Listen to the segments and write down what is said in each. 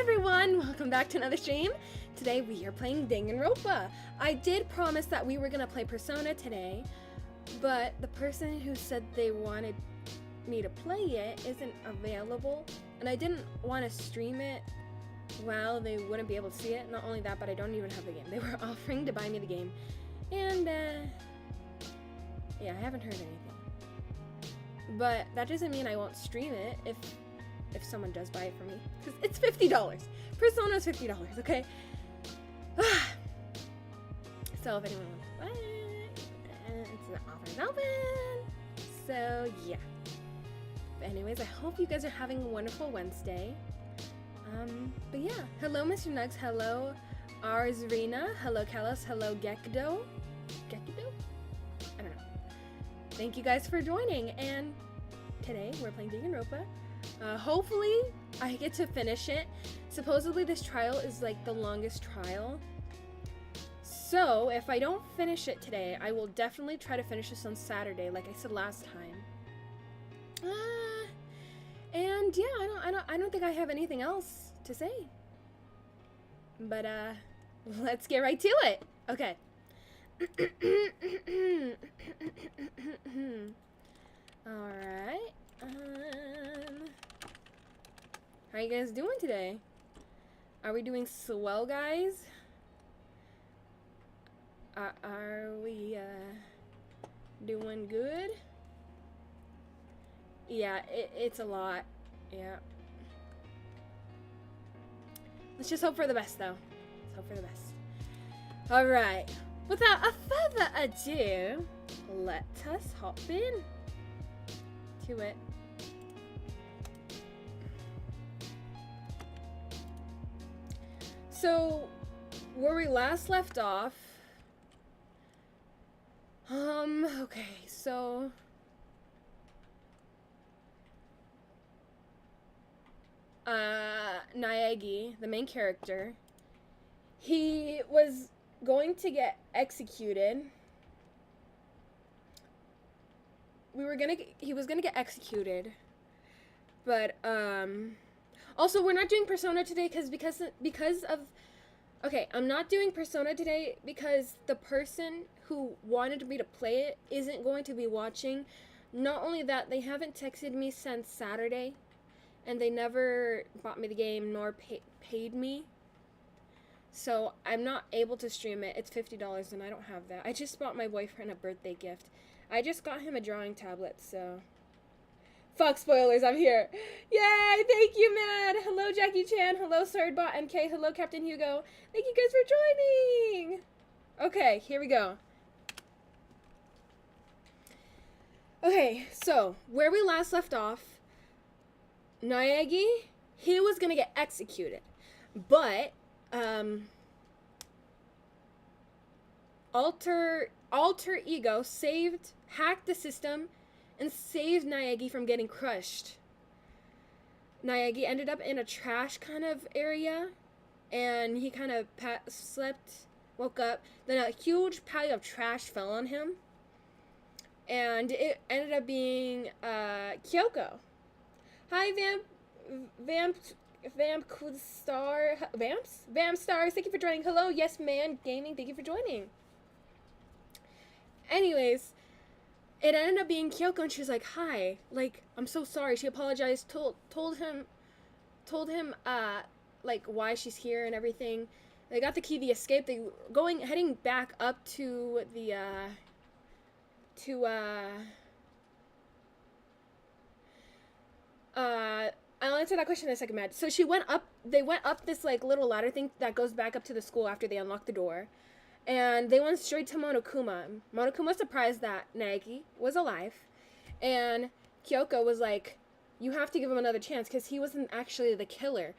everyone! Welcome back to another stream. Today we are playing Danganronpa. I did promise that we were gonna play Persona today, but the person who said they wanted me to play it isn't available, and I didn't want to stream it while they wouldn't be able to see it. Not only that, but I don't even have the game. They were offering to buy me the game, and yeah, I haven't heard anything. But that doesn't mean I won't stream it if someone does buy it for me, because it's $50. Persona's $50, okay? So if anyone wants to buy it, it's the offer's open. So yeah. But anyways, I hope you guys are having a wonderful Wednesday. But yeah, hello Mr. Nugs, hello Arzrina, hello Kalos, hello Gekdo. Gekdo? I don't know. Thank you guys for joining, and today we're playing Danganronpa. Hopefully I get to finish it. Supposedly this trial is like the longest trial. So if I don't finish it today, I will definitely try to finish this on Saturday, like I said last time. And yeah, I don't think I have anything else to say. But let's get right to it. Okay. All right. How you guys doing today? Are we doing swell, guys? Are we doing good? Yeah, it's a lot. Yeah. Let's just hope for the best, though. Let's hope for the best. All right. Without a further ado, let us hop in to it. So, where we last left off, okay, so, Naegi, the main character, he was going to get executed. He was gonna get executed, but, also, we're not doing Persona today because of... Okay, I'm not doing Persona today because the person who wanted me to play it isn't going to be watching. Not only that, they haven't texted me since Saturday, and they never bought me the game nor paid me. So I'm not able to stream it. It's $50 and I don't have that. I just bought my boyfriend a birthday gift. I just got him a drawing tablet, so... Fuck spoilers, I'm here. Yay, thank you, man. Hello, Jackie Chan. Hello, Sardbot MK. Hello, Captain Hugo. Thank you guys for joining. Okay, here we go. Okay, so, where we last left off, Naegi, he was gonna get executed. But, Alter Ego hacked the system and saved Naegi from getting crushed. Naegi ended up in a trash kind of area, and he kind of woke up, then a huge pile of trash fell on him, and it ended up being Kyoko. Hi, Vampstars, thank you for joining. Hello, Yes Man Gaming, thank you for joining. Anyways, it ended up being Kyoko, and she was like, hi, like, I'm so sorry. She apologized, told him, like, why she's here and everything. They got the key, they escaped, heading back up to the, I'll answer that question in a second, Matt. So they went up this, like, little ladder thing that goes back up to the school after they unlocked the door. And they went straight to Monokuma. Monokuma was surprised that Naegi was alive. And Kyoko was like, you have to give him another chance because he wasn't actually the killer.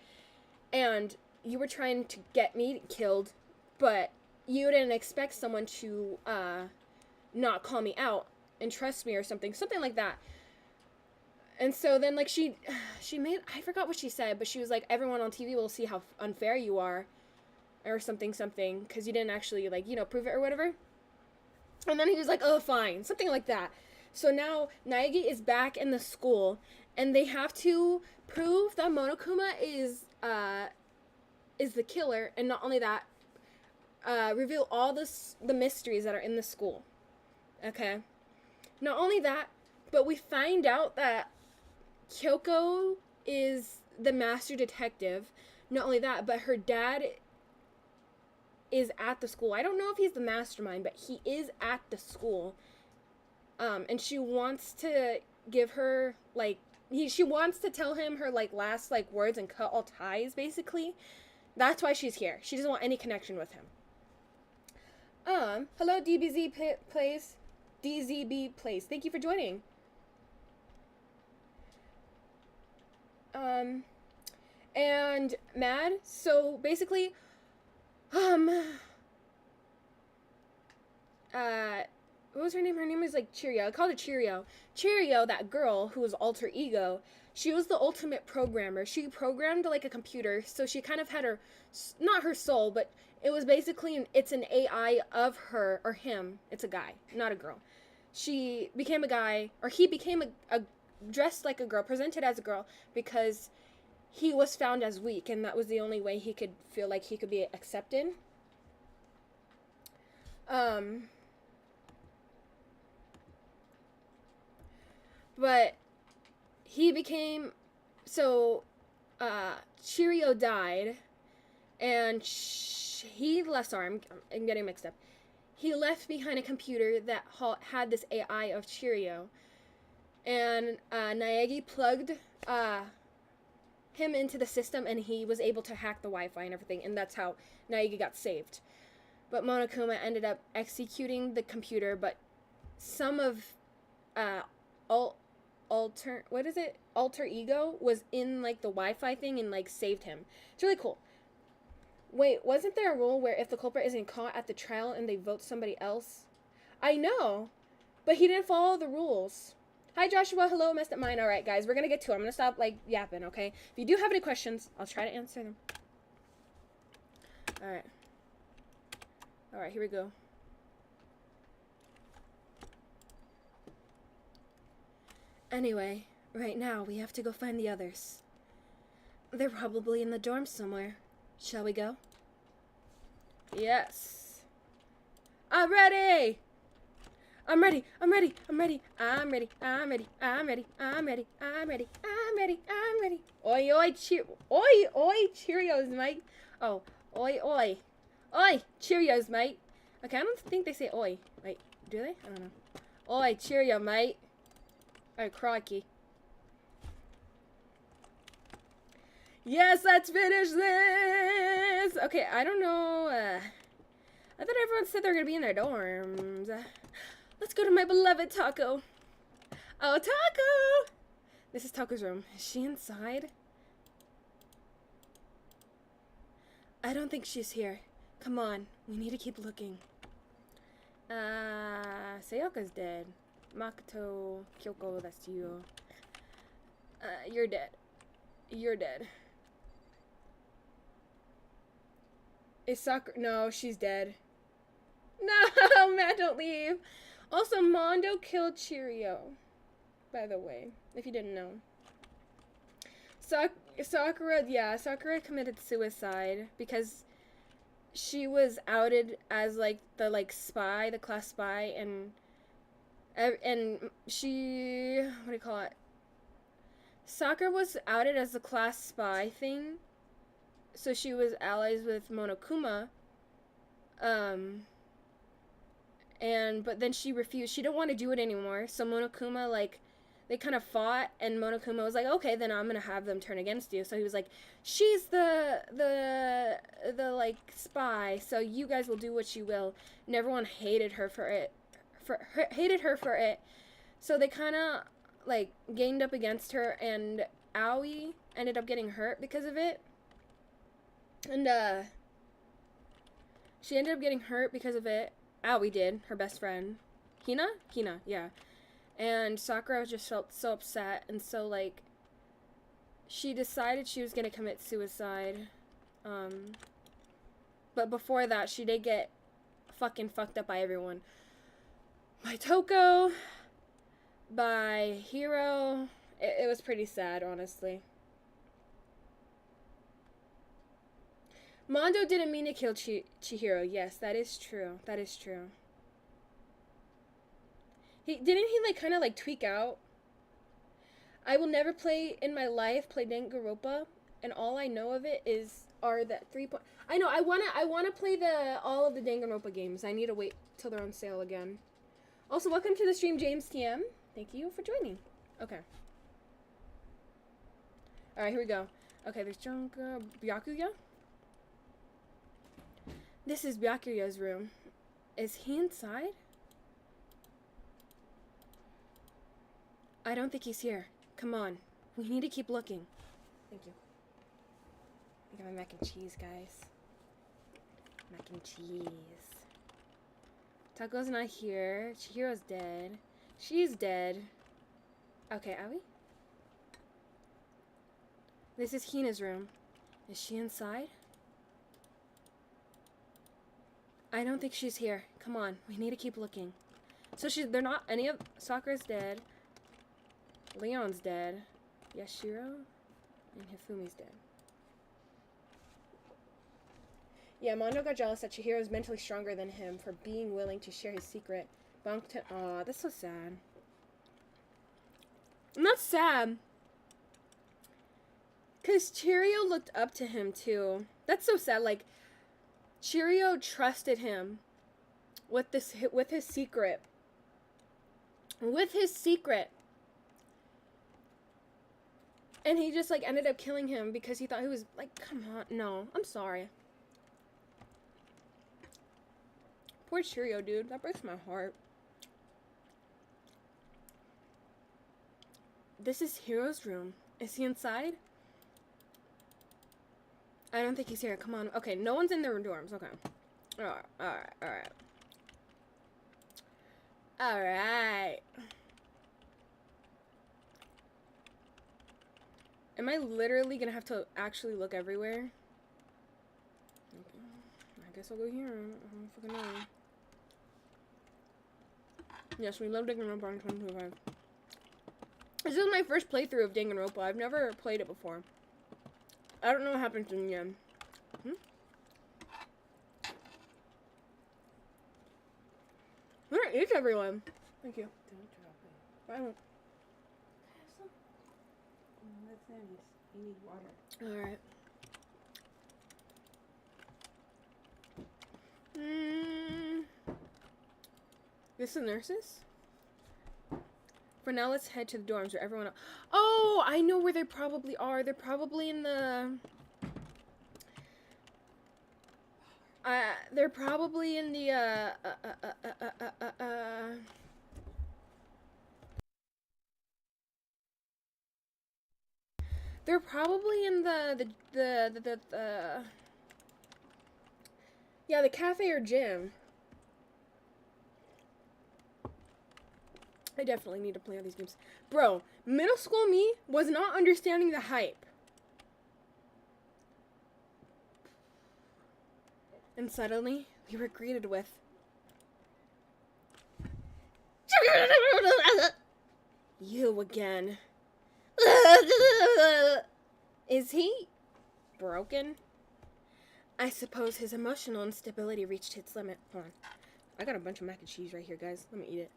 And you were trying to get me killed, but you didn't expect someone to not call me out and trust me or something. Something like that. And so then, like, she made, I forgot what she said, but she was like, everyone on TV will see how unfair you are. Or something, because you didn't actually, like, you know, prove it or whatever. And then he was like, oh, fine. Something like that. So now, Naegi is back in the school, and they have to prove that Monokuma is is the killer, and not only that, reveal all the mysteries that are in the school. Okay? Not only that, but we find out that Kyoko is the master detective. Not only that, but her dad is at the school. I don't know if he's the mastermind, but he is at the school. And she wants to give her, like, she wants to tell him her, like, last, like, words and cut all ties, basically. That's why she's here. She doesn't want any connection with him. Hello, DBZ Plays. DZB Plays. Thank you for joining. And Mad, so basically, what was her name? Her name was like Cheerio. I called her Cheerio. Cheerio, that girl who was alter ego, she was the ultimate programmer. She programmed like a computer, so she kind of had her, not her soul, but it was basically, it's an AI of her, or him. It's a guy, not a girl. She became a guy, or he became a dressed like a girl, presented as a girl, because he was found as weak, and that was the only way he could feel like he could be accepted. But he became, so, Cheerio died, and he left, sorry, I'm getting mixed up. He left behind a computer that had this AI of Cheerio, and Naegi plugged him into the system, and he was able to hack the Wi-Fi and everything, and that's how Naegi got saved. But Monokuma ended up executing the computer, but some of alter ego was in like the Wi-Fi thing and like saved him. It's really cool. Wait, wasn't there a rule where if the culprit isn't caught at the trial and they vote somebody else? I know, but he didn't follow the rules. Hi, Joshua. Hello, messed up mine. All right, guys, we're going to get to it. I'm going to stop, like, yapping, okay? If you do have any questions, I'll try to answer them. All right. All right, here we go. Anyway, right now, we have to go find the others. They're probably in the dorm somewhere. Shall we go? Yes. I'm ready! I'm ready, I'm ready, I'm ready, I'm ready, I'm ready, I'm ready, I'm ready, I'm ready, I'm ready, I'm ready. Oi, oi, Cheerios, mate. Oh, oi, oi. Oi, Cheerios, mate. Okay, I don't think they say oi. Wait, do they? I don't know. Oi, Cheerio, mate. Oh, crikey. Yes, let's finish this! Okay, I don't know, I thought everyone said they were gonna be in their dorms. Let's go to my beloved Taco. Oh, Taco! This is Taco's room. Is she inside? I don't think she's here. Come on, we need to keep looking. Sayaka's dead. Makoto, Kyoko, that's you. You're dead. You're dead. Is Sakura? No, she's dead. No, Matt, don't leave. Also, Mondo killed Cheerio, by the way, if you didn't know. Sakura, yeah, Sakura committed suicide because she was outed as, like, the spy, the class spy, and she, what do you call it? Sakura was outed as the class spy thing, so she was allies with Monokuma, but then she refused. She didn't want to do it anymore, so Monokuma, like, they kind of fought, and Monokuma was like, okay, then I'm gonna have them turn against you. So he was like, she's the like, spy, so you guys will do what you will. And everyone hated her for it, so they kind of, like, gained up against her, and Aoi ended up getting hurt because of it. And, she ended up getting hurt because of it. Aoi did, her best friend. Hina, yeah. And Sakura just felt so upset, and so, like, she decided she was gonna commit suicide. But before that, she did get fucking fucked up by everyone. By Toko, by Hiro. It was pretty sad, honestly. Mondo didn't mean to kill Chihiro. Yes, that is true. That is true. Didn't he like kind of like tweak out? I will never play in my life play Danganronpa, and all I know of it are that 3 point. I know I wanna play all of the Danganronpa games. I need to wait till they're on sale again. Also, welcome to the stream, James TM. Thank you for joining. Okay. All right, here we go. Okay, there's Byakuya. This is Byakuya's room. Is he inside? I don't think he's here. Come on. We need to keep looking. Thank you. I got my mac and cheese, guys. Mac and cheese. Taco's not here. Chihiro's dead. She's dead. Okay, are we? This is Hina's room. Is she inside? I don't think she's here. Come on, we need to keep looking. So they're not, any of, Sakura's dead. Leon's dead. Yashiro and Hifumi's dead. Yeah, Mondo got jealous that Chihiro is mentally stronger than him for being willing to share his secret. Aw, that's so sad. I'm not sad. Because Chihiro looked up to him, too. That's so sad. Like, Chihiro trusted him with his secret. With his secret. And he just, like, ended up killing him because he thought he was, like, come on. No, I'm sorry. Poor Chihiro, dude. That breaks my heart. This is Hiro's room. Is he inside? I don't think he's here. Come on. Okay, no one's in their dorms. Okay. Alright. Alright. Am I literally gonna have to actually look everywhere? Okay. I guess I'll go here. I don't fucking know. Yes, we love Danganronpa on 2025. This is my first playthrough of Danganronpa. I've never played it before. I don't know what happens in the end. Where is everyone? Thank you. Don't drop it. I won't. That's nice. You need water. Alright. This is the nurses? For now, let's head to the dorms where everyone else. Oh, I know where they probably are. They're probably in the. They're probably in the. They're probably in yeah, the cafe or gym. I definitely need to play all these games. Bro, middle school me was not understanding the hype. And suddenly, we were greeted with... You again. Is he broken? I suppose his emotional instability reached its limit. Hold on. I got a bunch of mac and cheese right here, guys. Let me eat it.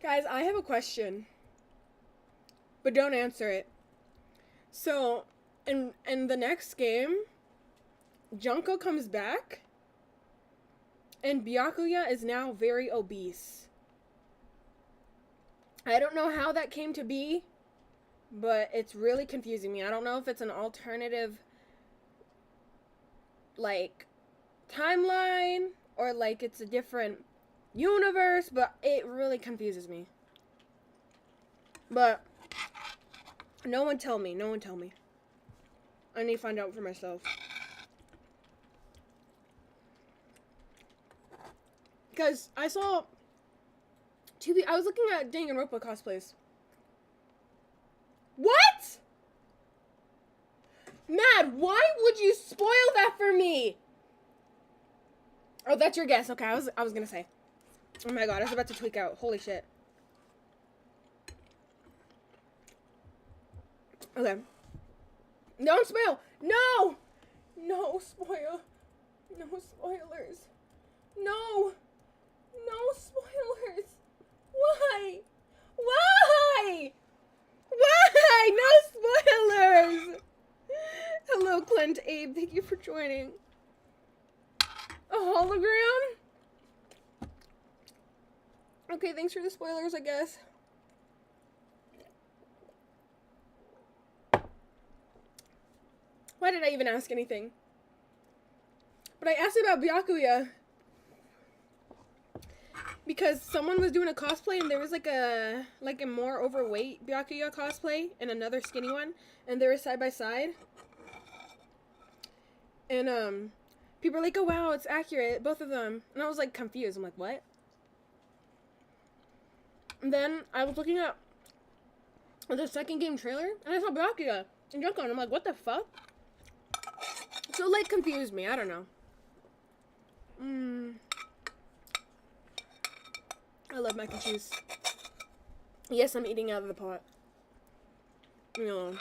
Guys, I have a question. But don't answer it. So, in the next game, Junko comes back, and Byakuya is now very obese. I don't know how that came to be, but it's really confusing me. I don't know if it's an alternative, like, timeline, or, like, it's a different universe, but it really confuses me. But, no one tell me. No one tell me. I need to find out for myself. Because I saw... I was looking at Danganronpa cosplays. What? Mad, why would you spoil that for me? Oh, that's your guess. Okay, I was gonna say. Oh my god, I was about to tweak out. Holy shit. Okay. Don't spoil! No! No spoil. No spoilers. No! No spoilers! Why? Why? Why? No spoilers! Hello, Clint Abe. Thank you for joining. A hologram? Okay, thanks for the spoilers, I guess. Why did I even ask anything? But I asked about Byakuya because someone was doing a cosplay and there was like a more overweight Byakuya cosplay and another skinny one, and they were side by side. And people were like, "Oh wow, it's accurate, both of them." And I was like confused. I'm like, "What?" And then I was looking at the second game trailer and I saw Byakuya and Junko, and I'm like, "What the fuck?" So like confused me. I don't know. I love mac and cheese. Yes, I'm eating out of the pot. You know.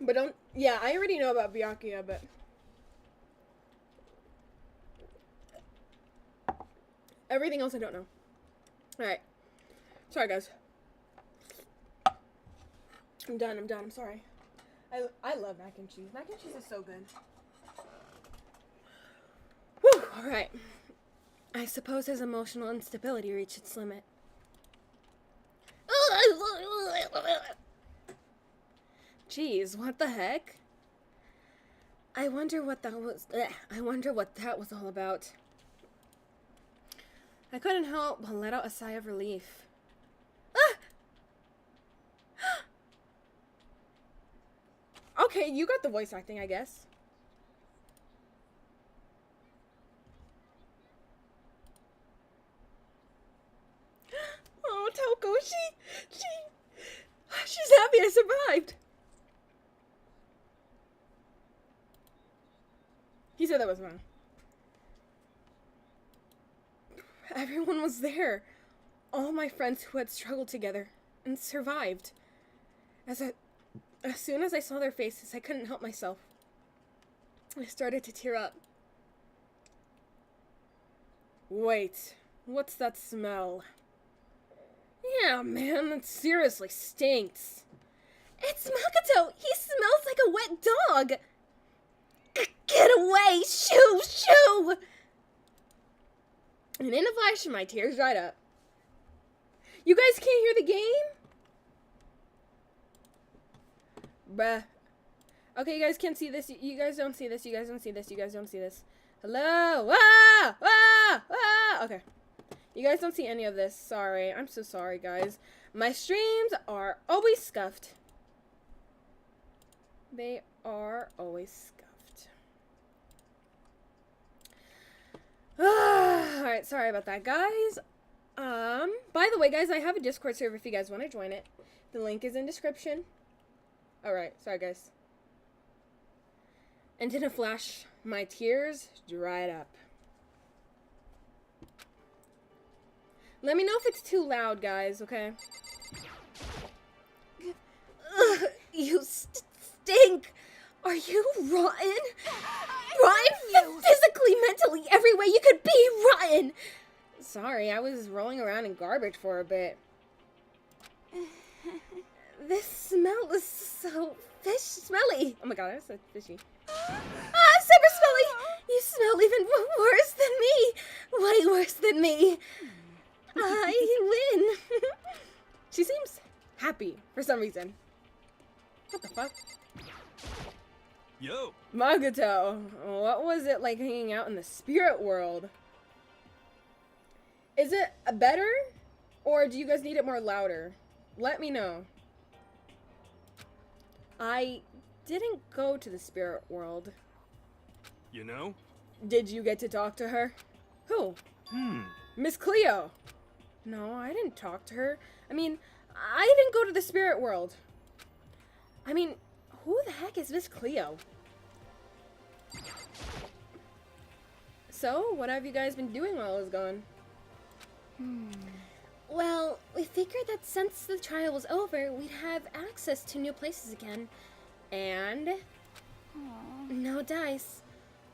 But don't. Yeah, I already know about Byakuya, but everything else I don't know. Alright. Sorry, guys. I'm done. I'm sorry. I love mac and cheese. Mac and cheese is so good. Whew, alright. I suppose his emotional instability reached its limit. Jeez, what the heck? I wonder what that was all about. I couldn't help but let out a sigh of relief. Okay, you got the voice acting, I guess. Oh, Toko, she's happy I survived. He said that was wrong. Everyone was there. All my friends who had struggled together and survived. As soon as I saw their faces, I couldn't help myself. I started to tear up. Wait, what's that smell? Yeah, man, that seriously stinks. It's Makoto! He smells like a wet dog! Get away! Shoo! Shoo! And in a flash, my tears dried up. You guys can't hear the game? Bruh. Okay, you guys can't see this. You guys don't see this. You guys don't see this. You guys don't see this. Hello? Ah! Ah! Ah! Okay. You guys don't see any of this. Sorry. I'm so sorry, guys. My streams are always scuffed. They are always scuffed. Alright, sorry about that, guys. By the way, guys, I have a Discord server if you guys want to join it. The link is in description. Alright, sorry, guys. And in a flash, my tears dried up. Let me know if it's too loud, guys, okay? Ugh, you stink! Are you rotten? Rotten physically, mentally, every way you could be rotten! Sorry, I was rolling around in garbage for a bit. This smell is so smelly. Oh my god, that's so fishy. Ah, super smelly! You smell even worse than me! Way worse than me! I win! She seems happy for some reason. What the fuck? Yo! Makoto, what was it like hanging out in the spirit world? Is it better? Or do you guys need it more louder? Let me know. I didn't go to the spirit world. You know? Did you get to talk to her? Who? Miss Cleo. No, I didn't talk to her. I mean, I didn't go to the spirit world. I mean, who the heck is Miss Cleo? So, what have you guys been doing while I was gone? Well, we figured that since the trial was over, we'd have access to new places again. And no dice.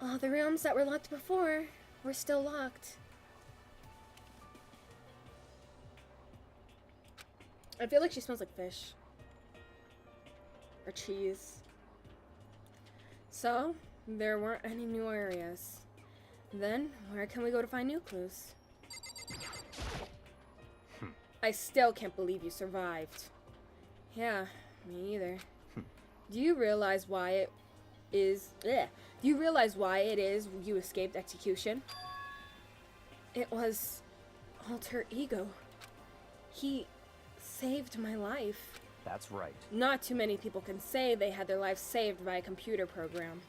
All the rooms that were locked before were still locked. I feel like she smells like fish. Or cheese. So, there weren't any new areas. Then, where can we go to find new clues? I still can't believe you survived. Yeah, me either. Do you realize why it is... Do you realize why it is you escaped execution? It was alter ego. He saved my life. That's right. Not too many people can say they had their lives saved by a computer program.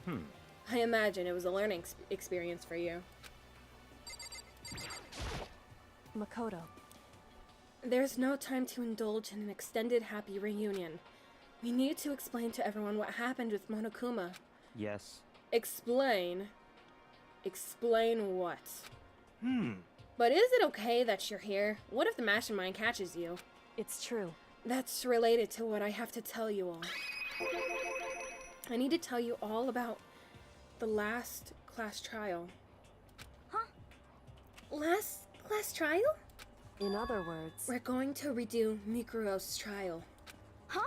I imagine it was a learning experience for you. Makoto. There's no time to indulge in an extended happy reunion. We need to explain to everyone what happened with Monokuma. Yes. Explain? Explain what? But is it okay that you're here? What if the mastermind catches you? It's true. That's related to what I have to tell you all. I need to tell you all about the last class trial. Huh? Last class trial? In other words... We're going to redo Mikuro's trial. Huh?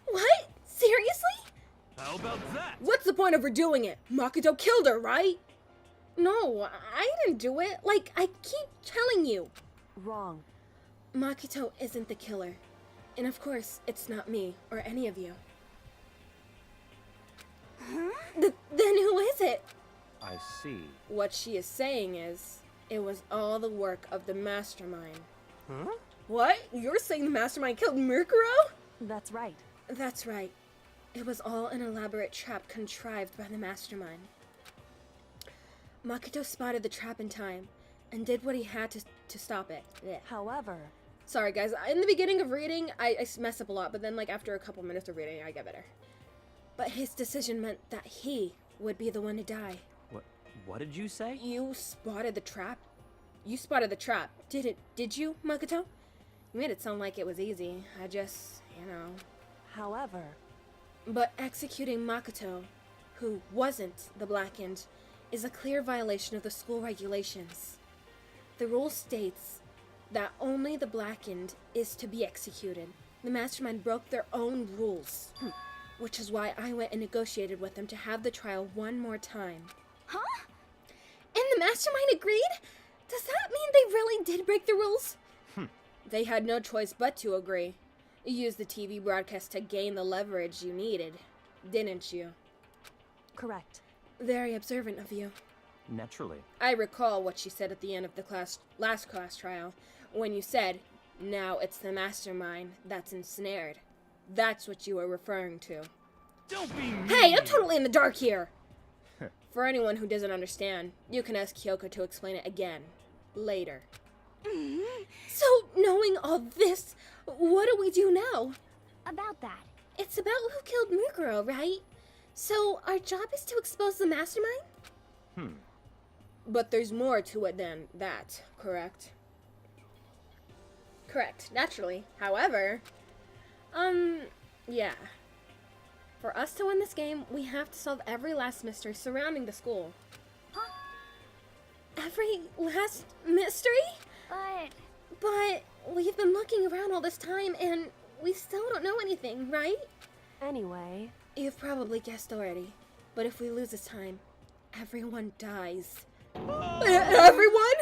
What? Seriously? How about that? What's the point of redoing it? Makoto killed her, right? No, I didn't do it. Like, I keep telling you. Wrong. Makoto isn't the killer. And of course, it's not me or any of you. Huh? Then who is it? I see. What she is saying is, it was all the work of the mastermind. Huh? What? You're saying the mastermind killed Mikuro? That's right. That's right. It was all an elaborate trap contrived by the mastermind. Makoto spotted the trap in time, and did what he had to stop it. Blech. However... Sorry guys, in the beginning of reading, I mess up a lot, but then like after a couple minutes of reading, I get better. But his decision meant that he would be the one to die. What did you say? You spotted the trap? You spotted the trap. Did you, Makoto? You made it sound like it was easy. I just, However... But executing Makoto, who wasn't the Blackened, is a clear violation of the school regulations. The rule states that only the Blackened is to be executed. The mastermind broke their own rules, which is why I went and negotiated with them to have the trial one more time. Huh? And the mastermind agreed? Does that mean they really did break the rules? They had no choice but to agree. You used the TV broadcast to gain the leverage you needed, didn't you? Correct. Very observant of you. Naturally. I recall what she said at the end of the last class trial, when you said, now it's the mastermind that's ensnared. That's what you were referring to. Don't be mean. Hey, I'm totally in the dark here! For anyone who doesn't understand, you can ask Kyoko to explain it again, later. So, knowing all this, what do we do now? About that. It's about who killed Mukuro, right? So, our job is to expose the mastermind? But there's more to it than that, correct? Correct, naturally. However, yeah. For us to win this game, we have to solve every last mystery surrounding the school. Huh? Every last mystery? But we've been looking around all this time and we still don't know anything, right? Anyway... You've probably guessed already. But if we lose this time, everyone dies. Everyone?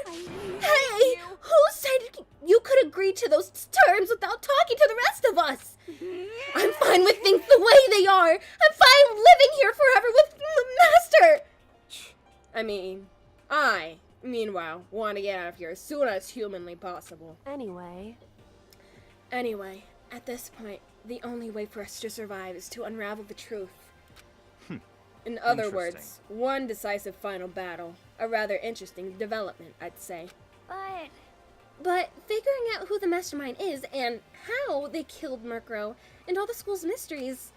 Hey! Who said you could agree to those terms without talking to the rest of us? I'm fine with things the way they are. I'm fine living here forever with the master. I, meanwhile, want to get out of here as soon as humanly possible. Anyway, at this point, the only way for us to survive is to unravel the truth. In other words, one decisive final battle. A rather interesting development, I'd say. But figuring out who the mastermind is and how they killed Murkrow and all the school's mysteries,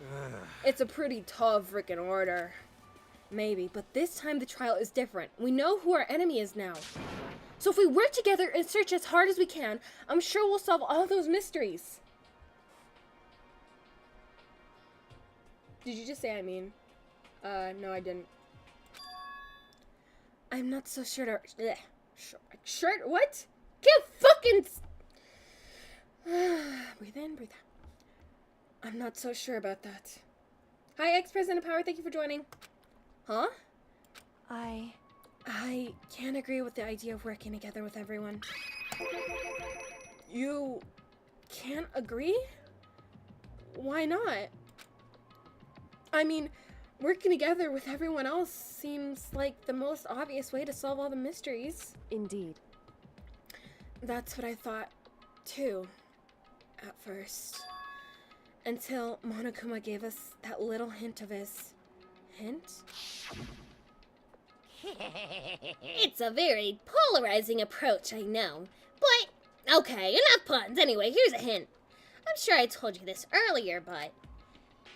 it's a pretty tall frickin' order. Maybe, but this time the trial is different. We know who our enemy is now. So if we work together and search as hard as we can, I'm sure we'll solve all those mysteries. Did you just say I mean? No, I didn't. I'm not so sure. Sure? What? Can't fucking. Breathe in, breathe out. I'm not so sure about that. Hi, ex-president of power. Thank you for joining. Huh? I can't agree with the idea of working together with everyone. You can't agree? Why not? I mean, working together with everyone else seems like the most obvious way to solve all the mysteries. Indeed. That's what I thought, too, at first. Until Monokuma gave us that little hint of his... hint? It's a very polarizing approach, I know. But, okay, enough puns. Anyway, here's a hint. I'm sure I told you this earlier, but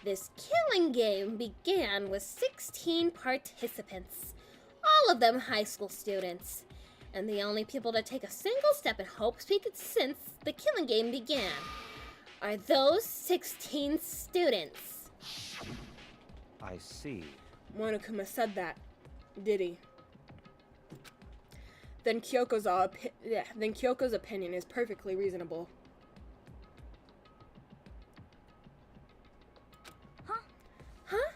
this killing game began with 16 participants, all of them high school students. And the only people to take a single step in Hope's Peak since the killing game began are those 16 students. I see. Monokuma said that, did he? Then Kyoko's opinion is perfectly reasonable. Huh?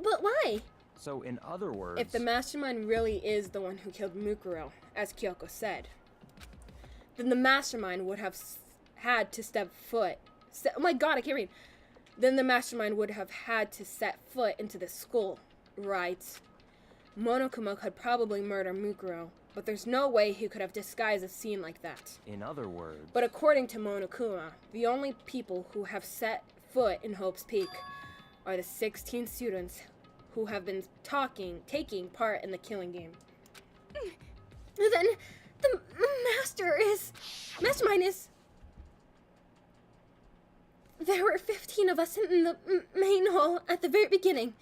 But why? So, in other words... If the mastermind really is the one who killed Mukuro, as Kyoko said, then the mastermind would have had to step foot... oh my god, I can't read. Then the mastermind would have had to set foot into the school, right? Monokuma could probably murder Mukuro, but there's no way he could have disguised a scene like that. In other words... But according to Monokuma, the only people who have set foot in Hope's Peak are the 16 students who have been taking part in the killing game. Then the mastermind is... There were 15 of us in the main hall at the very beginning.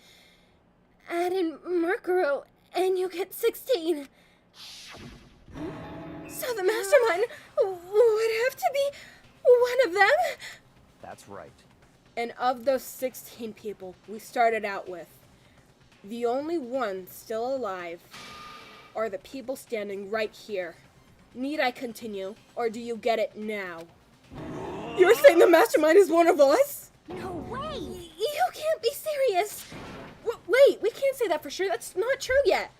Add in Mukuro, and you get 16. So the mastermind would have to be one of them? That's right. And of those 16 people we started out with, the only ones still alive are the people standing right here. Need I continue, or do you get it now? You're saying the mastermind is one of us? No way! You can't be serious! Wait, we can't say that for sure. That's not true yet.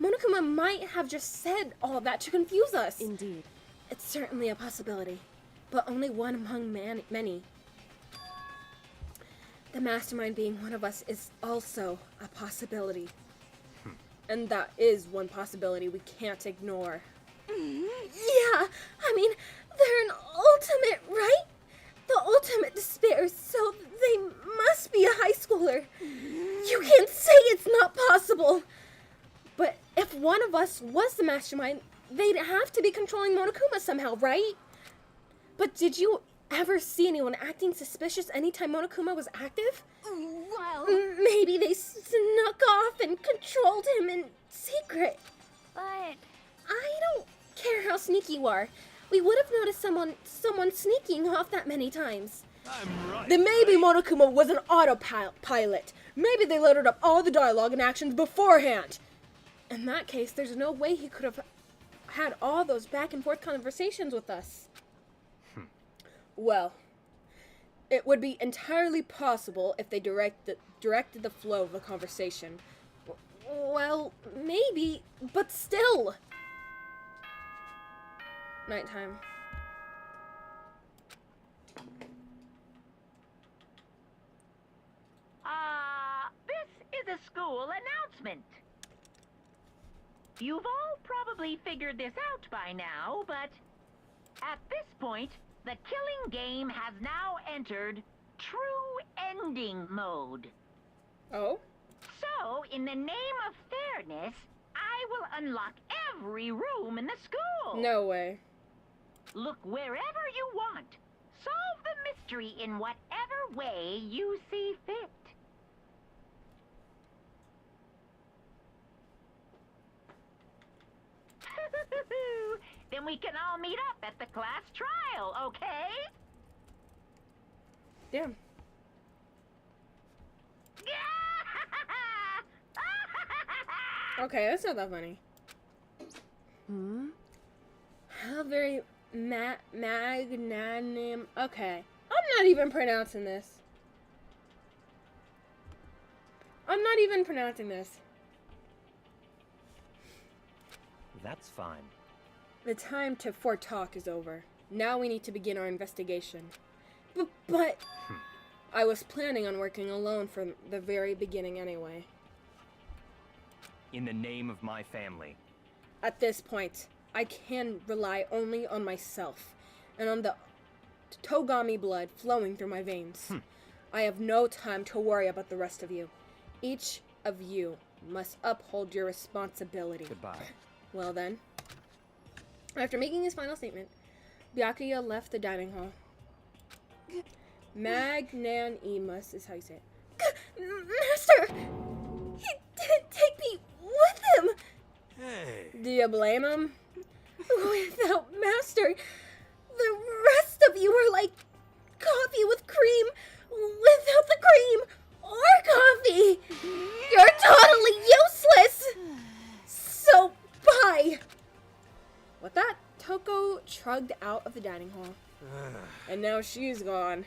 Monokuma might have just said all of that to confuse us. Indeed. It's certainly a possibility, but only one among many. The mastermind being one of us is also a possibility. And that is one possibility we can't ignore. Yeah, I mean, they're an ultimate, right? The ultimate despair, so they must be a high schooler. You can't say it's not possible. But if one of us was the mastermind, they'd have to be controlling Monokuma somehow, right? But did you ever see anyone acting suspicious anytime Monokuma was active? Well... Maybe they snuck off and controlled him in secret. But... I don't care how sneaky you are. We would have noticed someone sneaking off that many times. I'm right. Then maybe Monokuma was an autopilot. Maybe they loaded up all the dialogue and actions beforehand. In that case, there's no way he could have had all those back and forth conversations with us. Well, it would be entirely possible if they directed the flow of the conversation. Well, maybe, but still. Nighttime. This is a school announcement. You've all probably figured this out by now, but at this point, the killing game has now entered true ending mode. Oh? So, in the name of fairness, I will unlock every room in the school. No way. Look wherever you want. Solve the mystery in whatever way you see fit. and we can all meet up at the class trial, okay? Damn. Okay, that's not that funny. Hmm? How very magnanimous. Okay. I'm not even pronouncing this. I'm not even pronouncing this. That's fine. The time for talk is over. Now we need to begin our investigation. But I was planning on working alone from the very beginning anyway. In the name of my family. At this point, I can rely only on myself and on the Togami blood flowing through my veins. I have no time to worry about the rest of you. Each of you must uphold your responsibility. Goodbye. Well then. After making his final statement, Byakuya left the dining hall. Magnanimous is how you say it. Master! He didn't take me with him! Hey. Do you blame him? Without Master, the rest of you are like coffee with cream without the cream or coffee. You're totally useless. So bye. With that, Toko shrugged out of the dining hall. And now she's gone.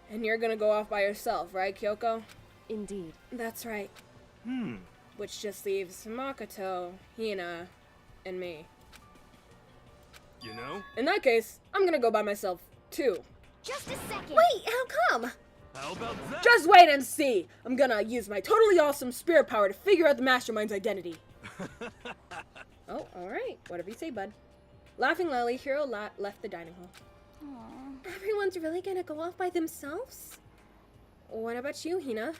And you're gonna go off by yourself, right, Kyoko? Indeed. That's right. Which just leaves Makoto, Hina, and me. You know? In that case, I'm gonna go by myself, too. Just a second. Wait, how come? How about that? Just wait and see! I'm gonna use my totally awesome spirit power to figure out the mastermind's identity. Oh, alright. Whatever you say, bud. Laughing loudly, Hiro left the dining hall. Everyone's really gonna go off by themselves? What about you, Hina?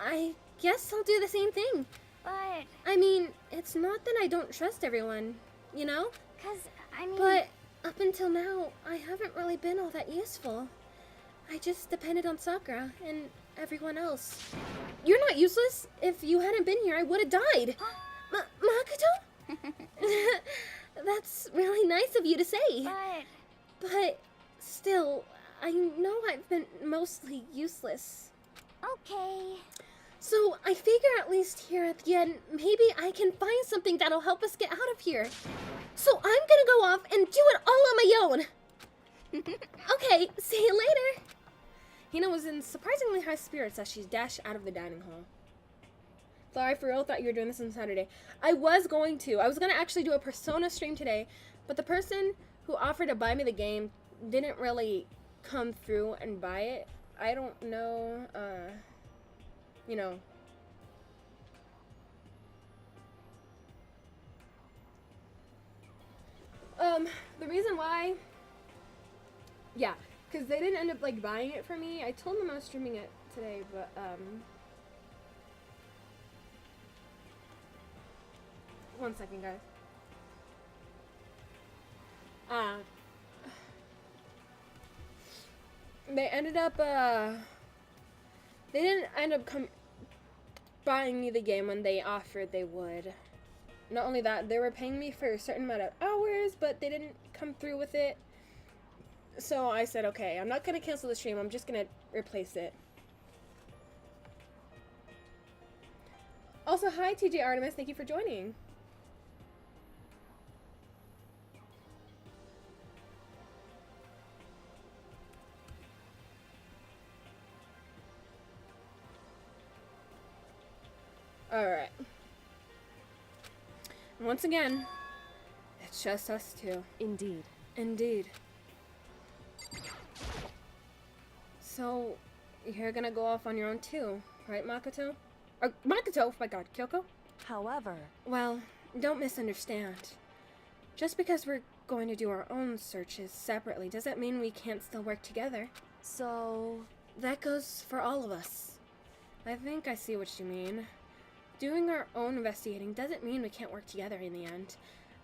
I guess I'll do the same thing. But, I mean, it's not that I don't trust everyone, you know? I mean... But up until now, I haven't really been all that useful. I just depended on Sakura and everyone else. You're not useless. If you hadn't been here, I would have died. Makoto? That's really nice of you to say. But still, I know I've been mostly useless. Okay. So I figure at least here at the end, maybe I can find something that'll help us get out of here. So I'm gonna go off and do it all on my own. Okay, see you later. Hina was in surprisingly high spirits as she dashed out of the dining hall. Sorry, for real, thought you were doing this on Saturday. I was gonna actually do a Persona stream today, but the person who offered to buy me the game didn't really come through and buy it. I don't know, you know. The reason why, yeah, because they didn't end up, like, buying it for me. I told them I was streaming it today, but, one second, guys. They ended up, they didn't end up buying me the game when they offered they would. Not only that, they were paying me for a certain amount of hours, but they didn't come through with it. So I said, okay, I'm not going to cancel the stream, I'm just going to replace it. Also, hi TJ Artemis, thank you for joining. Alright. Once again, it's just us two. Indeed. Indeed. So, you're gonna go off on your own too, right, Makoto? Or, Makoto! Oh my god, Kyoko? However, Well, don't misunderstand. Just because we're going to do our own searches separately doesn't mean we can't still work together. so... That goes for all of us. I think I see what you mean. Doing our own investigating doesn't mean we can't work together in the end.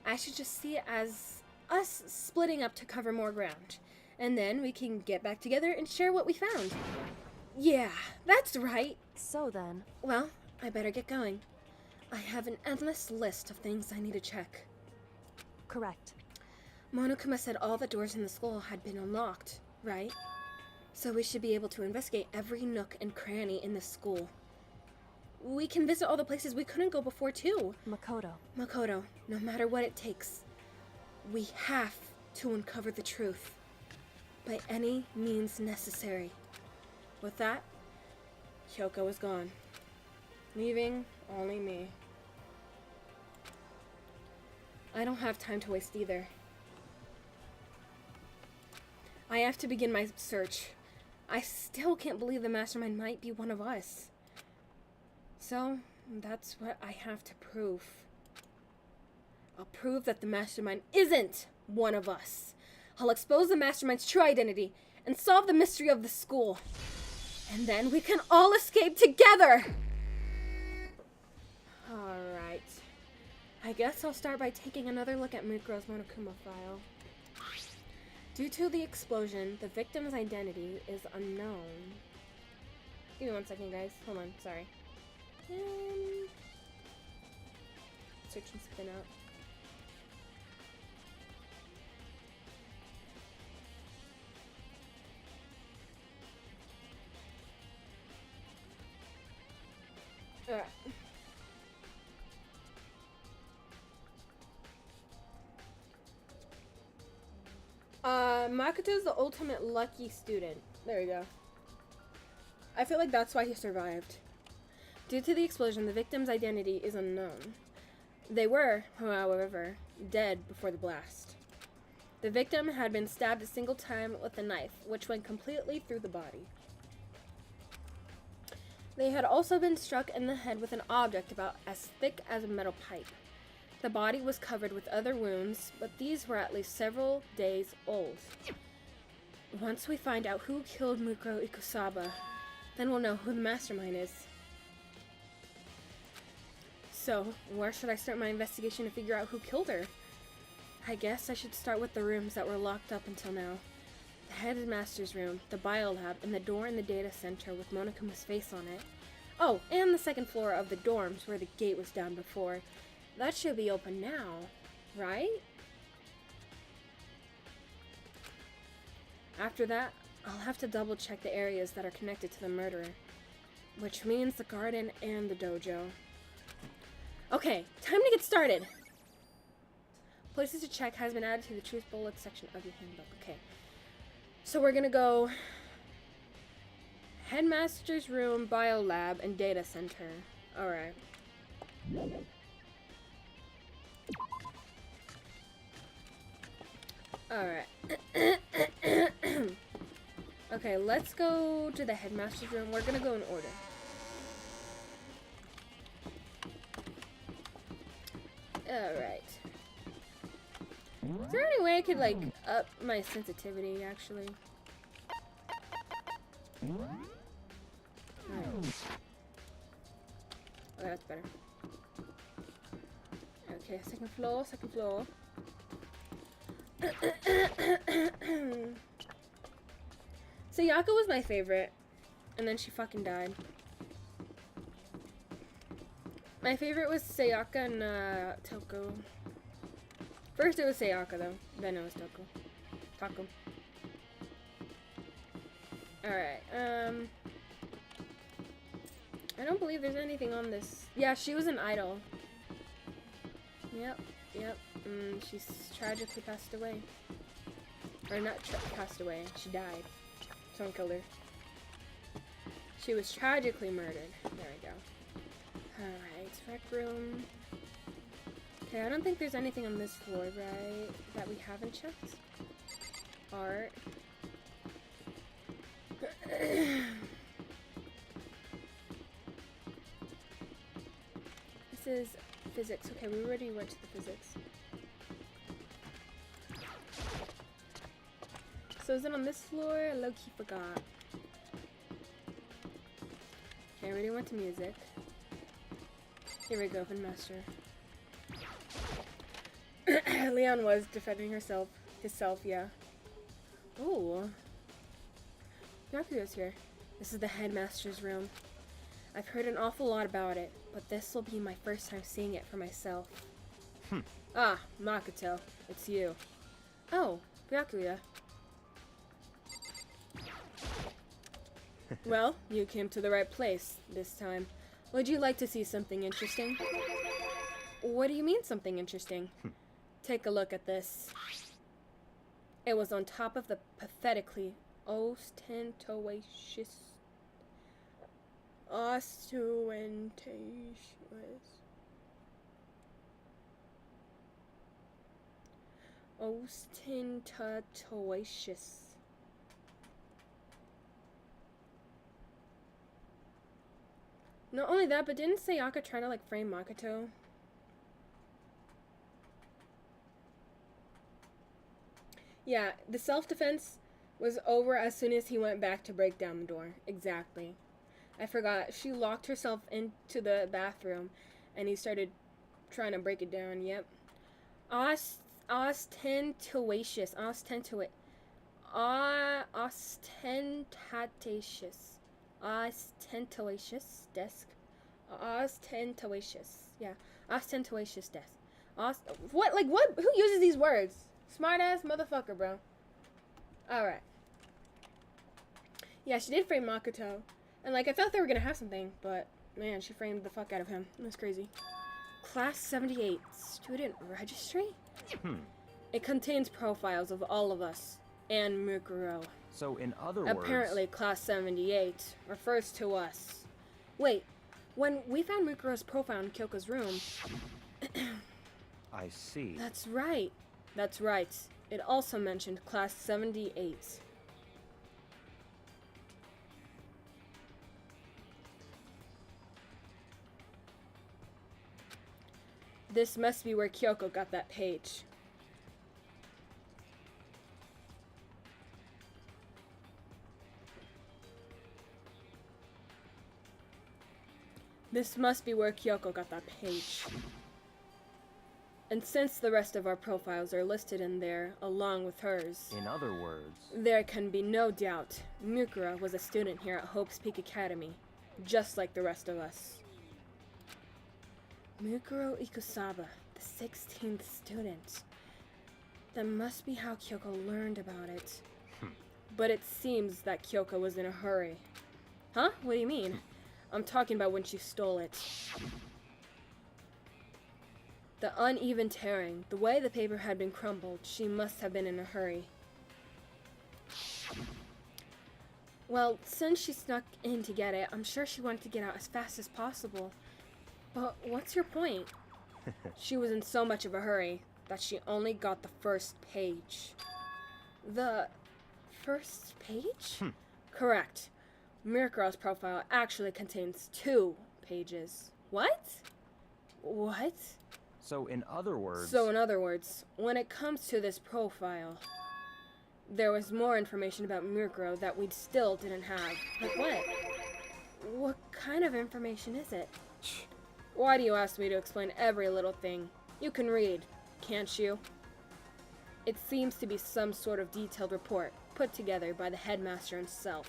I should just see it as us splitting up to cover more ground. And then we can get back together and share what we found. Yeah, that's right. So then, Well, I better get going. I have an endless list of things I need to check. Correct. Monokuma said all the doors in the school had been unlocked, right? So we should be able to investigate every nook and cranny in the school. We can visit all the places we couldn't go before, too. Makoto, no matter what it takes, we have to uncover the truth by any means necessary. With that, Kyoko is gone, leaving only me. I don't have time to waste either. I have to begin my search. I still can't believe the mastermind might be one of us. So, that's what I have to prove. I'll prove that the mastermind isn't one of us. I'll expose the mastermind's true identity and solve the mystery of the school. And then we can all escape together! Alright. I guess I'll start by taking another look at Mukuro's Monokuma file. Due to the explosion, the victim's identity is unknown. Give me 1 second, guys. Hold on, sorry. Search and spin out. Alright. Makoto's the ultimate lucky student. There we go. I feel like that's why he survived. Due to the explosion, the victim's identity is unknown. They were, however, dead before the blast. The victim had been stabbed a single time with a knife, which went completely through the body. They had also been struck in the head with an object about as thick as a metal pipe. The body was covered with other wounds, but these were at least several days old. Once we find out who killed Mukuro Ikusaba, then we'll know who the mastermind is. So, where should I start my investigation to figure out who killed her? I guess I should start with the rooms that were locked up until now. The Headmaster's room, the biolab, and the door in the data center with Monokuma's face on it. Oh, and the second floor of the dorms where the gate was down before. That should be open now, right? After that, I'll have to double check the areas that are connected to the murderer, which means the garden and the dojo. Okay, time to get started. Places to check has been added to the truth bullet section of your handbook. Okay, so we're gonna go Headmaster's room, biolab, and data center. All right. Alright. Okay, let's go to the Headmaster's room. We're gonna go in order. Alright. Is there any way I could, like, up my sensitivity, actually? Alright. Okay, that's better. Okay, second floor, second floor. Sayaka was my favorite, and then she fucking died. My favorite was Sayaka and Toko. First it was Sayaka though, then it was Toko. Taco. Alright, I don't believe there's anything on this. Yeah, she was an idol. Yep. She's tragically passed away. Or not passed away, she died. Someone killed her. She was tragically murdered. There we go. Alright, rec room. Okay, I don't think there's anything on this floor, right? That we haven't checked. Art. This is physics. Okay, we already went to the physics. So is it on this floor? I low-key forgot. Okay, I already went to music. Here we go, Headmaster. Leon was defending himself, yeah. Ooh. Yakuyo's here. This is the Headmaster's room. I've heard an awful lot about it, but this will be my first time seeing it for myself. Ah, Makoto, it's you. Oh, Byakuya. Well, you came to the right place this time. Would you like to see something interesting? What do you mean, something interesting? Take a look at this. It was on top of the pathetically ostentatious. Ostentatious. Not only that, but didn't Sayaka try to like frame Makoto? Yeah, the self-defense was over as soon as he went back to break down the door. Exactly. I forgot. She locked herself into the bathroom and he started trying to break it down. Yep. Ostentatious. Ostentatious desk. Ostentatious. Yeah. Ostentatious desk. What? Like, what? Who uses these words? Smart ass motherfucker, bro. Alright. Yeah, she did frame Makoto. And, like, I thought they were gonna have something, but, man, she framed the fuck out of him. It was crazy. Class 78. Student registry? It contains profiles of all of us. And Mukuro. So, in other words... Apparently, Class 78 refers to us. Wait, when we found Mukuro's profile in Kyoko's room... I see. That's right. That's right. It also mentioned Class 78. This must be where Kyoko got that page. This must be where Kyoko got that page. And since the rest of our profiles are listed in there, along with hers... In other words... There can be no doubt Mukuro was a student here at Hope's Peak Academy, just like the rest of us. Mukuro Ikusaba, the 16th student. That must be how Kyoko learned about it. But it seems that Kyoko was in a hurry. Huh? What do you mean? I'm talking about when she stole it. The uneven tearing, the way the paper had been crumbled, she must have been in a hurry. Well, since she snuck in to get it, I'm sure she wanted to get out as fast as possible. But what's your point? She was in so much of a hurry that she only got the first page. The first page? Correct. Mukuro's profile actually contains 2 pages. What? What? So in other words... when it comes to this profile, there was more information about Mukuro that we still didn't have. Like what? What kind of information is it? Why do you ask me to explain every little thing? You can read, can't you? It seems to be some sort of detailed report put together by the headmaster himself.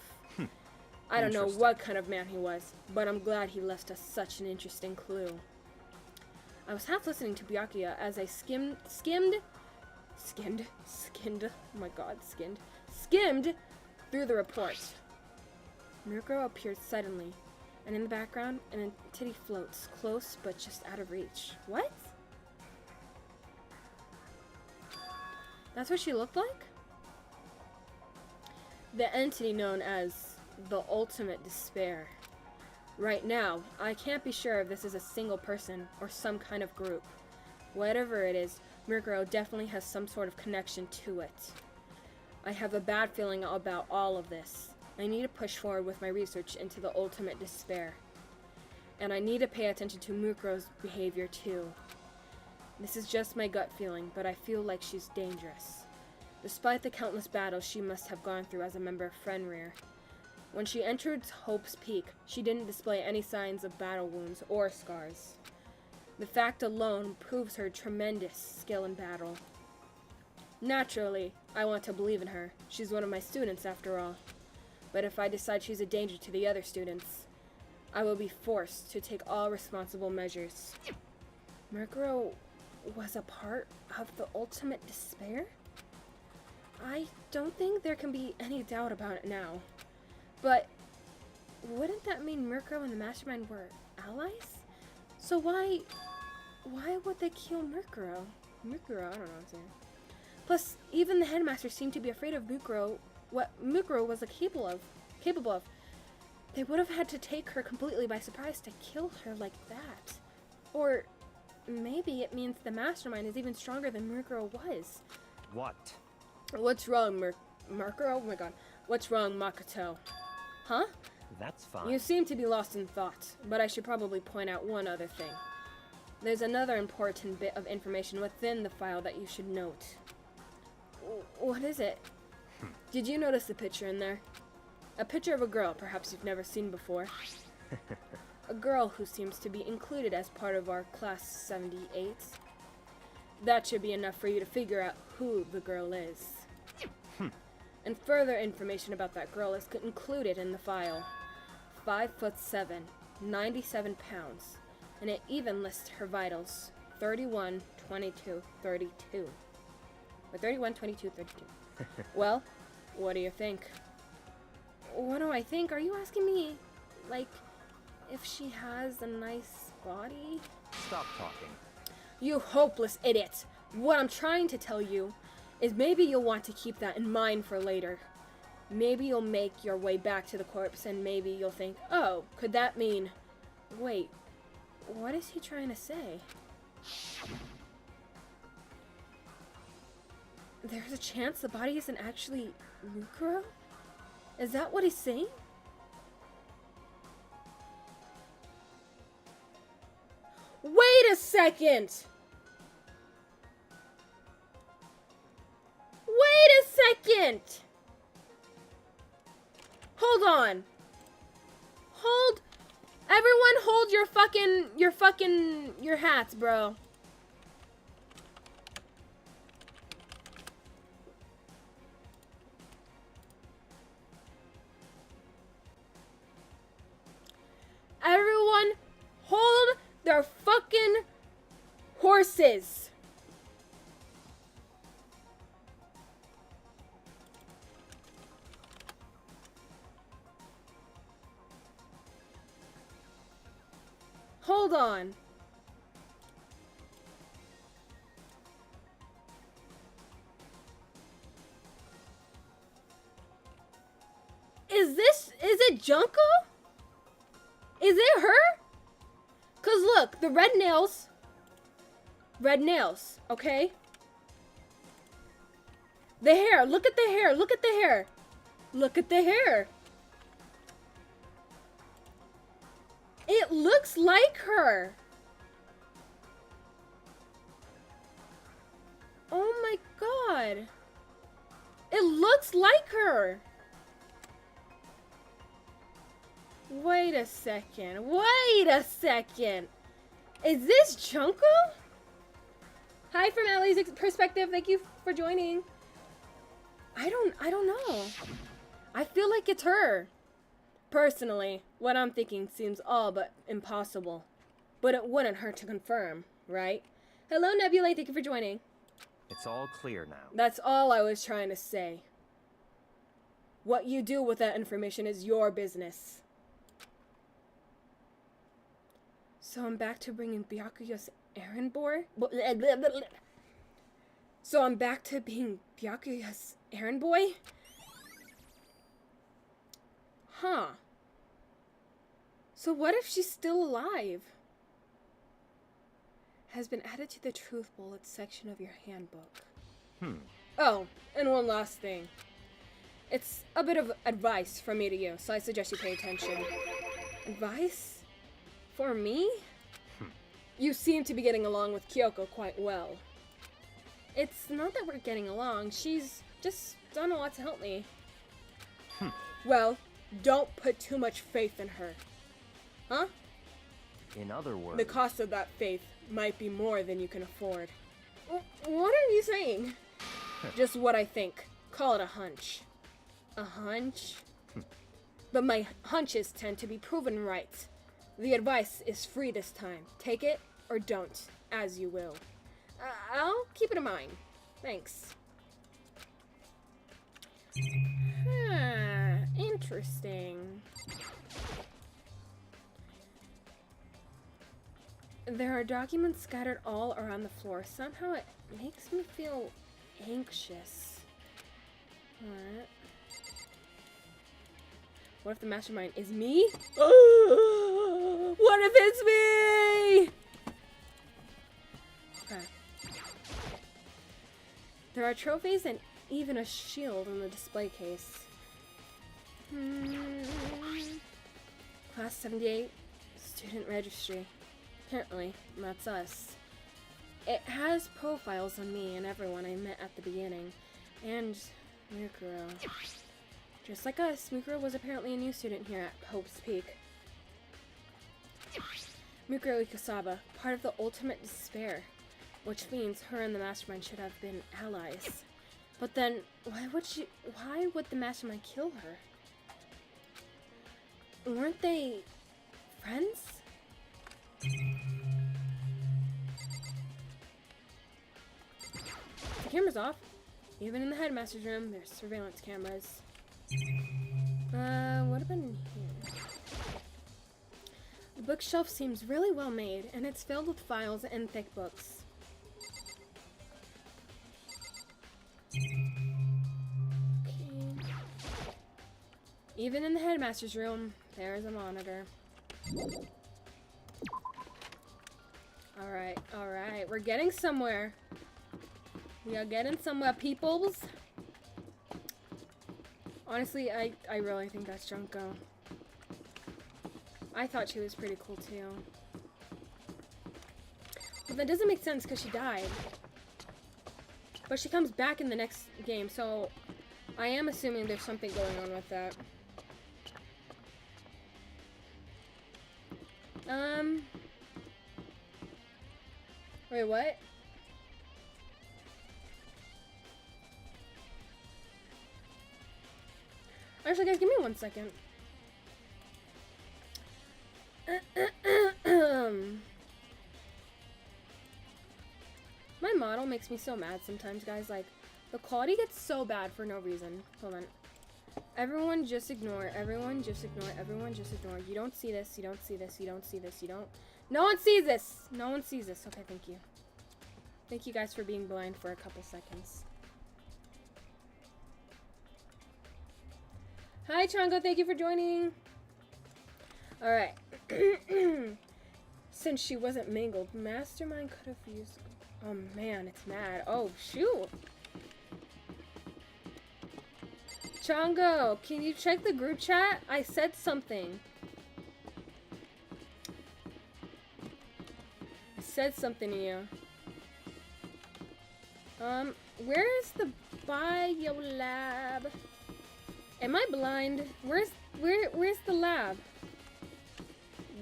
I don't know what kind of man he was, but I'm glad he left us such an interesting clue. I was half listening to Byakuya as I skimmed through the report. Mukuro appeared suddenly, and in the background, an entity floats, close but just out of reach. What? That's what she looked like? The entity known as the Ultimate Despair. Right now, I can't be sure if this is a single person or some kind of group. Whatever it is, Mukuro definitely has some sort of connection to it. I have a bad feeling about all of this. I need to push forward with my research into the Ultimate Despair. And I need to pay attention to Mukuro's behavior too. This is just my gut feeling, but I feel like she's dangerous. Despite the countless battles she must have gone through as a member of Fenrir. When she entered Hope's Peak, she didn't display any signs of battle wounds or scars. The fact alone proves her tremendous skill in battle. Naturally, I want to believe in her. She's one of my students after all. But if I decide she's a danger to the other students, I will be forced to take all responsible measures. Mukuro was a part of the ultimate despair? I don't think there can be any doubt about it now. But wouldn't that mean Mirko and the Mastermind were allies? So why would they kill Mirko? Mirko, I don't know what I'm saying. Plus, even the Headmaster seemed to be afraid of Mirko, what Mirko was capable of. They would have had to take her completely by surprise to kill her like that. Or maybe it means the Mastermind is even stronger than Mirko was. What? What's wrong, Mirko? Oh my god. What's wrong, Makoto? Huh? That's fine. You seem to be lost in thought, but I should probably point out one other thing. There's another important bit of information within the file that you should note. What is it? Did you notice the picture in there? A picture of a girl perhaps you've never seen before. A girl who seems to be included as part of our Class 78. That should be enough for you to figure out who the girl is. And further information about that girl is included in the file. 5'7", 97 pounds, and it even lists her vitals. 31, 22, 32. Or 31, 22, 32. Well, what do you think? What do I think? Are you asking me, like, if she has a nice body? Stop talking. You hopeless idiot! What I'm trying to tell you is maybe you'll want to keep that in mind for later. Maybe you'll make your way back to the corpse and maybe you'll think, oh, could that mean... Wait, what is he trying to say? There's a chance the body isn't actually Mukuro? Is that what he's saying? Wait a second! Wait a second! Hold on. Everyone hold your hats, bro. Everyone hold their fucking horses. Hold on. Is it Junko? Is it her? Cause look, the red nails, okay? The hair, look at the hair, look at the hair. Look at the hair. It looks like her. Oh my god. It looks like her. Wait a second. Wait a second. Is this Junko? Hi from Allie's perspective. Thank you for joining. I don't know. I feel like it's her. Personally, what I'm thinking seems all but impossible. But it wouldn't hurt to confirm, right? Hello, Nebula. Thank you for joining. It's all clear now. That's all I was trying to say. What you do with that information is your business. So I'm back to bringing Byakuya's errand boy? So I'm back to being Byakuya's errand boy? Huh. So what if she's still alive? Has been added to the truth bullets section of your handbook. Oh, and one last thing. It's a bit of advice from me to you, so I suggest you pay attention. Advice? For me? You seem to be getting along with Kyoko quite well. It's not that we're getting along, she's just done a lot to help me. Well, don't put too much faith in her. Huh? In other words... The cost of that faith might be more than you can afford. What are you saying? Just what I think. Call it a hunch. A hunch? But my hunches tend to be proven right. The advice is free this time. Take it or don't, as you will. I'll keep it in mind. Thanks. Interesting. There are documents scattered all around the floor. Somehow it makes me feel anxious. What? What if the mastermind is me? What if it's me? Okay. There are trophies and even a shield in the display case. Class 78, student registry. Apparently, that's us. It has profiles on me and everyone I met at the beginning. And Mikuro. Just like us, Mikuro was apparently a new student here at Hope's Peak. Mikuro Ikasaba, part of the Ultimate Despair, which means her and the Mastermind should have been allies. But then, why would the Mastermind kill her? Weren't they friends? The camera's off. Even in the Headmaster's room, there's surveillance cameras. What about in here? The bookshelf seems really well made, and it's filled with files and thick books. Okay. Even in the Headmaster's room, there's a monitor. Alright, we're getting somewhere. We are getting somewhere, peoples. Honestly, I really think that's Junko. I thought she was pretty cool too. But that doesn't make sense because she died. But she comes back in the next game, so I am assuming there's something going on with that. Wait, what? Actually, guys, give me 1 second. My model makes me so mad sometimes, guys. Like, the quality gets so bad for no reason. Hold on. Everyone just ignore. Everyone just ignore. Everyone just ignore. You don't see this. You don't see this. You don't see this. You don't. No one sees this. No one sees this. Okay, thank you. Thank you guys for being blind for a couple seconds. Hi, Chongo. Thank you for joining. Alright. Since she wasn't mangled, Mastermind could have used... Oh, man. It's mad. Oh, shoot. Chongo, can you check the group chat? I said something. I said something to you. Where is the bio lab? Am I blind? Where's the lab?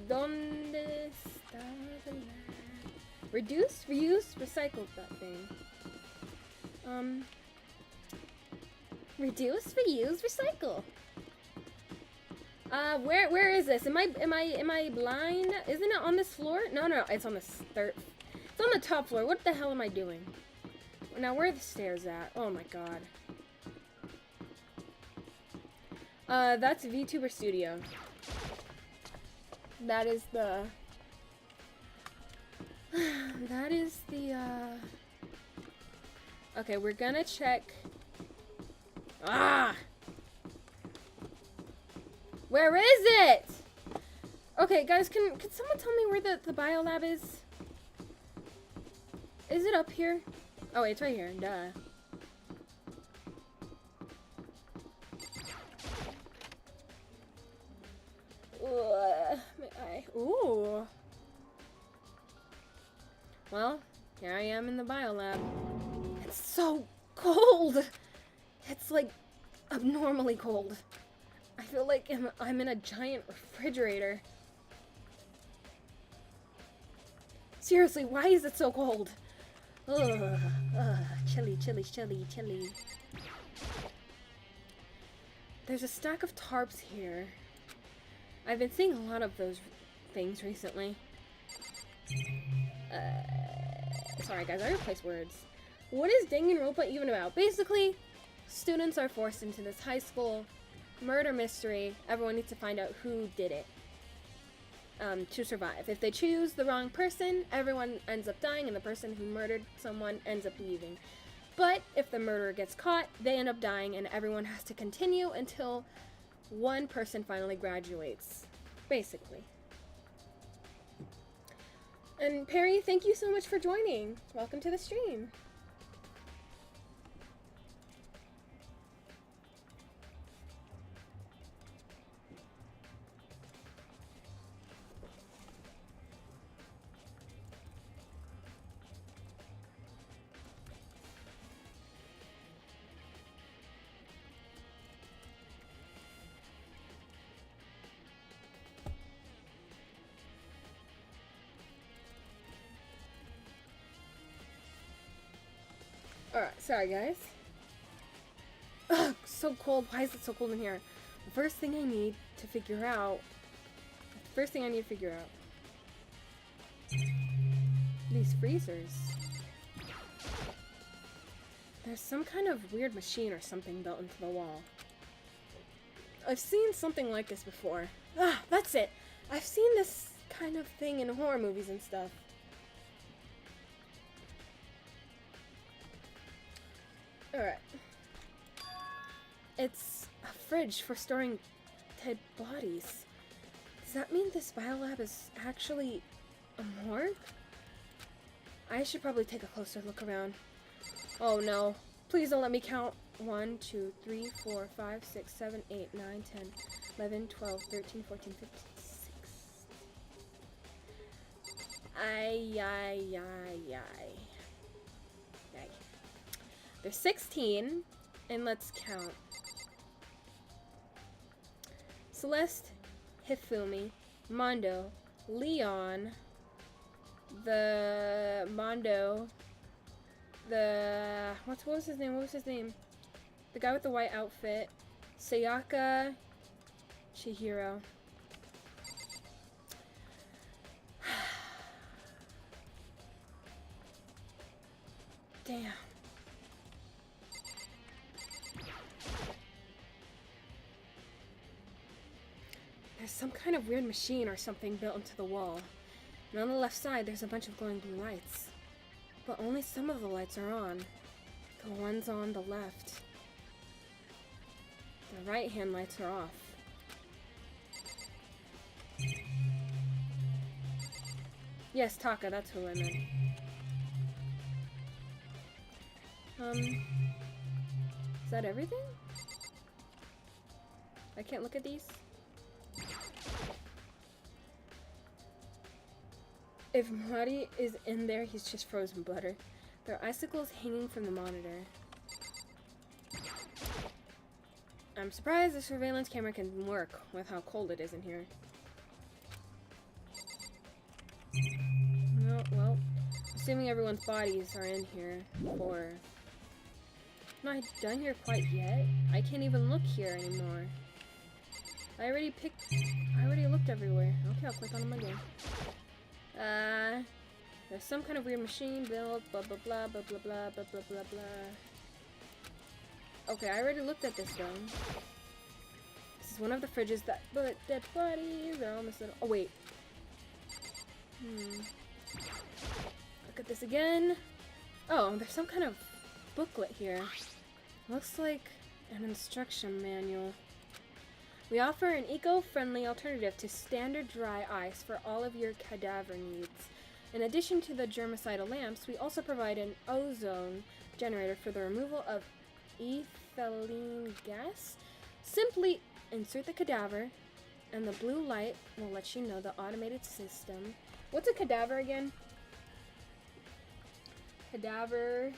Donde está the lab? Reduce, reuse, recycle that thing. Reduce, reuse, recycle. Where is this? Am I blind? Isn't it on this floor? No, it's on the third. It's on the top floor. What the hell am I doing? Now, where are the stairs at? Oh my god. That's VTuber Studio. That is the... That is the, Okay, we're gonna check... Ah! Where is it? Okay, guys, can someone tell me where the biolab is? Is it up here? Oh, wait, it's right here. Duh. Ooh. Well, here I am in the biolab. It's so cold! It's like abnormally cold. I feel like I'm in a giant refrigerator. Seriously, why is it so cold? Ugh, chilly, chilly, chilly, chilly. There's a stack of tarps here. I've been seeing a lot of those things recently. Sorry guys, I replace words. What is Danganronpa even about? Basically, students are forced into this high school murder mystery. Everyone needs to find out who did it to survive. If they choose the wrong person, everyone ends up dying and the person who murdered someone ends up leaving. But if the murderer gets caught, they end up dying and everyone has to continue until one person finally graduates, basically. And Perry, thank you so much for joining. Welcome to the stream. Alright, sorry guys. Ugh, so cold. Why is it so cold in here? The first thing I need to figure out... These freezers. There's some kind of weird machine or something built into the wall. I've seen something like this before. Ah, that's it! I've seen this kind of thing in horror movies and stuff. Alright. It's a fridge for storing dead bodies. Does that mean this biolab is actually a morgue? I should probably take a closer look around. Oh no. Please don't let me count. 1, 2, 3, 4, 5, 6, 7, 8, 9, 10, 11, 12, 13, 14, 15, 16. There's 16, and let's count. Celeste, Hifumi, Mondo, Leon, what was his name? The guy with the white outfit, Sayaka, Chihiro. Damn. There's some kind of weird machine or something built into the wall. And on the left side, there's a bunch of glowing blue lights. But only some of the lights are on. The ones on the left. The right-hand lights are off. Yes, Taka, that's who I meant. Is that everything? I can't look at these? If Mari is in there, he's just frozen butter. There are icicles hanging from the monitor. I'm surprised the surveillance camera can work with how cold it is in here. No, well, assuming everyone's bodies are in here for... I'm not done here quite yet. I can't even look here anymore. I already looked everywhere. Okay, I'll click on them again. There's some kind of weird machine built, blah blah blah blah blah blah blah blah blah blah. Okay, I already looked at this though. This is one of the fridges that but dead bodies are almost little. Oh wait. Look at this again. Oh, there's some kind of booklet here. Looks like an instruction manual. We offer an eco-friendly alternative to standard dry ice for all of your cadaver needs. In addition to the germicidal lamps, we also provide an ozone generator for the removal of ethylene gas. Simply insert the cadaver, and the blue light will let you know the automated system. What's a cadaver again? Cadaver...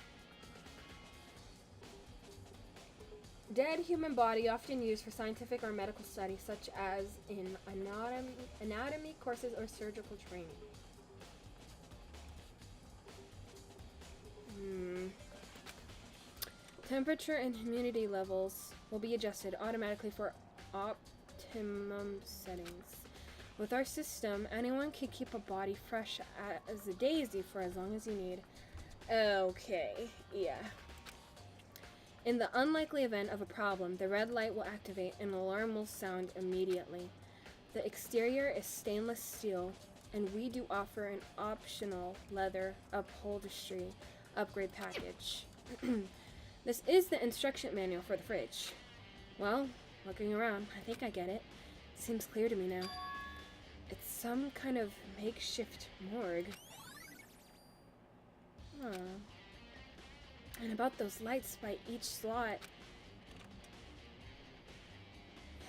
Dead human body, often used for scientific or medical studies, such as in anatomy courses or surgical training. Temperature and humidity levels will be adjusted automatically for optimum settings. With our system, anyone can keep a body fresh as a daisy for as long as you need. Okay, yeah. In the unlikely event of a problem, the red light will activate and an alarm will sound immediately. The exterior is stainless steel, and we do offer an optional leather upholstery upgrade package. This is the instruction manual for the fridge. Well, looking around, I think I get it. Seems clear to me now. It's some kind of makeshift morgue. Huh. And about those lights by each slot.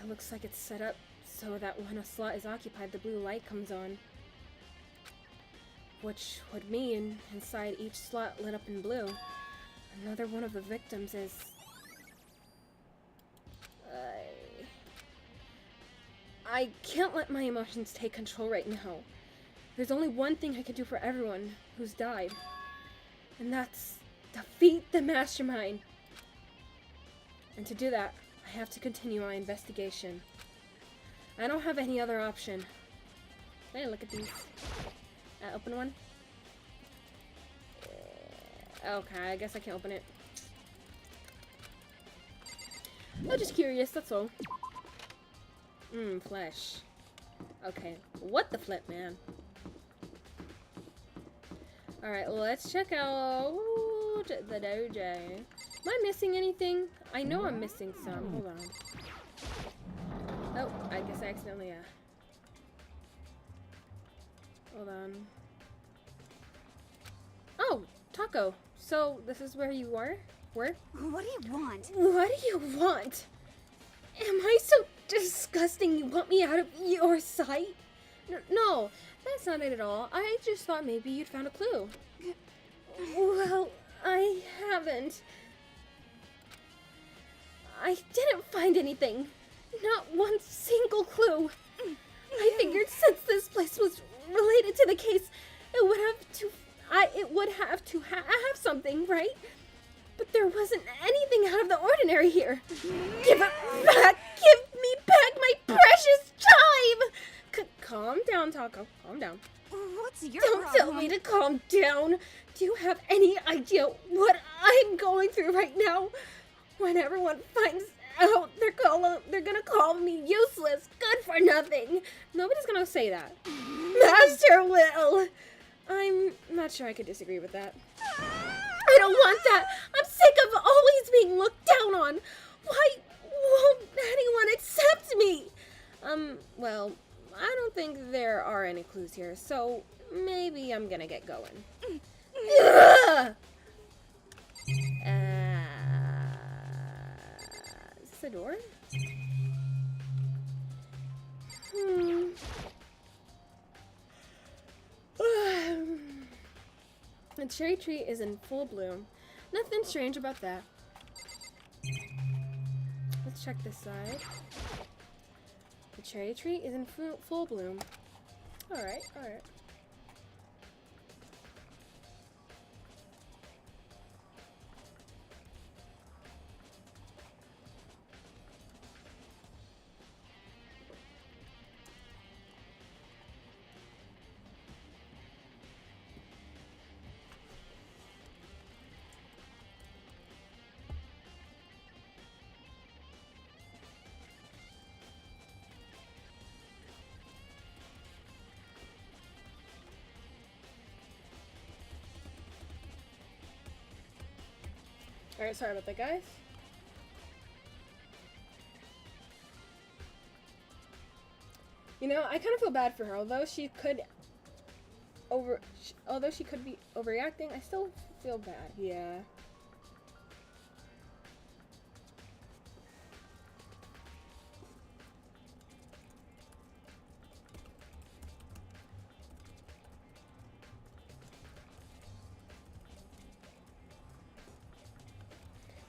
It looks like it's set up so that when a slot is occupied, the blue light comes on. Which would mean inside each slot lit up in blue, another one of the victims is... I can't let my emotions take control right now. There's only one thing I can do for everyone who's died. And that's defeat the mastermind. And to do that, I have to continue my investigation. I don't have any other option. Hey, look at these. Open one? Okay, I guess I can't open it. I'm just curious, that's all. Flesh. Okay, what the flip, man? Alright, let's check out the dojo. Am I missing anything? I know I'm missing some. Hold on. Oh, I guess I accidentally, Hold on. Oh, Taco. So, this is where you are? Where? What do you want? What do you want? Am I so disgusting you want me out of your sight? No, that's not it at all. I just thought maybe you'd found a clue. Well, I haven't. I didn't find anything. Not one single clue. I figured since this place was related to the case, it would have to have something, right? But there wasn't anything out of the ordinary here. Give it back! Give me back my precious time! Calm down, Taco. Calm down. What's your Don't problem? tell me to calm down. Do you have any idea what I'm going through right now? When everyone finds out, they're gonna call me useless, good for nothing. Nobody's gonna say that. Master will. I'm not sure I could disagree with that. I don't want that. I'm sick of always being looked down on. Why won't anyone accept me? Well, I don't think there are any clues here, so maybe I'm gonna get going. Ugh! Is this a door? The cherry tree is in full bloom. Nothing strange about that. Let's check this side. The cherry tree is in full bloom. Alright, alright. Alright, sorry about that, guys. You know, I kind of feel bad for her. Although she could be overreacting, I still feel bad. Yeah.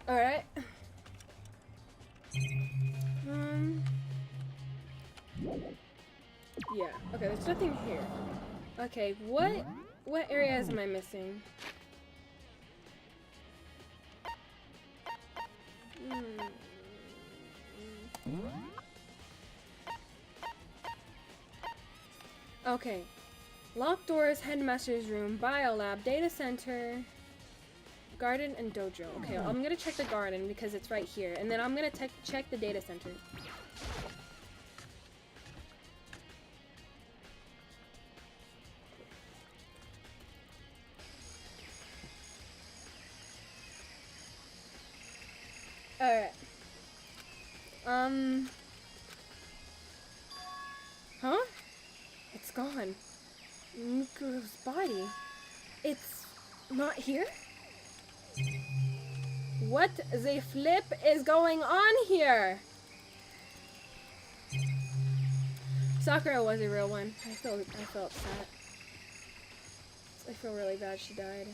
Alright. Yeah. Okay, there's nothing here. Okay, what areas am I missing? Okay. Locked doors, headmaster's room, biolab, data center, garden, and dojo. Okay, I'm gonna check the garden because it's right here, and then I'm gonna check the data center. Alright. Huh? It's gone. Miku's body. It's not here? What the flip is going on here? Sakura was a real one. I felt sad. I feel really bad she died.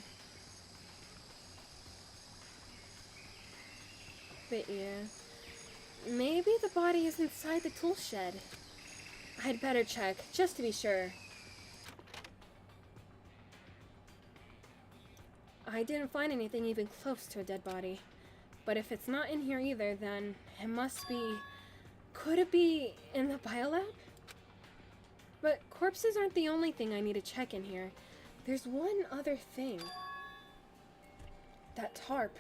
But yeah. Maybe the body is inside the tool shed. I'd better check, just to be sure. I didn't find anything even close to a dead body. But if it's not in here either, then it must be... Could it be in the biolab? But corpses aren't the only thing I need to check in here. There's one other thing. That tarp.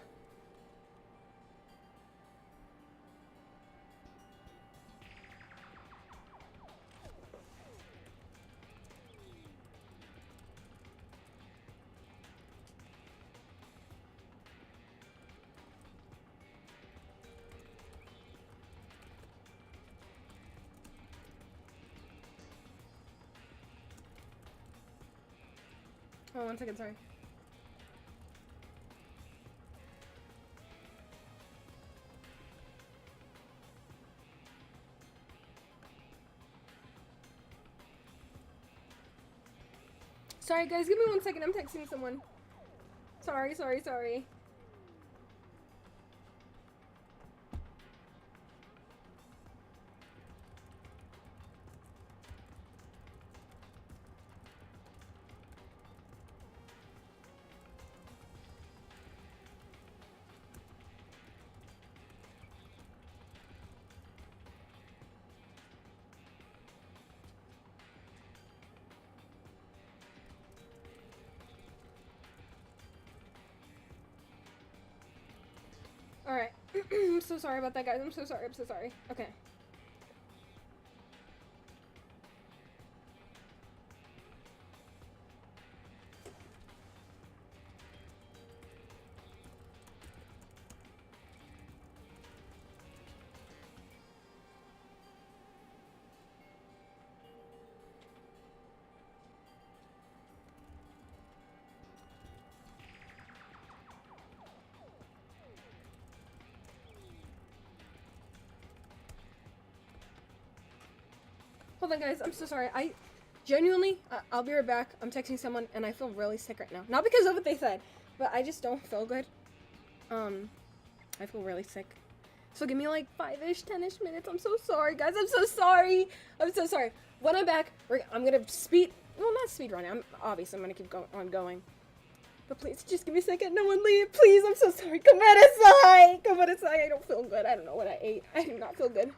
Oh, 1 second, sorry. Sorry guys, give me 1 second, I'm texting someone. Sorry. Alright. I'm so sorry about that, guys. I'm so sorry. Okay. Hold on, guys. I'm so sorry. I genuinely, I'll be right back. I'm texting someone, and I feel really sick right now. Not because of what they said, but I just don't feel good. I feel really sick. So give me like 5-ish, 10-ish minutes. I'm so sorry, guys. I'm so sorry. When I'm back, I'm gonna not speed running. I'm gonna keep going. But please, just give me a second. No one leave, please. I'm so sorry. Come inside. I don't feel good. I don't know what I ate. I do not feel good.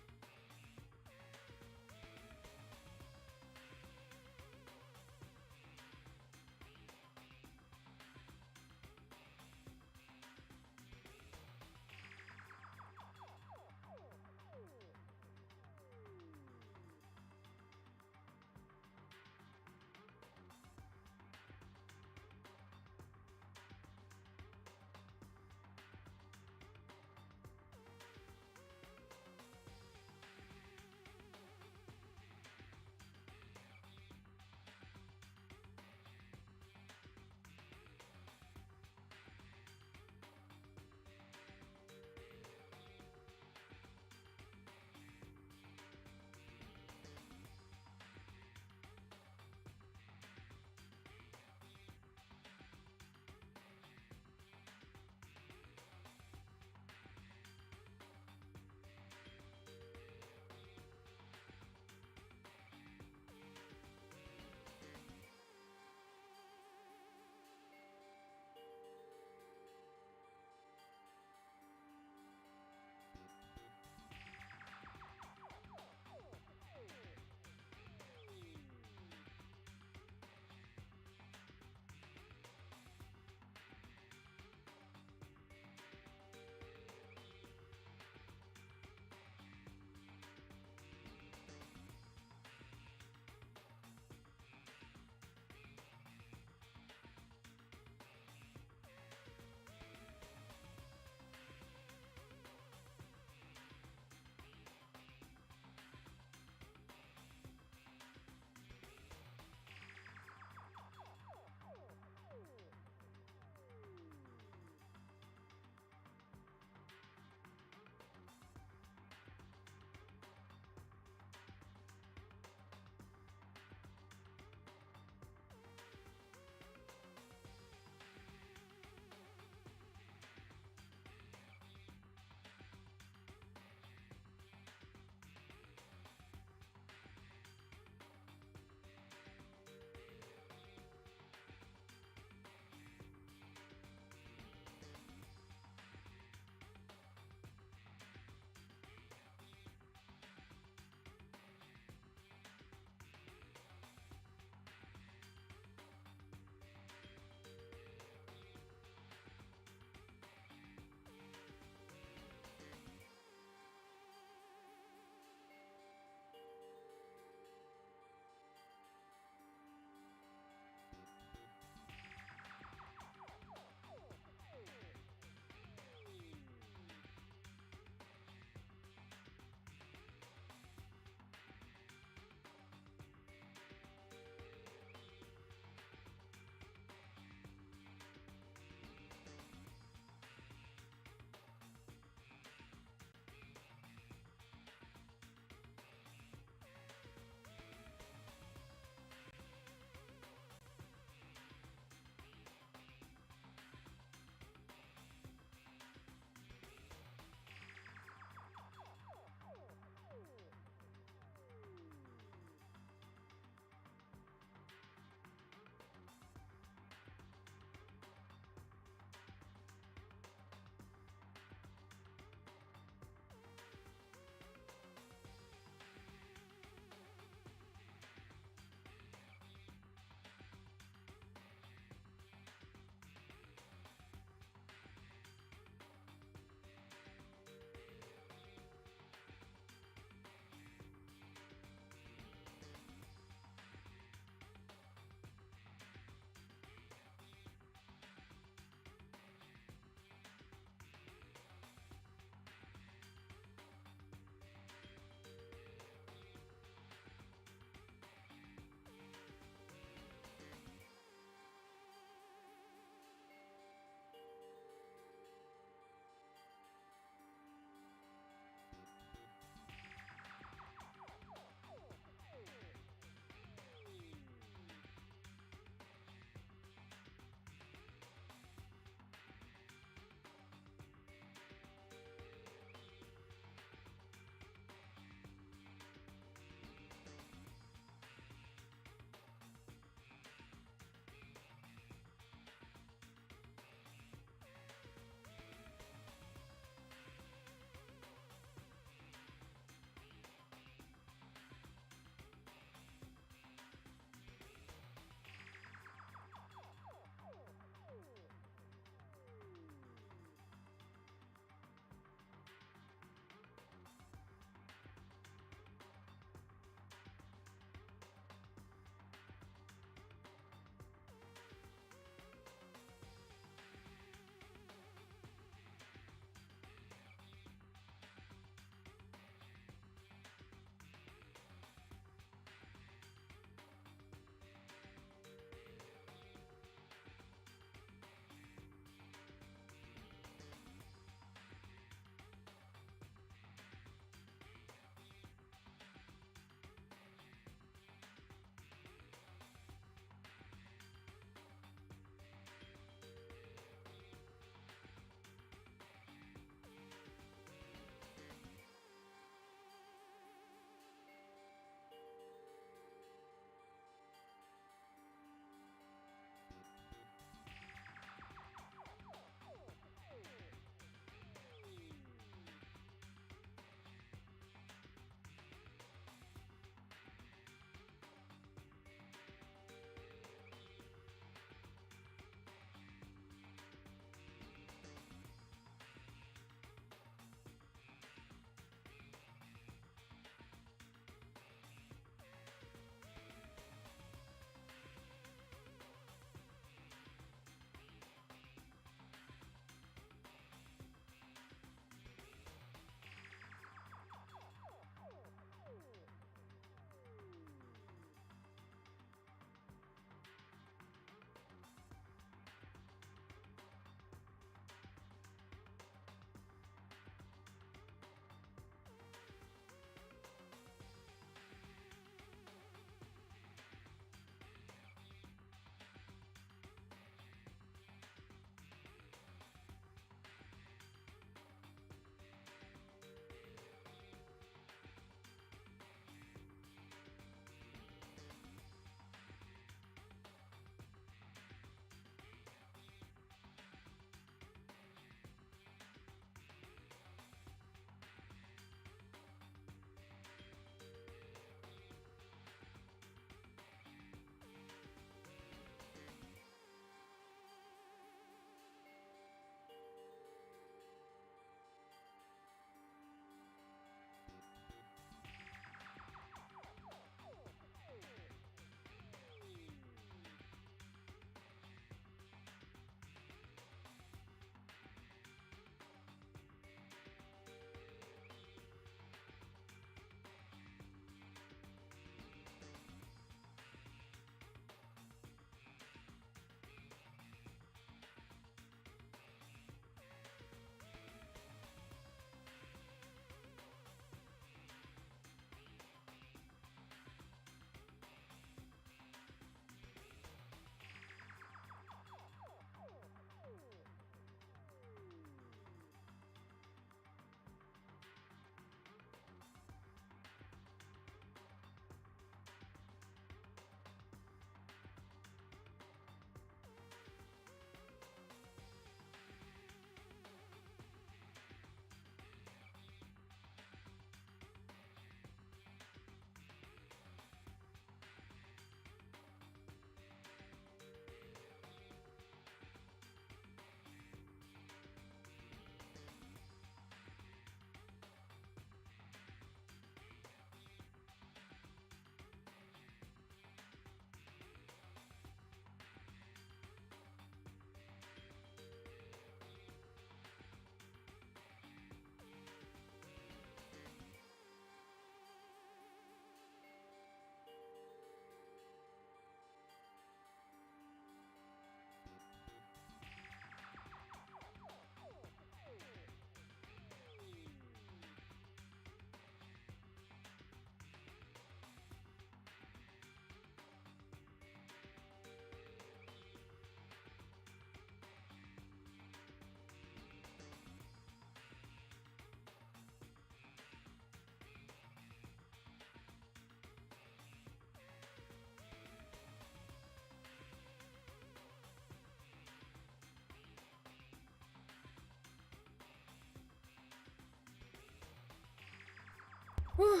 Whew,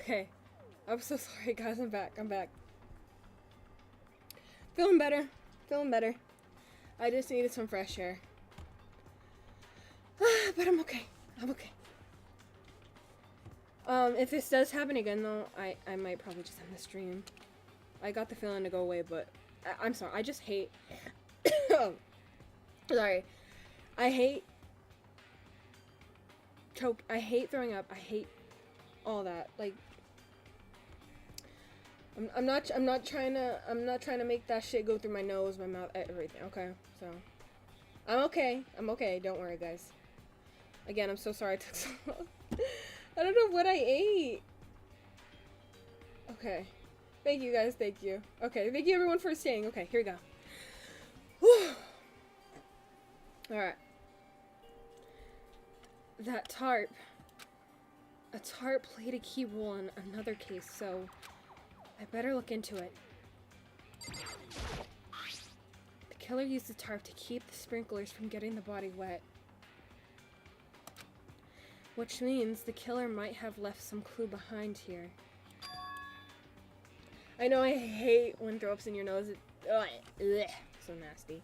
okay. I'm so sorry, guys. I'm back. Feeling better. I just needed some fresh air. But I'm okay. If this does happen again, though, I might probably just end the stream. I got the feeling to go away, but I'm sorry. I just hate... Sorry. I hate throwing up. I hate all that. Like, I'm not trying to make that shit go through my nose, my mouth, everything. Okay, so I'm okay. Don't worry, guys. Again, I'm so sorry it took so long. I don't know what I ate. Okay. Thank you, guys. Thank you. Okay. Thank you, everyone, for staying. Okay, here we go. Whew. Alright. That tarp. A tarp played a key role in another case, so I better look into it. The killer used the tarp to keep the sprinklers from getting the body wet. Which means the killer might have left some clue behind here. I know I hate when throw up's in your nose. Ugh, so nasty.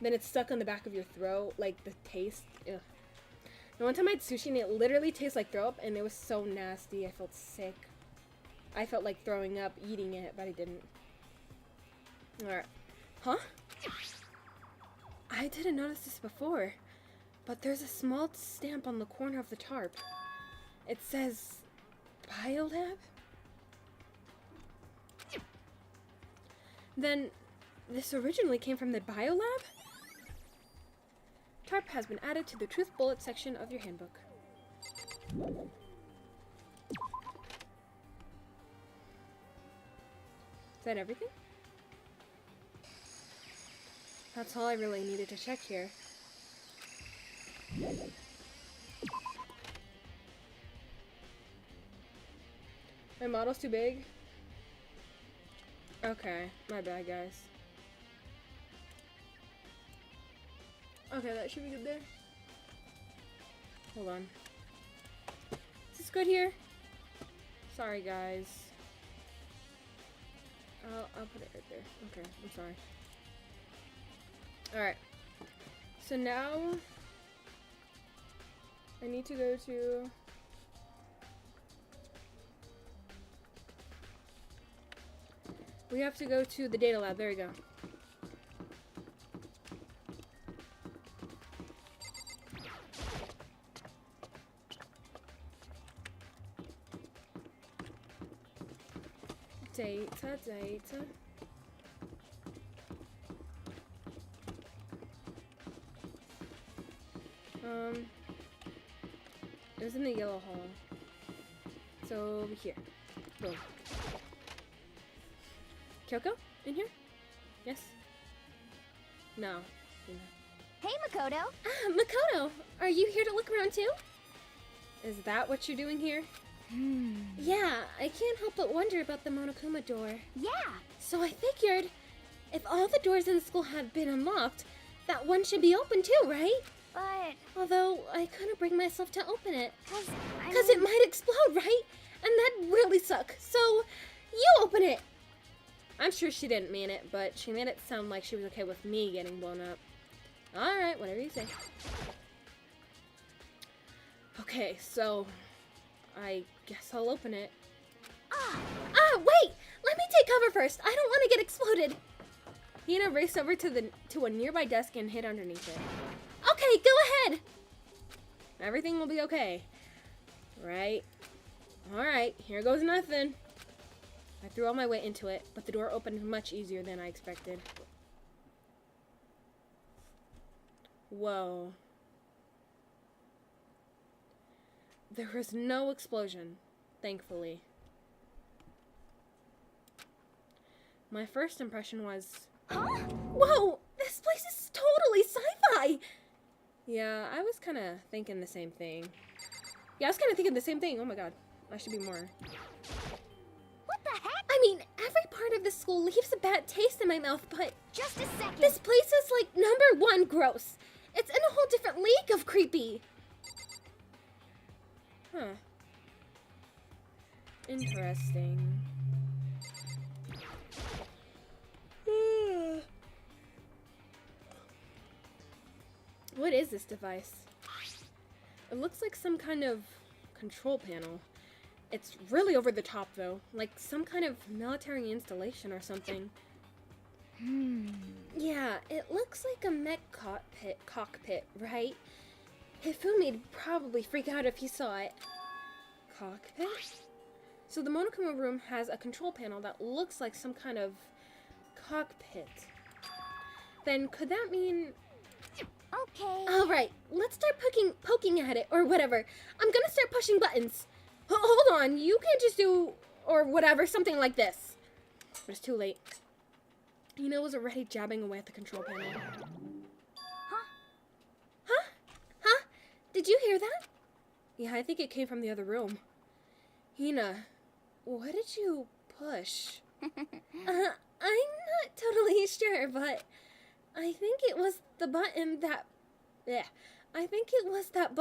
Then it's stuck on the back of your throat, like the taste. Ugh. And one time I had sushi and it literally tastes like throw up, and it was so nasty. I felt sick. I felt like throwing up eating it, but I didn't. Alright. Huh? I didn't notice this before. But there's a small stamp on the corner of the tarp. It says Biolab? Then this originally came from the Biolab? Tarp has been added to the Truth Bullet section of your handbook. Is that everything? That's all I really needed to check here. My model's too big? Okay, my bad, guys. Okay, that should be good there. Hold on. Is this good here? Sorry, guys. I'll put it right there. Okay, I'm sorry. Alright. So now I need to go to we have to go to the data lab. There we go. Data. It was in the yellow hall. So over here. Boom. Kyoko? In here? Yes? No. Hey, Makoto. Ah, Makoto! Are you here to look around too? Is that what you're doing here? Yeah, I can't help but wonder about the Monokuma door. Yeah. So I figured, if all the doors in the school have been unlocked, that one should be open too, right? But... Although, I couldn't bring myself to open it. I Because it might explode, right? And that'd really suck. So, you open it! I'm sure she didn't mean it, but she made it sound like she was okay with me getting blown up. Alright, whatever you say. Okay, so I guess I'll open it. Wait! Let me take cover first. I don't want to get exploded. Hina raced over to a nearby desk and hid underneath it. Okay, go ahead. Everything will be okay. Right? Alright, here goes nothing. I threw all my weight into it, but the door opened much easier than I expected. Whoa. There was no explosion, thankfully. My first impression was, Huh? whoa, this place is totally sci-fi! Yeah, I was kind of thinking the same thing. Oh my god, I should be more. What the heck? I mean, every part of the school leaves a bad taste in my mouth, but Just a second. this place is like #1 gross. It's in a whole different league of creepy. Huh. Interesting. What is this device? It looks like some kind of control panel. It's really over the top though, like some kind of military installation or something. Yeah, it looks like a mech cockpit, right? Hifumi'd probably freak out if he saw it. Cockpit? So the Monokuma room has a control panel that looks like some kind of cockpit. Then could that mean... Okay. Alright, let's start poking at it, or whatever. I'm gonna start pushing buttons. Hold on, you can't just do, or whatever, something like this. But it's too late. Hina was already jabbing away at the control panel. Huh? Did you hear that? Yeah, I think it came from the other room. Hina, what did you push? I'm not totally sure, but I think it was the button that... Yeah, I think it was that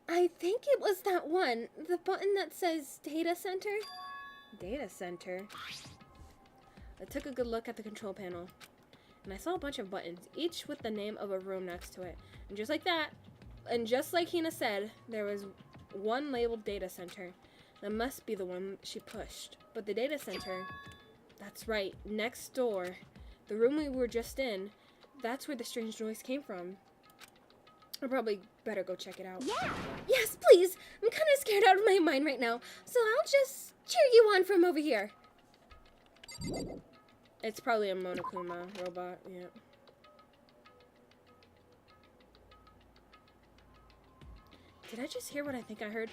I think it was that one. The button that says Data Center? Data Center? I took a good look at the control panel, and I saw a bunch of buttons, each with the name of a room next to it. And just like that, and just like Hina said, there was one labeled Data Center. That must be the one she pushed. But the Data Center, that's right, next door, the room we were just in, that's where the strange noise came from. I probably better go check it out. Yeah. Yes, please! I'm kind of scared out of my mind right now, so I'll just cheer you on from over here. It's probably a Monokuma robot, yeah. Did I just hear what I think I heard?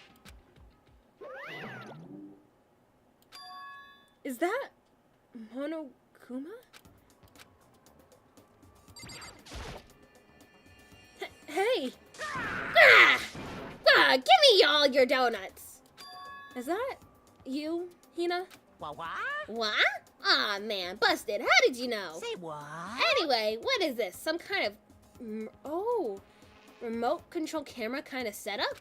Is that Monokuma? Hey! Give me all your donuts! Is that you, Hina? What? What? Aw, man, busted. How did you know? Say what? Anyway, what is this? Some kind of... remote control camera kind of setup?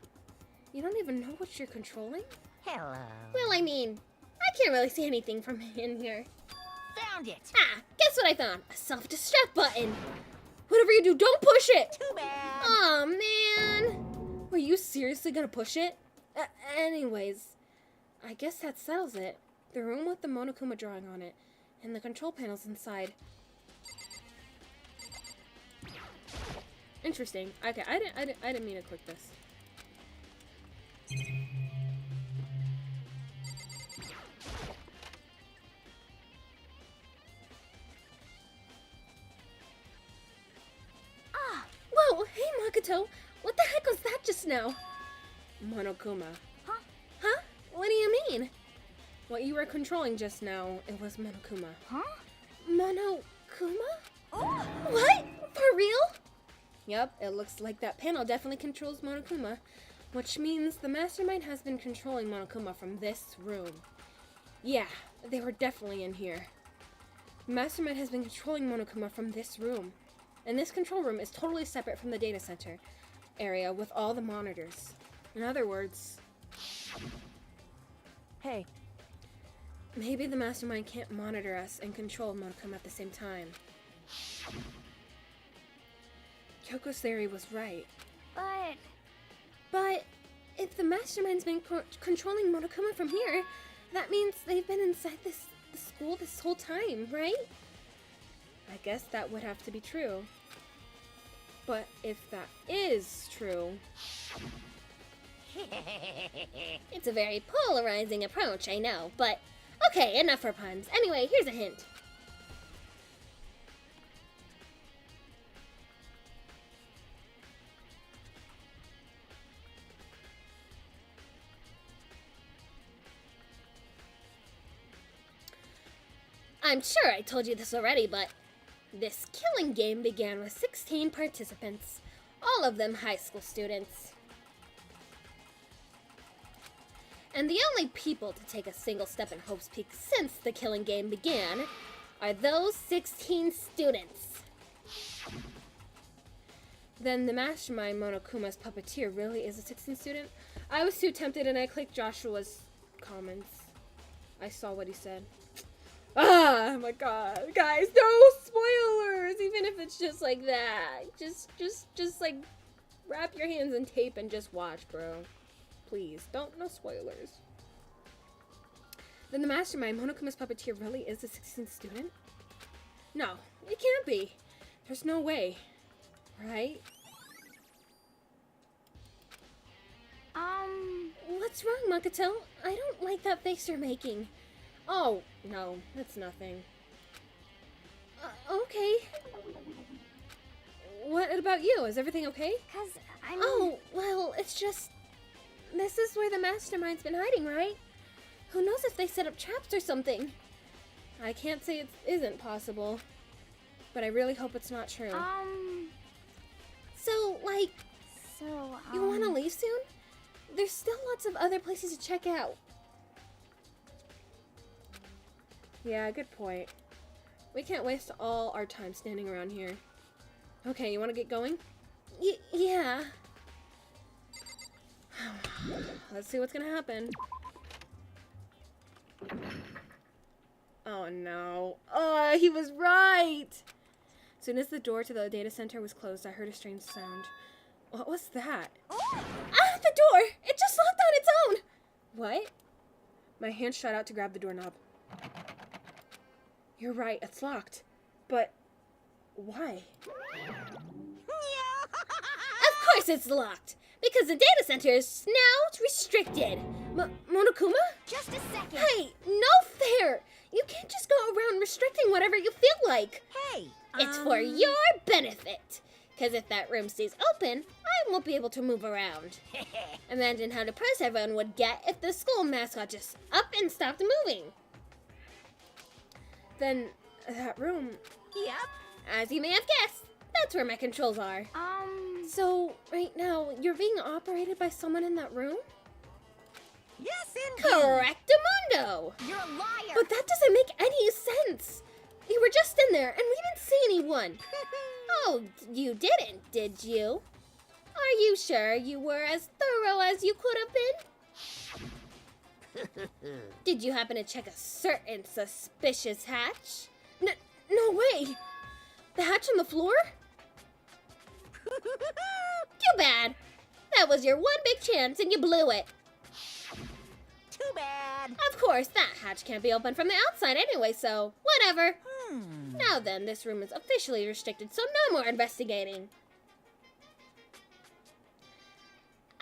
You don't even know what you're controlling? Hello. Well, I mean, I can't really see anything from in here. Found it. Guess what I found? A self-destruct button. Whatever you do, don't push it! Too bad. Aw, man. Were you seriously gonna push it? Anyways, I guess that settles it. The room with the Monokuma drawing on it, and the control panels inside. Interesting. Okay, I didn't mean to click this. Whoa, hey Makoto, what the heck was that just now? Monokuma. Huh? What do you mean? What you were controlling just now, it was Monokuma. Huh? Monokuma? Oh. What? For real? Yep, it looks like that panel definitely controls Monokuma, which means the mastermind has been controlling Monokuma from this room. Yeah, they were definitely in here. The mastermind has been controlling Monokuma from this room. And this control room is totally separate from the data center area with all the monitors. In other words... Hey. Maybe the mastermind can't monitor us and control Monokuma at the same time. Kyoko's theory was right. But if the mastermind's been controlling Monokuma from here, that means they've been inside the school this whole time, right? I guess that would have to be true. But if that is true... It's a very polarizing approach, I know, but... Okay, enough for puns. Anyway, here's a hint. I'm sure I told you this already, but this killing game began with 16 participants, all of them high school students. And the only people to take a single step in Hope's Peak since the killing game began are those 16 students. Then the mastermind Monokuma's puppeteer really is a 16 student? I was too tempted and I clicked Joshua's comments. I saw what he said. Ah, my god. Guys, no spoilers! Even if it's just like that. Just like, wrap your hands in tape and just watch, bro. Please, no spoilers. Then the mastermind, Monokuma's puppeteer, really is a 16th student? No, it can't be. There's no way. Right? What's wrong, Makoto? I don't like that face you're making. Oh, no, that's nothing. Okay. What about you? Is everything okay? 'Cause I'm... Oh, well, it's just... This is where the mastermind's been hiding, right? Who knows if they set up traps or something? I can't say it isn't possible, but I really hope it's not true. So, like, you want to leave soon? There's still lots of other places to check out. Yeah, good point. We can't waste all our time standing around here. Okay, you want to get going? Yeah. Let's see what's gonna happen. Oh no. Oh, he was right! As soon as the door to the data center was closed, I heard a strange sound. What was that? Ah, the door! It just locked on its own! What? My hand shot out to grab the doorknob. You're right, it's locked. But why? Of course it's locked! Because the data center is now restricted. Monokuma? Just a second. Hey, no fair! You can't just go around restricting whatever you feel like. Hey, It's for your benefit. Because if that room stays open, I won't be able to move around. Imagine how depressed everyone would get if the school mascot just up and stopped moving. Then, that room... Yep. As you may have guessed, that's where my controls are. So, right now, you're being operated by someone in that room? Yes, indeed. Correctamundo! You're a liar. But that doesn't make any sense. You were just in there, and we didn't see anyone. Oh, you didn't, did you? Are you sure you were as thorough as you could have been? Did you happen to check a certain suspicious hatch? No way! The hatch on the floor? Too bad. That was your one big chance and you blew it. Too bad. Of course, that hatch can't be opened from the outside anyway, so whatever. Now then, this room is officially restricted, so no more investigating.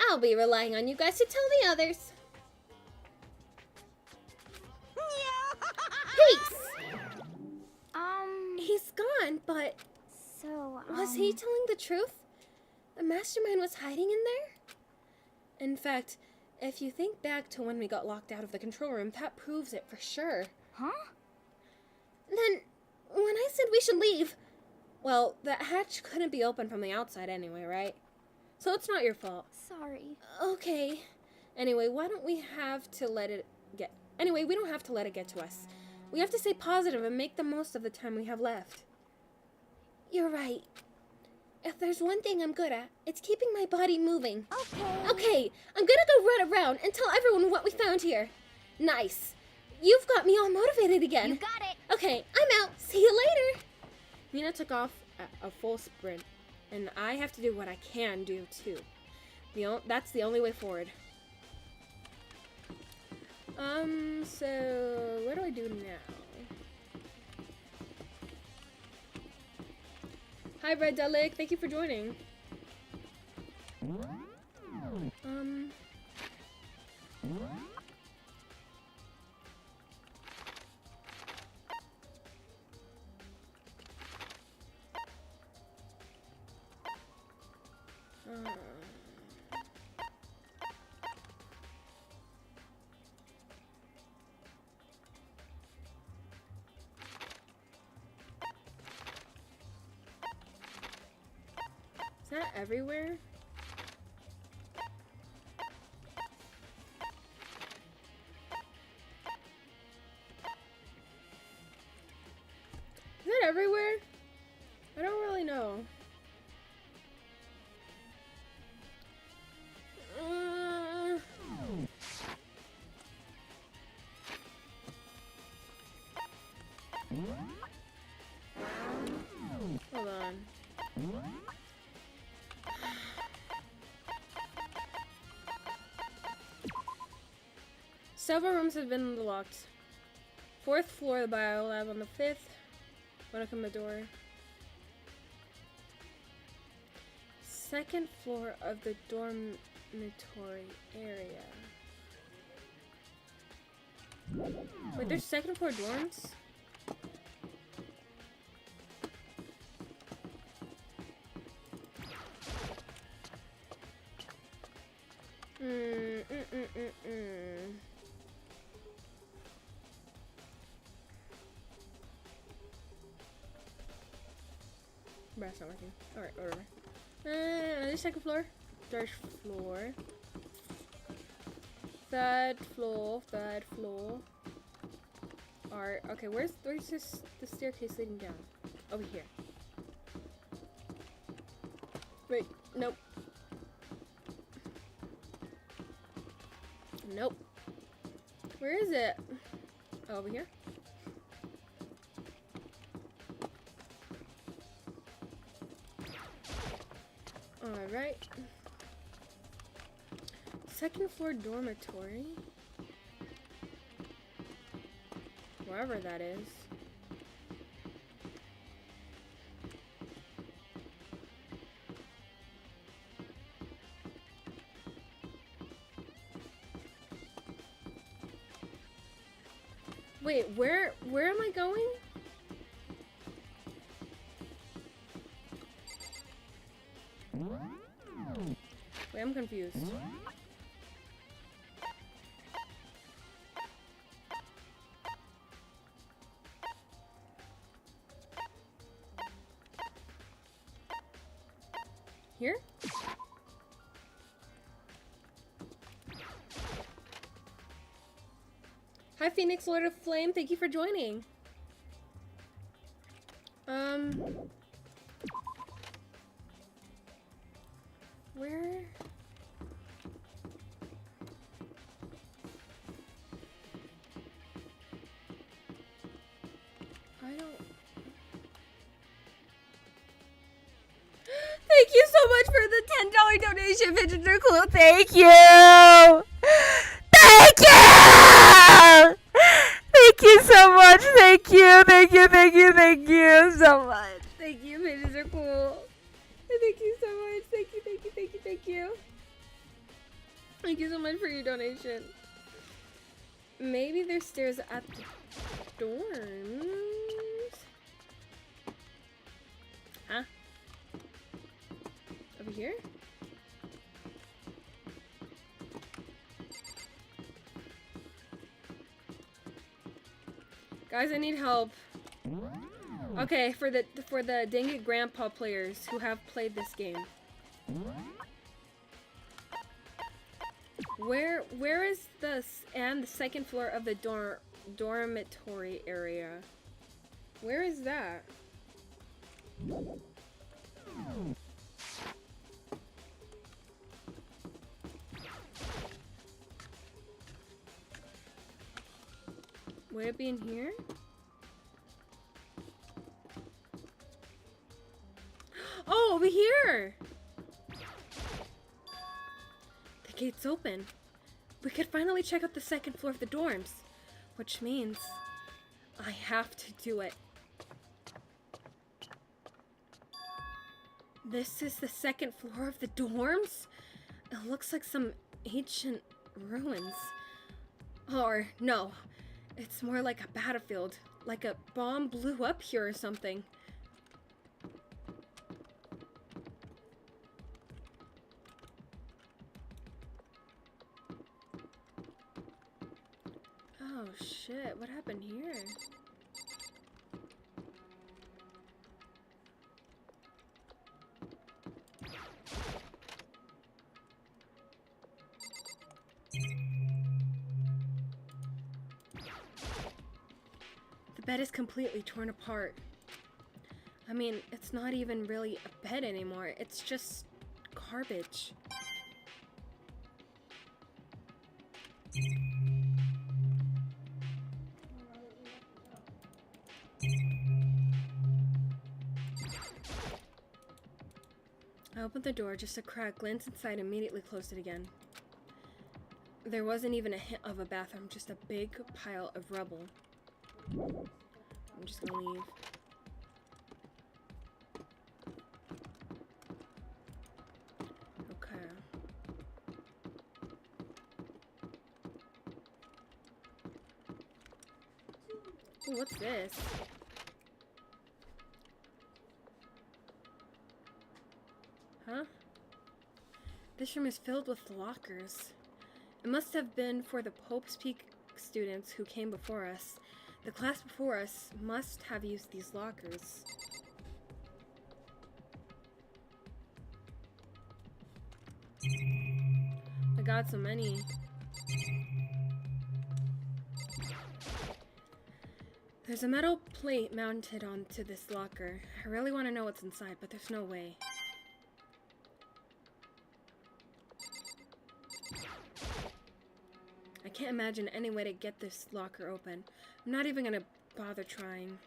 I'll be relying on you guys to tell the others. Peace! He's gone, but So, was he telling the truth? The mastermind was hiding in there? In fact, if you think back to when we got locked out of the control room, that proves it for sure. Huh? Then, when I said we should leave, well, the hatch couldn't be opened from the outside anyway, right? So it's not your fault. Sorry. Okay. Anyway, why don't we have to let it get... Anyway, we don't have to let it get to us. We have to stay positive and make the most of the time we have left. You're right. If there's one thing I'm good at, it's keeping my body moving. Okay, I'm gonna go run around and tell everyone what we found here. Nice. You've got me all motivated again. You got it. Okay, I'm out. See you later. Nina took off at a full sprint, and I have to do what I can do, too. That's the only way forward. So, what do I do now? Hi, Red Delic. Thank you for joining. Is that everywhere? Is that everywhere? I don't really know. Hold on. Several rooms have been locked. 4th floor, the bio lab on the 5th. Wanna come to the door? 2nd floor of the dormitory area. Wait, there's 2nd floor dorms? That's not working. Alright, whatever. The 2nd floor. 3rd floor. 3rd floor. 3rd floor. Alright, okay, where's this, the staircase leading down? Over here. Wait, nope. Nope. Where is it? Oh, over here? Alright. 2nd floor dormitory. Wherever that is. Wait, where am I going? Wait, I'm confused. Here? Hi, Phoenix Lord of Flame. Thank you for joining. Where? I don't... Thank you so much for the $10 donation, Fidgeter Clue. Thank you! Thank you! Thank you so much. Thank you. Thank you. Thank you. Thank you so much. Thank you. Pages are cool. Thank you so much. Thank you. Thank you. Thank you. Thank you. Thank you so much for your donation. Maybe there's stairs at the dorms. Huh? Over here? Guys, I need help. Okay, for the Dang It Grandpa players who have played this game. Where is the 2nd floor of the dormitory area? Where is that? Would it be in here? Oh, over here! The gate's open. We could finally check out the 2nd floor of the dorms. Which means I have to do it. This is the 2nd floor of the dorms? It looks like some ancient ruins. Or, no. It's more like a battlefield. Like a bomb blew up here or something. Oh shit, what happened here? The bed is completely torn apart. I mean, it's not even really a bed anymore. It's just garbage. I opened the door just a crack, glanced inside, and immediately closed it again. There wasn't even a hint of a bathroom, just a big pile of rubble. I'm just gonna leave. Okay. Ooh, what's this? Huh? This room is filled with lockers. It must have been for the Pope's Peak students who came before us. The class before us must have used these lockers. I got so many. There's a metal plate mounted onto this locker. I really want to know what's inside, but there's no way. I can't imagine any way to get this locker open. I'm not even gonna bother trying.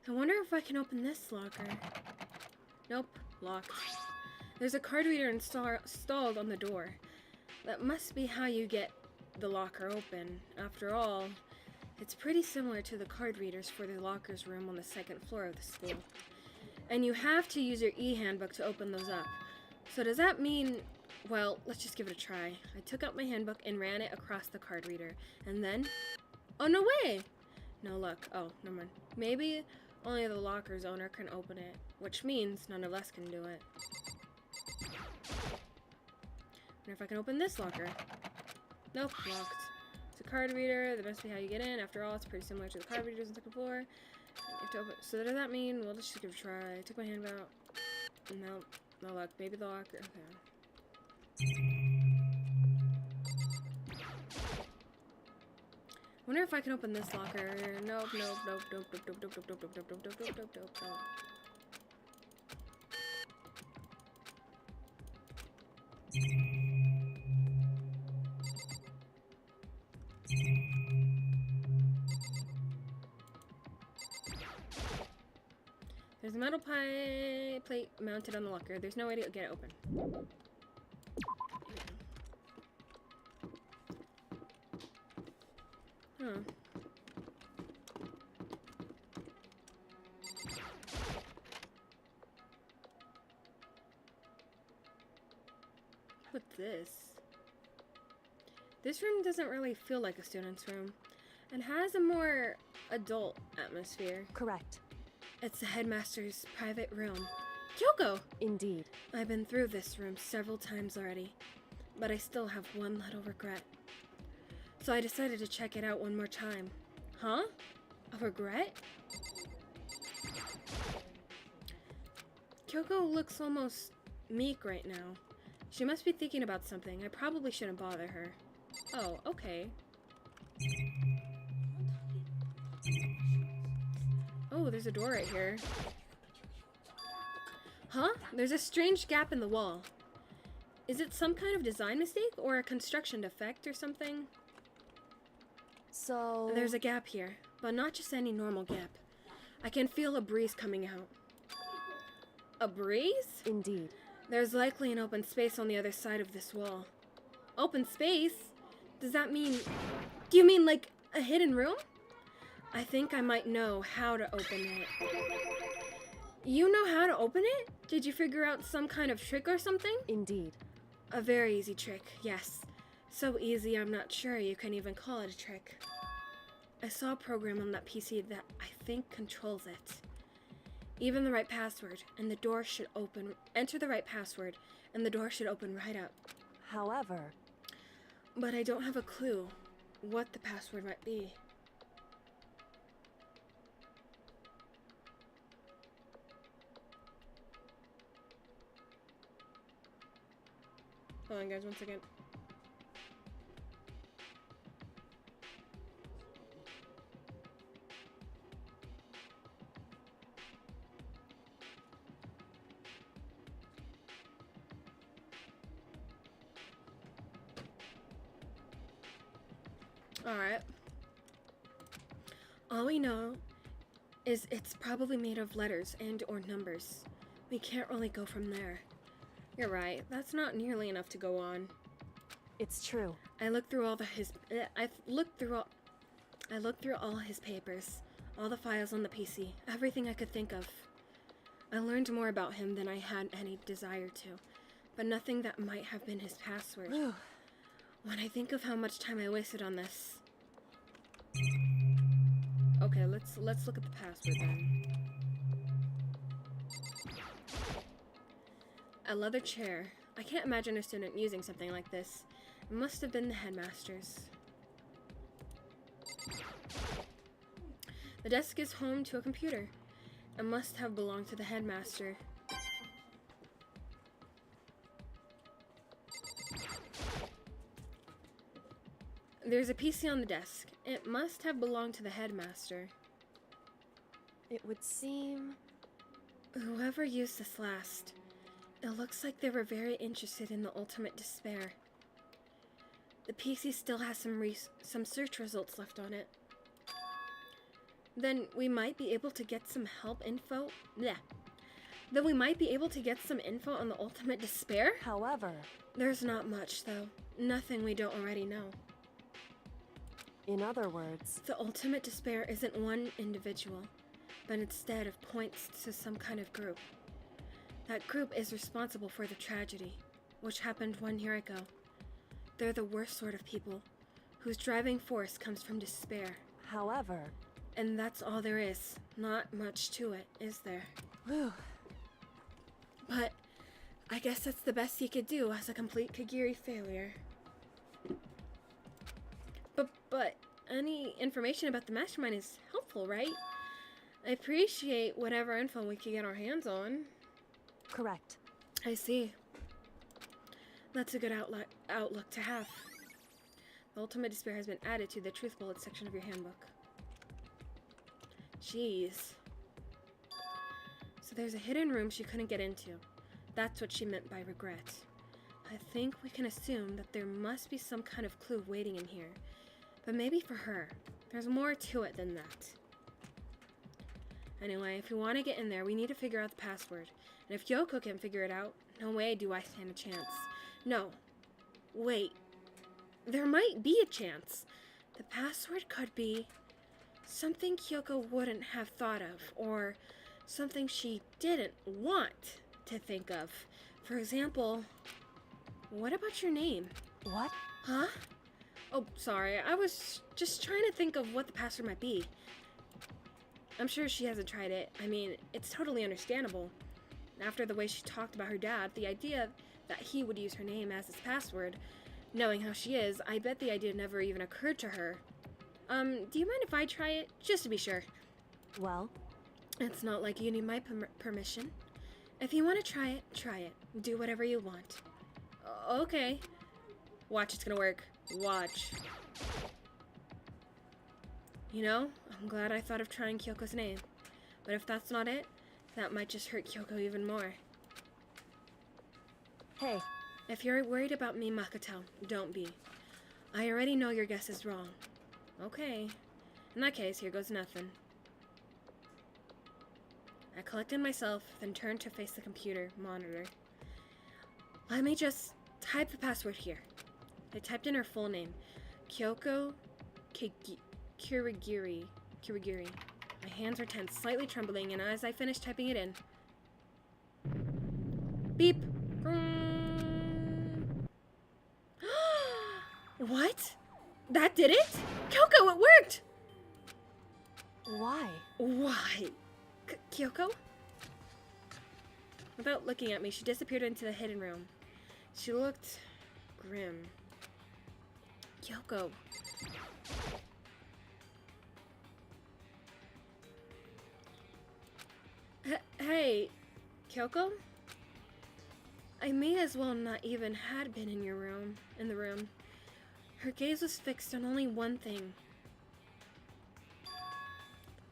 I wonder if I can open this locker. Nope, locked. There's a card reader installed on the door. That must be how you get the locker open. After all, it's pretty similar to the card readers for the lockers room on the second floor of the school. And you have to use your e-handbook to open those up. So does that mean... Well, let's just give it a try. I took out my handbook and ran it across the card reader. And then... Oh, no way! No luck. Oh, never mind. Maybe only the locker's owner can open it, which means none of us can do it. Wonder if I can open this locker. Nope, locked. It's a card reader. That must be how you get in. After all, it's pretty similar to the card readers on the second floor. You have to open. So does that mean... Well, let's just give it a try. I took my hand out. Nope, no luck. Maybe the locker. Okay. Wonder if I can open this locker. Nope, nope, nope, nope, nope, nope, nope, nope, nope, nope, nope, nope, nope, nope, nope, nope. There's a metal plate mounted on the locker. There's no way to get it open. Huh. What's this? This room doesn't really feel like a student's room and has a more adult atmosphere. Correct. It's the headmaster's private room. Kyoko! Indeed. I've been through this room several times already, but I still have one little regret. So I decided to check it out one more time. Huh? A regret? Kyoko looks almost meek right now. She must be thinking about something. I probably shouldn't bother her. Oh, okay. Oh, there's a door right here. Huh? There's a strange gap in the wall. Is it some kind of design mistake or a construction defect or something? So... There's a gap here, but not just any normal gap. I can feel a breeze coming out. A breeze? Indeed. There's likely an open space on the other side of this wall. Open space? Does that mean... Do you mean like a hidden room? I think I might know how to open it. You know how to open it? Did you figure out some kind of trick or something? Indeed. A very easy trick, yes. So easy I'm not sure you can even call it a trick. I saw a program on that PC that I think controls it. Even the right password, and the door should open. Enter the right password, and the door should open right up. However... But I don't have a clue what the password might be. Hold on, guys, one second. Alright. All we know is it's probably made of letters and or numbers. We can't really go from there. You're right, that's not nearly enough to go on. It's true. I've looked through all his papers, all the files on the PC, everything I could think of. I learned more about him than I had any desire to, but nothing that might have been his password. When I think of how much time I wasted on this. Okay, let's look at the password then. A leather chair. I can't imagine a student using something like this. It must have been the headmaster's. The desk is home to a computer. It must have belonged to the headmaster. There's a PC on the desk. It must have belonged to the headmaster. It would seem... Whoever used this last, it looks like they were very interested in the ultimate despair. The PC still has some search results left on it. Then we might be able to get some info on the ultimate despair? However... There's not much, though. Nothing we don't already know. In other words... The ultimate despair isn't one individual, but instead it points to some kind of group. That group is responsible for the tragedy, which happened 1 year ago. They're the worst sort of people, whose driving force comes from despair. However... And that's all there is. Not much to it, is there? Whew. But I guess that's the best he could do as a complete Kagiri failure. But any information about the mastermind is helpful, right? I appreciate whatever info we can get our hands on. Correct. I see. That's a good outlook to have. The ultimate despair has been added to the truth bullet section of your handbook. Jeez. So there's a hidden room she couldn't get into. That's what she meant by regret. I think we can assume that there must be some kind of clue waiting in here. But maybe for her. There's more to it than that. Anyway, if we want to get in there, we need to figure out the password. And if Yoko can figure it out, no way do I stand a chance. No. Wait. There might be a chance. The password could be something Kyoko wouldn't have thought of, or something she didn't want to think of. For example, what about your name? What? Huh? Oh, sorry. I was just trying to think of what the password might be. I'm sure she hasn't tried it. I mean, it's totally understandable. After the way she talked about her dad, the idea that he would use her name as his password, knowing how she is, I bet the idea never even occurred to her. Do you mind if I try it? Just to be sure. Well? It's not like you need my permission. If you want to try it, try it. Do whatever you want. Okay. Watch, it's gonna work. Watch. You know, I'm glad I thought of trying Kyoko's name. But if that's not it, that might just hurt Kyoko even more. Hey. If you're worried about me, Makoto, don't be. I already know your guess is wrong. Okay. In that case, here goes nothing. I collected myself, then turned to face the computer monitor. Let me just type the password here. I typed in her full name. Kyoko Kirigiri. My hands were tense, slightly trembling, and as I finished typing it in... Beep! What? That did it? Kyoko, it worked! Why? Why? Kyoko? Without looking at me, she disappeared into the hidden room. She looked grim. Kyoko. Hey, Kyoko? I may as well not even had been in the room. Her gaze was fixed on only one thing.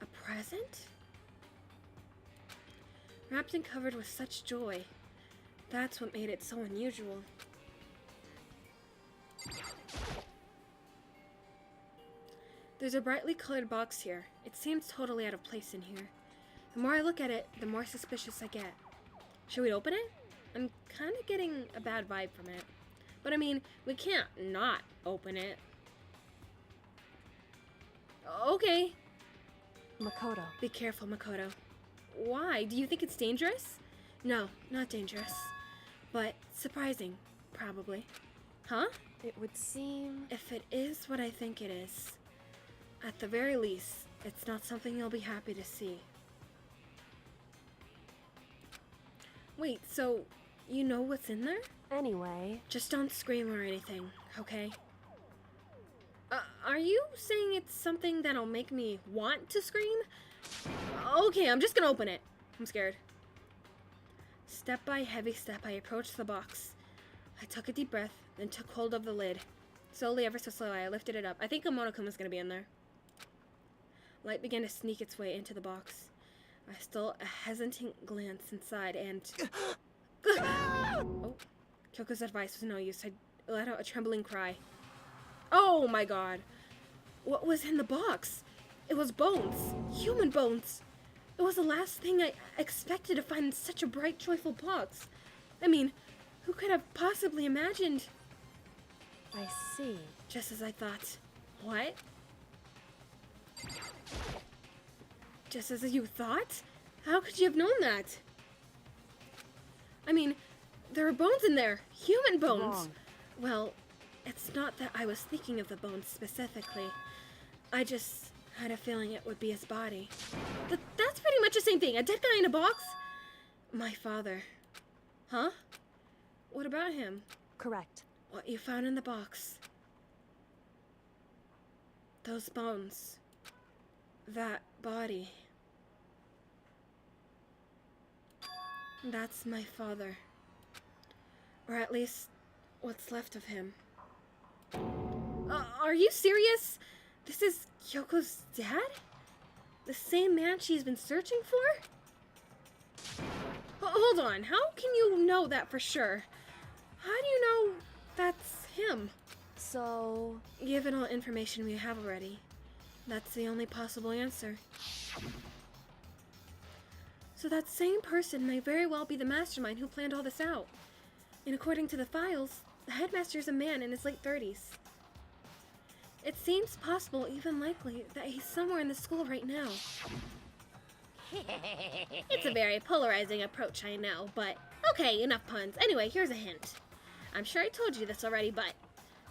A present? Wrapped and covered with such joy. That's what made it so unusual. There's a brightly colored box here. It seems totally out of place in here. The more I look at it, the more suspicious I get. Should we open it? I'm kind of getting a bad vibe from it. But I mean, we can't not open it. Okay. Makoto. Be careful, Makoto. Why? Do you think it's dangerous? No, not dangerous. But surprising, probably. Huh? It would seem... If it is what I think it is, at the very least, it's not something you'll be happy to see. Wait, so you know what's in there? Anyway, Just don't scream or anything, okay? Are you saying it's something that'll make me want to scream? Okay, I'm just gonna open it. I'm scared. Step by heavy step, I approached the box. I took a deep breath, then took hold of the lid. Slowly, ever so slowly, I lifted it up. I think a Monokuma's gonna be in there. Light began to sneak its way into the box. I stole a hesitant glance inside and... Oh, Kyoko's advice was no use. I let out a trembling cry. Oh my god! What was in the box? It was bones. Human bones. It was the last thing I expected to find in such a bright, joyful box. I mean, who could have possibly imagined? I see. Just as I thought. What? Just as you thought? How could you have known that? I mean, there are bones in there. Human bones. Wrong. Well, it's not that I was thinking of the bones specifically. I just had a feeling it would be his body. That's pretty much the same thing. A dead guy in a box? My father. Huh? What about him? Correct. What you found in the box. Those bones. That body. That's my father. Or at least, what's left of him. Are you serious? This is Kyoko's dad? The same man she's been searching for? Hold on, how can you know that for sure? How do you know that's him? So... Given all information we have already, that's the only possible answer. So that same person may very well be the mastermind who planned all this out. And according to the files, the headmaster is a man in his late 30s. It seems possible, even likely, that he's somewhere in the school right now. It's a very polarizing approach, I know, but okay, enough puns. Anyway, here's a hint. I'm sure I told you this already, but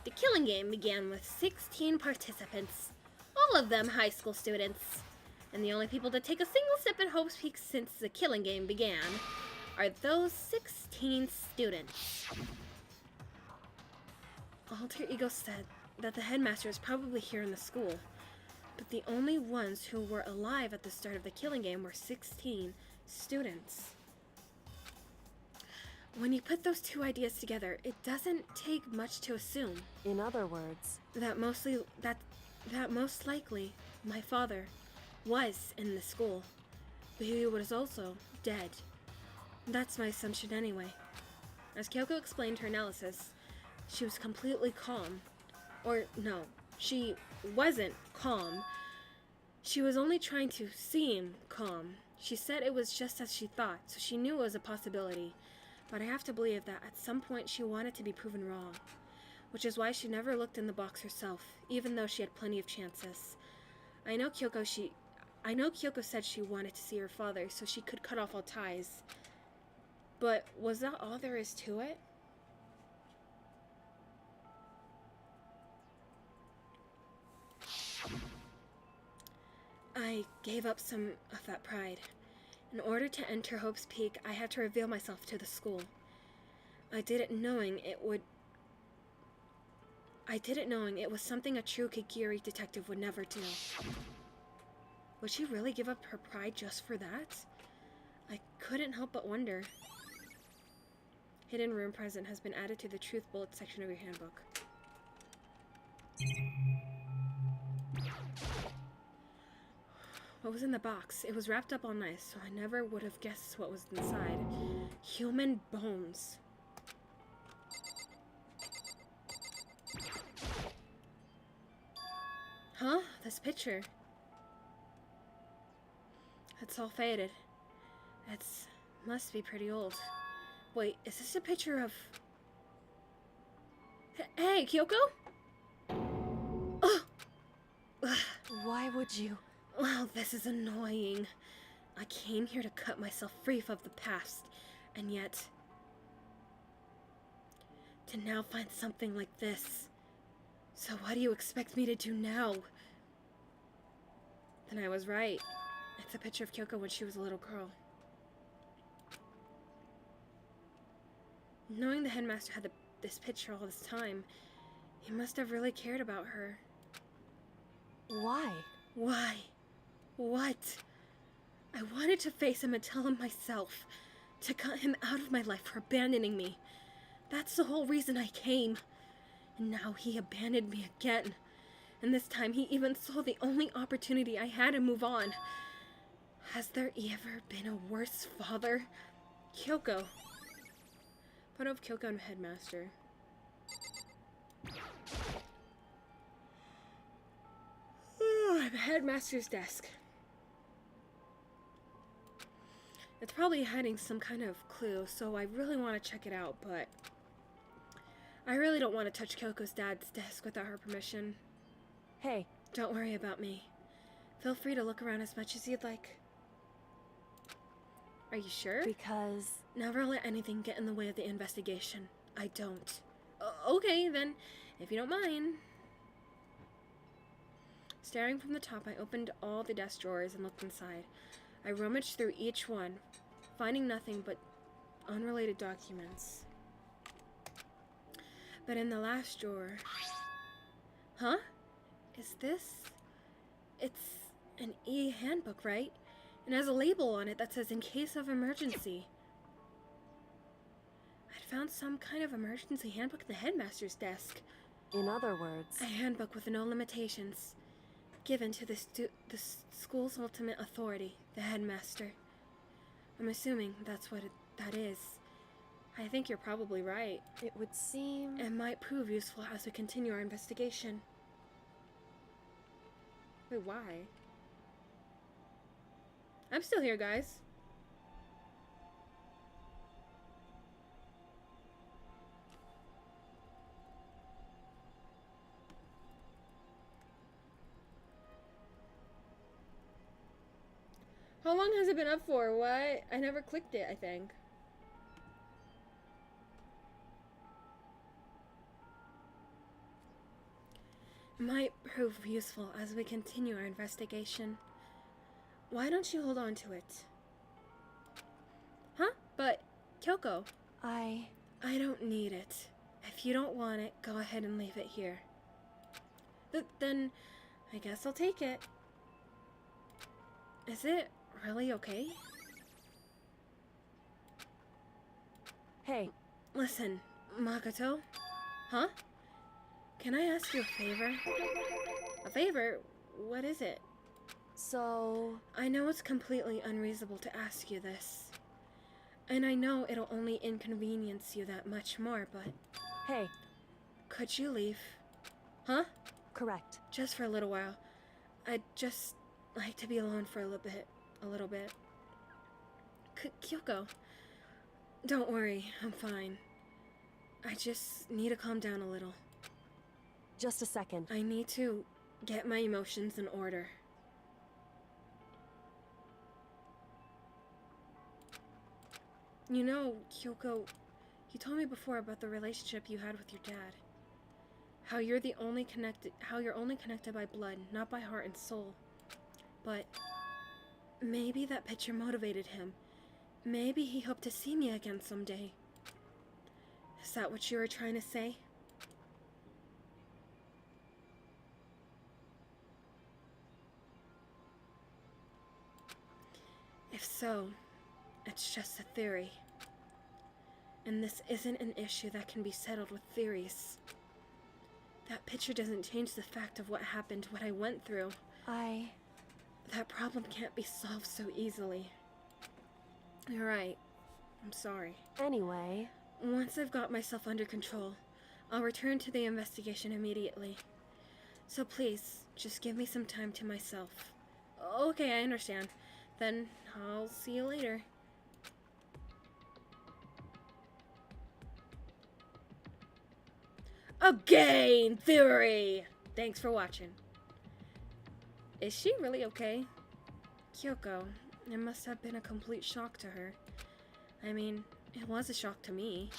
the killing game began with 16 participants, all of them high school students. And the only people to take a single sip at Hope's Peak since the killing game began are those 16 students. Alter Ego said that the headmaster is probably here in the school, but the only ones who were alive at the start of the killing game were 16 students. When you put those two ideas together, it doesn't take much to assume in other words... that most likely my father was in the school, but he was also dead. That's my assumption anyway. As Kyoko explained her analysis, she was completely calm. Or no, she wasn't calm. She was only trying to seem calm. She said it was just as she thought, so she knew it was a possibility. But I have to believe that at some point she wanted to be proven wrong, which is why she never looked in the box herself, even though she had plenty of chances. I know Kyoko said she wanted to see her father so she could cut off all ties. But was that all there is to it? I gave up some of that pride. In order to enter Hope's Peak, I had to reveal myself to the school. I did it knowing it was something a true Kikiri detective would never do. Would she really give up her pride just for that? I couldn't help but wonder. Hidden room present has been added to the truth bullet section of your handbook. What was in the box? It was wrapped up all nice, so I never would have guessed what was inside. Human bones. Huh? The this picture? It's all faded. It's must be pretty old. Wait, is this a picture of... Hey, Kyoko? Oh! Why would you? Well, this is annoying. I came here to cut myself free of the past, and yet... to now find something like this. So what do you expect me to do now? Then I was right. It's a picture of Kyoko when she was a little girl. Knowing the headmaster had this picture all this time, he must have really cared about her. Why? Why? What? I wanted to face him and tell him myself, to cut him out of my life for abandoning me. That's the whole reason I came. And now he abandoned me again. And this time he even saw the only opportunity I had to move on. Has there ever been a worse father? Kyoko. Photo of Kyoko and Headmaster. I'm at Headmaster's desk. It's probably hiding some kind of clue, so I really want to check it out, but I really don't want to touch Kyoko's dad's desk without her permission. Hey, Don't worry about me. Feel free to look around as much as you'd like. Are you sure? because... Never let anything get in the way of the investigation. I don't. Okay, then, if you don't mind. Staring from the top, I opened all the desk drawers and looked inside. I rummaged through each one, finding nothing but unrelated documents. But in the last drawer... Huh? Is this... It's an e-handbook, right? It has a label on it that says, in case of emergency. I'd found some kind of emergency handbook in the headmaster's desk. In other words... A handbook with no limitations. Given to the school's ultimate authority, the headmaster. I'm assuming that's what that is. I think you're probably right. It would seem... It might prove useful as we continue our investigation. Wait, why? I'm still here, guys. How long has it been up for? What? I never clicked it, I think. It might prove useful as we continue our investigation. Why don't you hold on to it? Huh? But, Kyoko, I don't need it. If you don't want it, go ahead and leave it here. Then, I guess I'll take it. Is it really okay? Hey, Listen, Makoto. Huh? Can I ask you a favor? A favor? What is it? so... I know it's completely unreasonable to ask you this. And I know it'll only inconvenience you that much more, but Hey, could you leave? Huh? correct. Just for a little while. I'd just like to be alone for a little bit. Kyoko, don't worry, I'm fine. I just need to calm down a little. Just a second. I need to get my emotions in order. You know, Kyoko, you told me before about the relationship you had with your dad. How you're only connected by blood, not by heart and soul. But maybe that picture motivated him. Maybe he hoped to see me again someday. Is that what you were trying to say? If so, it's just a theory. And this isn't an issue that can be settled with theories. That picture doesn't change the fact of what happened, what I went through. That problem can't be solved so easily. You're right. I'm sorry. Anyway... Once I've got myself under control, I'll return to the investigation immediately. So please, just give me some time to myself. Okay, I understand. Then I'll see you later. A game theory! Thanks for watching. Is she really okay? Kyoko, it must have been a complete shock to her. I mean, it was a shock to me.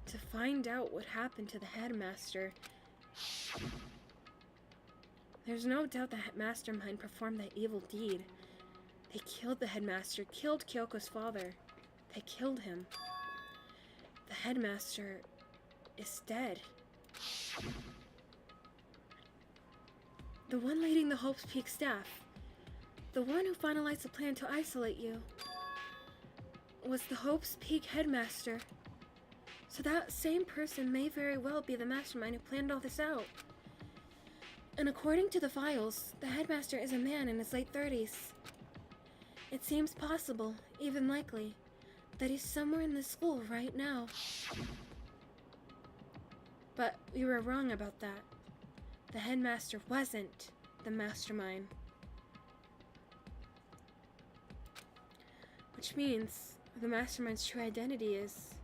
To find out what happened to the headmaster. There's no doubt the mastermind performed that evil deed. They killed the headmaster, killed Kyoko's father. They killed him. The headmaster is dead. The one leading the Hope's Peak staff, the one who finalized the plan to isolate you, was the Hope's Peak headmaster. So that same person may very well be the mastermind who planned all this out. And according to the files, the headmaster is a man in his late 30s. It seems possible, even likely, that he's somewhere in the school right now. But we were wrong about that. The headmaster wasn't the mastermind. Which means the mastermind's true identity is...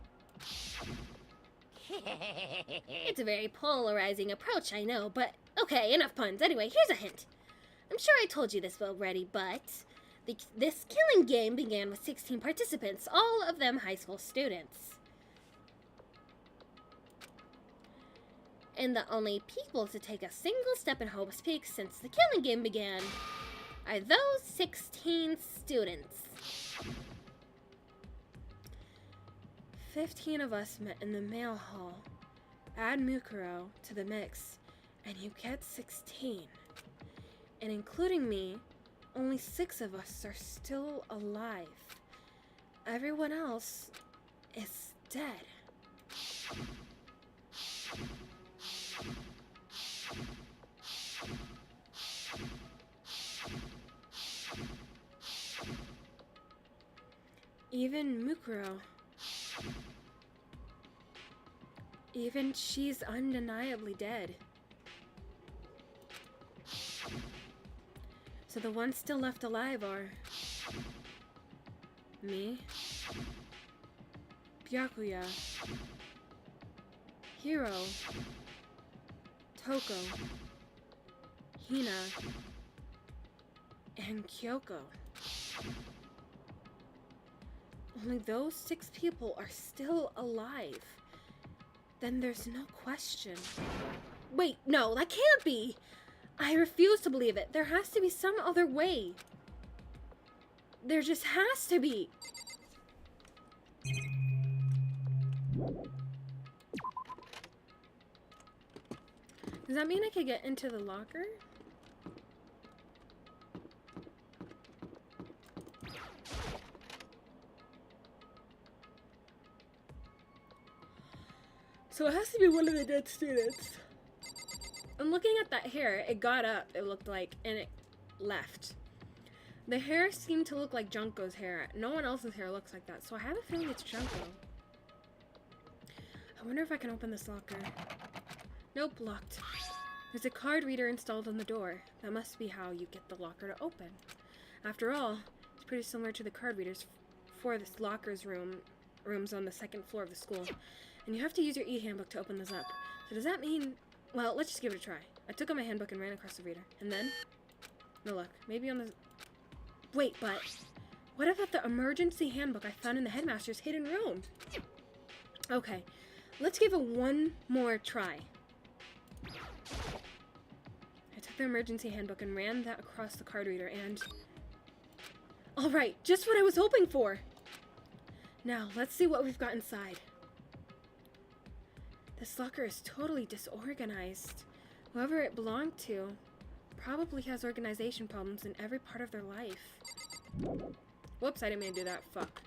It's a very polarizing approach, I know, but okay, enough puns. Anyway, here's a hint. I'm sure I told you this already, but this killing game began with 16 participants, all of them high school students. And the only people to take a single step in Hope's Peak since the killing game began are those 16 students. 15 of us met in the mail hall. Add Mukuro to the mix, and you get 16. And including me, only 6 of us are still alive. Everyone else is dead. Even Mukuro. Even she's undeniably dead. So the ones still left alive are... me, Byakuya, Hiro, Toko, Hina, and Kyoko. Only those 6 people are still alive. Then there's no question. Wait, no, that can't be! I refuse to believe it. There has to be some other way. There just has to be. Does that mean I could get into the locker? So it has to be one of the dead students. I'm looking at that hair. It got up, it looked like, and it left. The hair seemed to look like Junko's hair. No one else's hair looks like that, so I have a feeling it's Junko. I wonder if I can open this locker. Nope, locked. There's a card reader installed on the door. That must be how you get the locker to open. After all, it's pretty similar to the card readers for this locker's rooms on the 2nd floor of the school. And you have to use your e-handbook to open this up. So does that mean... Well, let's just give it a try. I took out my handbook and ran across the reader. And then... No luck. Maybe on the... Wait, but... What about the emergency handbook I found in the headmaster's hidden room? Okay. Let's give it one more try. I took the emergency handbook and ran that across the card reader and... Alright, just what I was hoping for! Now, let's see what we've got inside. This locker is totally disorganized. Whoever it belonged to probably has organization problems in every part of their life. Whoops, I didn't mean to do that. Fuck.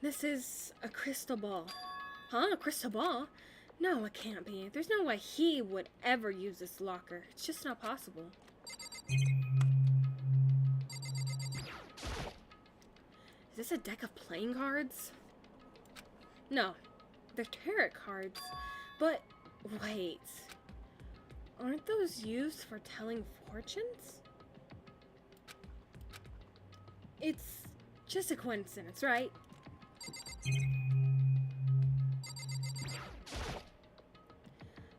This is a crystal ball. Huh? A crystal ball? No, it can't be. There's no way he would ever use this locker. It's just not possible. Is this a deck of playing cards? No, they're tarot cards. But wait, aren't those used for telling fortunes? It's just a coincidence, right?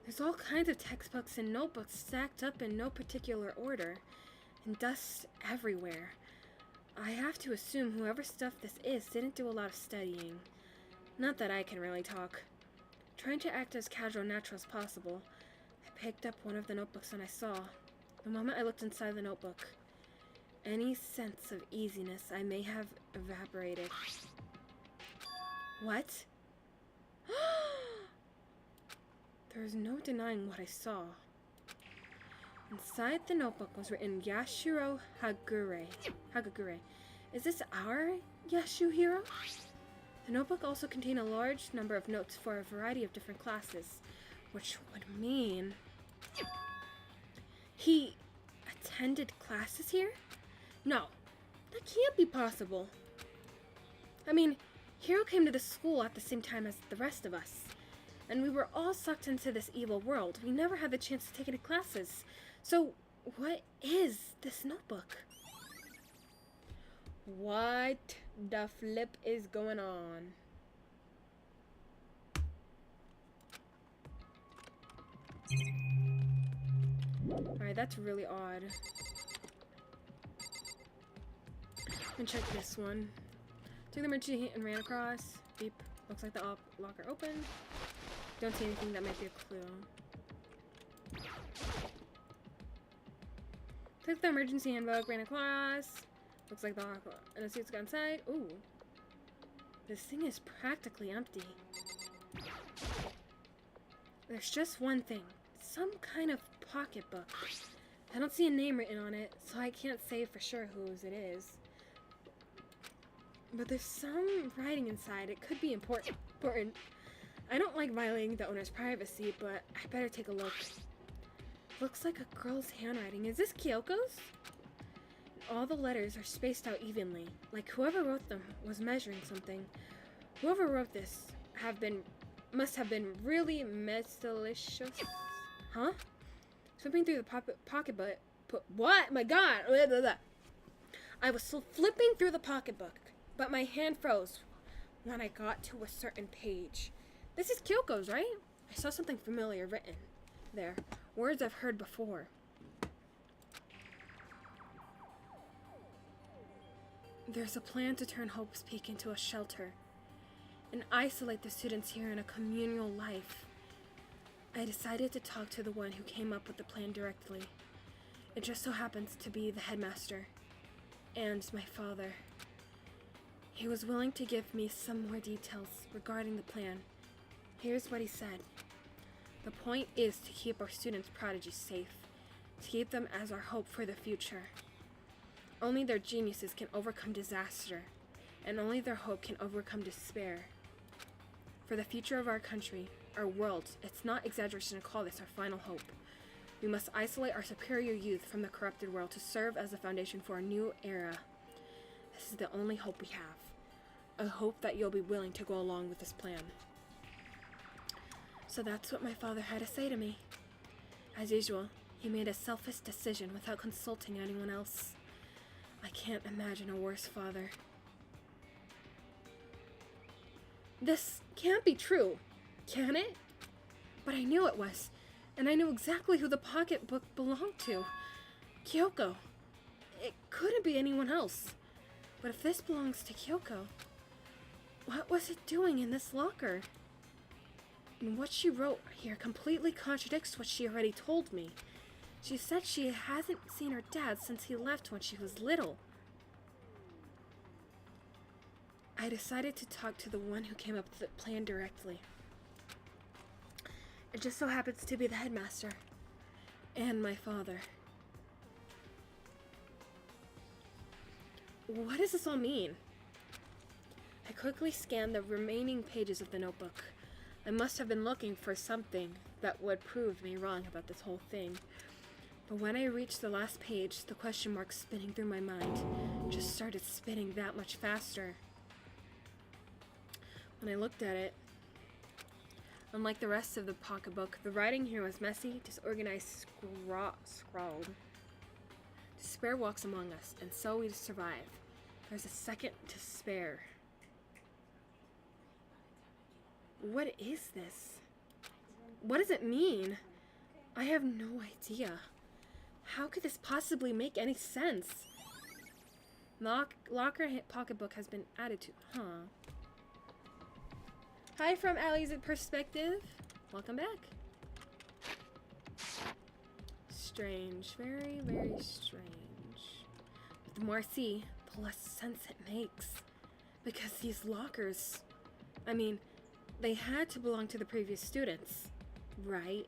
There's all kinds of textbooks and notebooks stacked up in no particular order, and dust everywhere. I have to assume whoever stuff this is didn't do a lot of studying. Not that I can really talk. Trying to act as casual and natural as possible, I picked up one of the notebooks and I saw. The moment I looked inside the notebook, any sense of easiness I may have evaporated. What? There was no denying what I saw. Inside the notebook was written Yashiro Hagure. Is this our Yashuhiro? The notebook also contained a large number of notes for a variety of different classes, which would mean he attended classes here? No, that can't be possible. I mean, Hiro came to the school at the same time as the rest of us, and we were all sucked into this evil world. We never had the chance to take any classes. So, what is this notebook? What the flip is going on? Alright, that's really odd. And check this one. Took the emergency and ran across. Beep. Looks like the locker open. Don't see anything that might be a clue. Took the emergency handbook, ran across. Looks like the locker and the suit's got inside. Ooh. This thing is practically empty. There's just one thing. Some kind of pocketbook. I don't see a name written on it, so I can't say for sure whose it is. But there's some writing inside. It could be important. I don't like violating the owner's privacy, but I better take a look. Looks like a girl's handwriting. Is this Kyoko's? All the letters are spaced out evenly, like whoever wrote them was measuring something. Whoever wrote this must have been really mestalicious. Huh? Flipping through the pocketbook. What? My God! Blah, blah, blah. I was still flipping through the pocketbook, but my hand froze when I got to a certain page. This is Kyoko's, right? I saw something familiar written there. Words I've heard before. There's a plan to turn Hope's Peak into a shelter and isolate the students here in a communal life. I decided to talk to the one who came up with the plan directly. It just so happens to be the headmaster and my father. He was willing to give me some more details regarding the plan. Here's what he said. The point is to keep our students' prodigies safe, to keep them as our hope for the future. Only their geniuses can overcome disaster, and only their hope can overcome despair. For the future of our country, our world, it's not exaggeration to call this our final hope. We must isolate our superior youth from the corrupted world to serve as the foundation for a new era. This is the only hope we have. A hope that you'll be willing to go along with this plan. So that's what my father had to say to me. As usual, he made a selfish decision without consulting anyone else. I can't imagine a worse father. This can't be true, can it? But I knew it was, and I knew exactly who the pocketbook belonged to. Kyoko. It couldn't be anyone else. But if this belongs to Kyoko, what was it doing in this locker? And what she wrote here completely contradicts what she already told me. She said she hasn't seen her dad since he left when she was little. I decided to talk to the one who came up with the plan directly. It just so happens to be the headmaster and my father. What does this all mean? I quickly scanned the remaining pages of the notebook. I must have been looking for something that would prove me wrong about this whole thing. But when I reached the last page, the question mark spinning through my mind just started spinning that much faster. When I looked at it, unlike the rest of the pocketbook, the writing here was messy, disorganized, scrawled. Despair walks among us, and so we survive. There's a second to spare. What is this? What does it mean? I have no idea. How could this possibly make any sense? Locker pocketbook has been added to. Huh. Hi from Allie's Perspective. Welcome back. Strange. Very, very strange. But the more I see, the less sense it makes. Because these lockers, I mean, they had to belong to the previous students, right?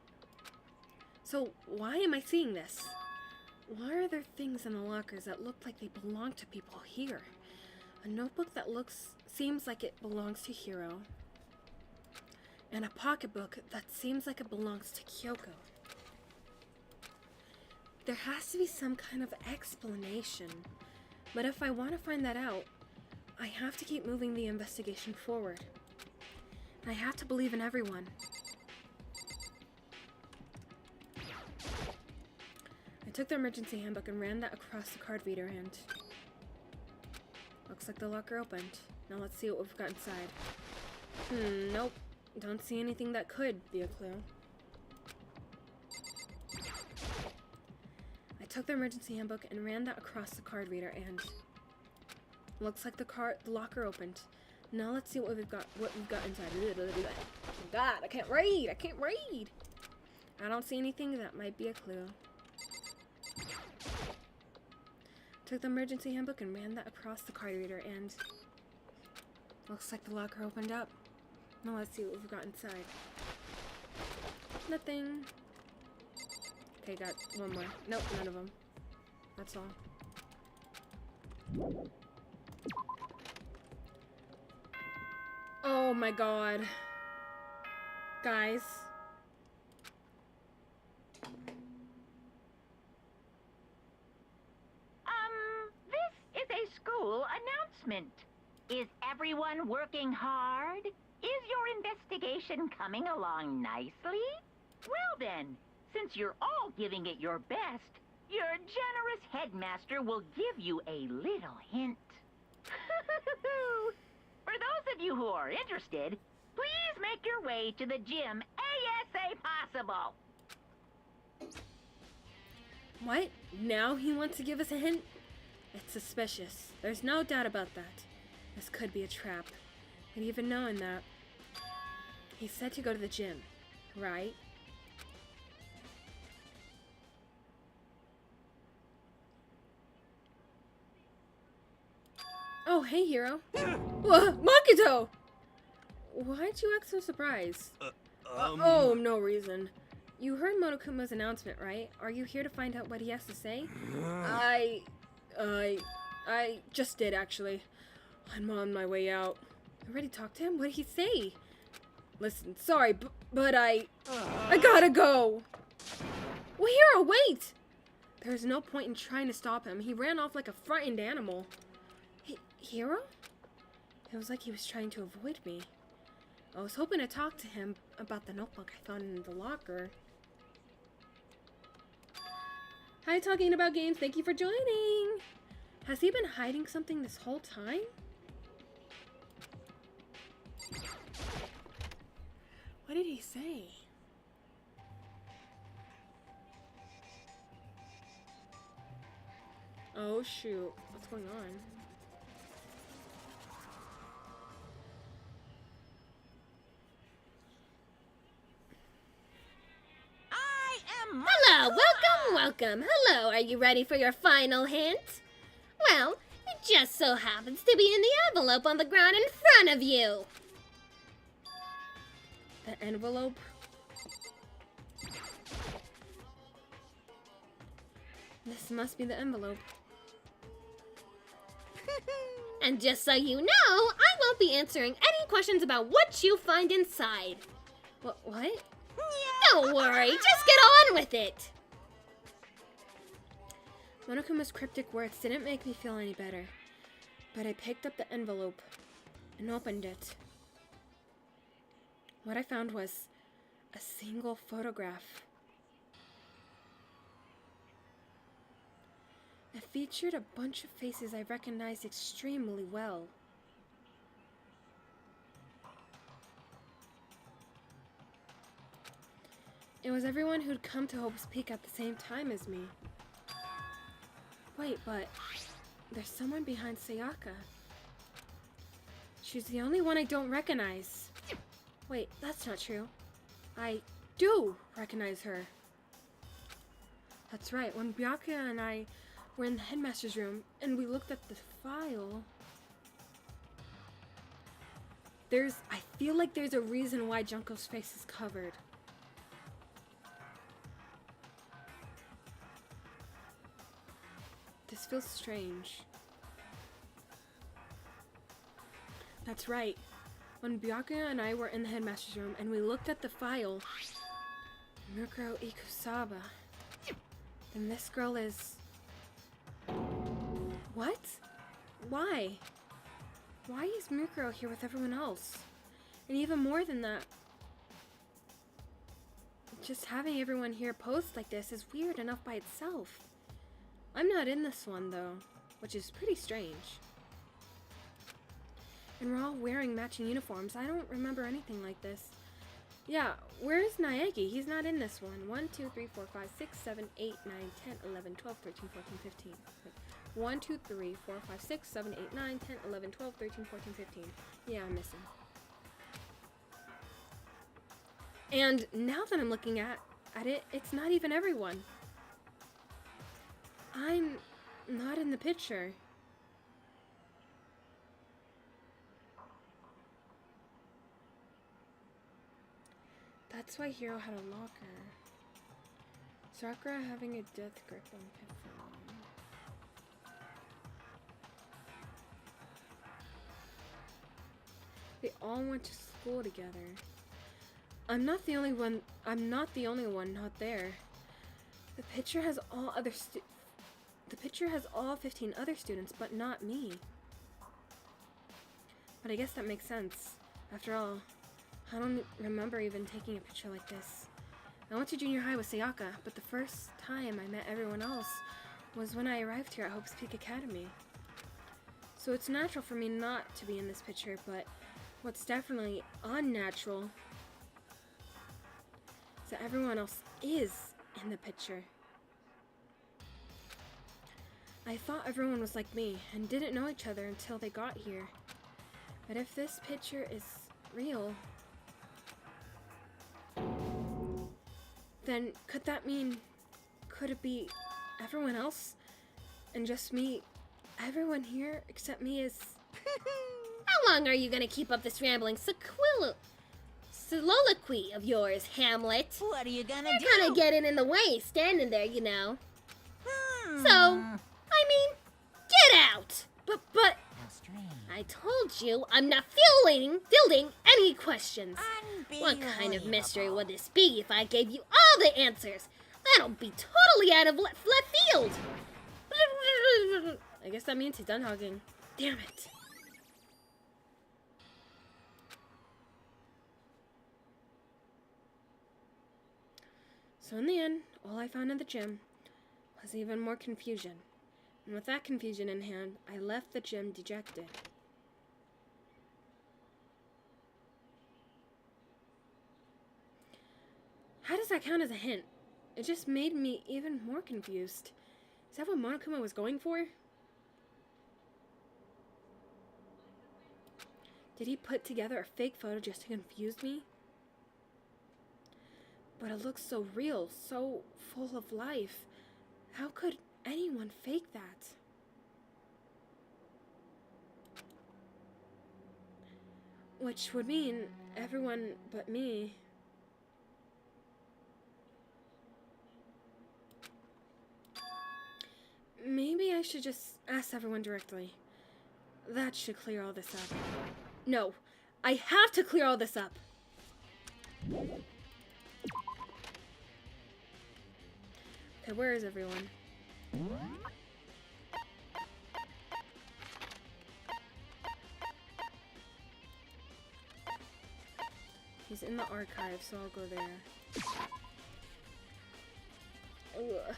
So why am I seeing this? Why are there things in the lockers that look like they belong to people here? A notebook that seems like it belongs to Hiro. And a pocketbook that seems like it belongs to Kyoko. There has to be some kind of explanation. But if I want to find that out, I have to keep moving the investigation forward. I have to believe in everyone. I took the emergency handbook and ran that across the card reader and... Looks like the locker opened. Now let's see what we've got inside. Nope. Don't see anything that could be a clue. I took the emergency handbook and ran that across the card reader and... Looks like the locker opened. Now let's see what we've got inside. God, I can't read. I don't see anything that might be a clue. Took the emergency handbook and ran that across the card reader and... Looks like the locker opened up. Now let's see what we've got inside. Nothing. Okay, got one more. Nope, none of them. That's all. Oh my god. Guys. This is a school announcement. Is everyone working hard? Is your investigation coming along nicely? Well then, since you're all giving it your best, your generous headmaster will give you a little hint. For those of you who are interested, please make your way to the gym ASAP possible. What? Now he wants to give us a hint? It's suspicious. There's no doubt about that. This could be a trap. And even knowing that, he said to go to the gym, right? Oh, hey, Hiro. Makoto! Why'd you act so surprised? Oh, no reason. You heard Monokuma's announcement, right? Are you here to find out what he has to say? I just did, actually. I'm on my way out. Already talked to him? What did he say? Listen, sorry, but I gotta go. Well, Hiro, wait! There's no point in trying to stop him. He ran off like a frightened animal. Hiro? It was like he was trying to avoid me. I was hoping to talk to him about the notebook I found in the locker. Hi, Talking About Games. Thank you for joining. Has he been hiding something this whole time? What did he say? Oh shoot, what's going on? Hello, welcome. Hello, are you ready for your final hint? Well, it just so happens to be in the envelope on the ground in front of you. The envelope? This must be the envelope. And just so you know, I won't be answering any questions about what you find inside. What? Don't worry, just get on with it. Monokuma's cryptic words didn't make me feel any better, but I picked up the envelope and opened it. What I found was a single photograph. It featured a bunch of faces I recognized extremely well. It was everyone who'd come to Hope's Peak at the same time as me. Wait, but there's someone behind Sayaka. She's the only one I don't recognize. Wait, that's not true. I do recognize her. That's right, when Byakuya and I were in the Headmaster's room and we looked at the file, I feel like there's a reason why Junko's face is covered. This feels strange. That's right. When Byakuya and I were in the Headmaster's room and we looked at the file, Mukuro Ikusaba, then this girl is... What? Why? Why is Mukuro here with everyone else? And even more than that, just having everyone here posed like this is weird enough by itself. I'm not in this one though, which is pretty strange. And we're all wearing matching uniforms. I don't remember anything like this. Yeah, where's Naegi? He's not in this one. 1, 2, 3, 4, 5, 6, 7, 8, 9, 10, 11, 12, 13, 14, 15. Wait. 1, 2, 3, 4, 5, 6, 7, 8, 9, 10, 11, 12, 13, 14, 15. Yeah, I'm missing. And now that I'm looking at it, it's not even everyone. I'm not in the picture. That's why Hiro had a locker. Sakura having a death grip on Piffle. They all went to school together. I'm not the only one not there. The picture has all 15 other students, but not me. But I guess that makes sense. After all, I don't remember even taking a picture like this. I went to junior high with Sayaka, but the first time I met everyone else was when I arrived here at Hope's Peak Academy. So it's natural for me not to be in this picture, but what's definitely unnatural is that everyone else is in the picture. I thought everyone was like me and didn't know each other until they got here. But if this picture is real, then could it be everyone else and just me? Everyone here except me is... How long are you gonna keep up this rambling soliloquy of yours, Hamlet? What are you gonna do? You're gonna get in the way, standing there, you know. So, I mean, get out! But, How strange. I told you, I'm not fielding any questions. What kind of mystery would this be if I gave you all the answers? That'll be totally out of left field. I guess that means he's done hugging. Damn it. So in the end, all I found in the gym was even more confusion. And with that confusion in hand, I left the gym dejected. How does that count as a hint? It just made me even more confused. Is that what Monokuma was going for? Did he put together a fake photo just to confuse me? But it looks so real, so full of life. How could anyone fake that? Which would mean everyone but me. Maybe I should just ask everyone directly. That should clear all this up. No, I have to clear all this up. Okay, where is everyone? He's in the archive, so I'll go there. Ugh.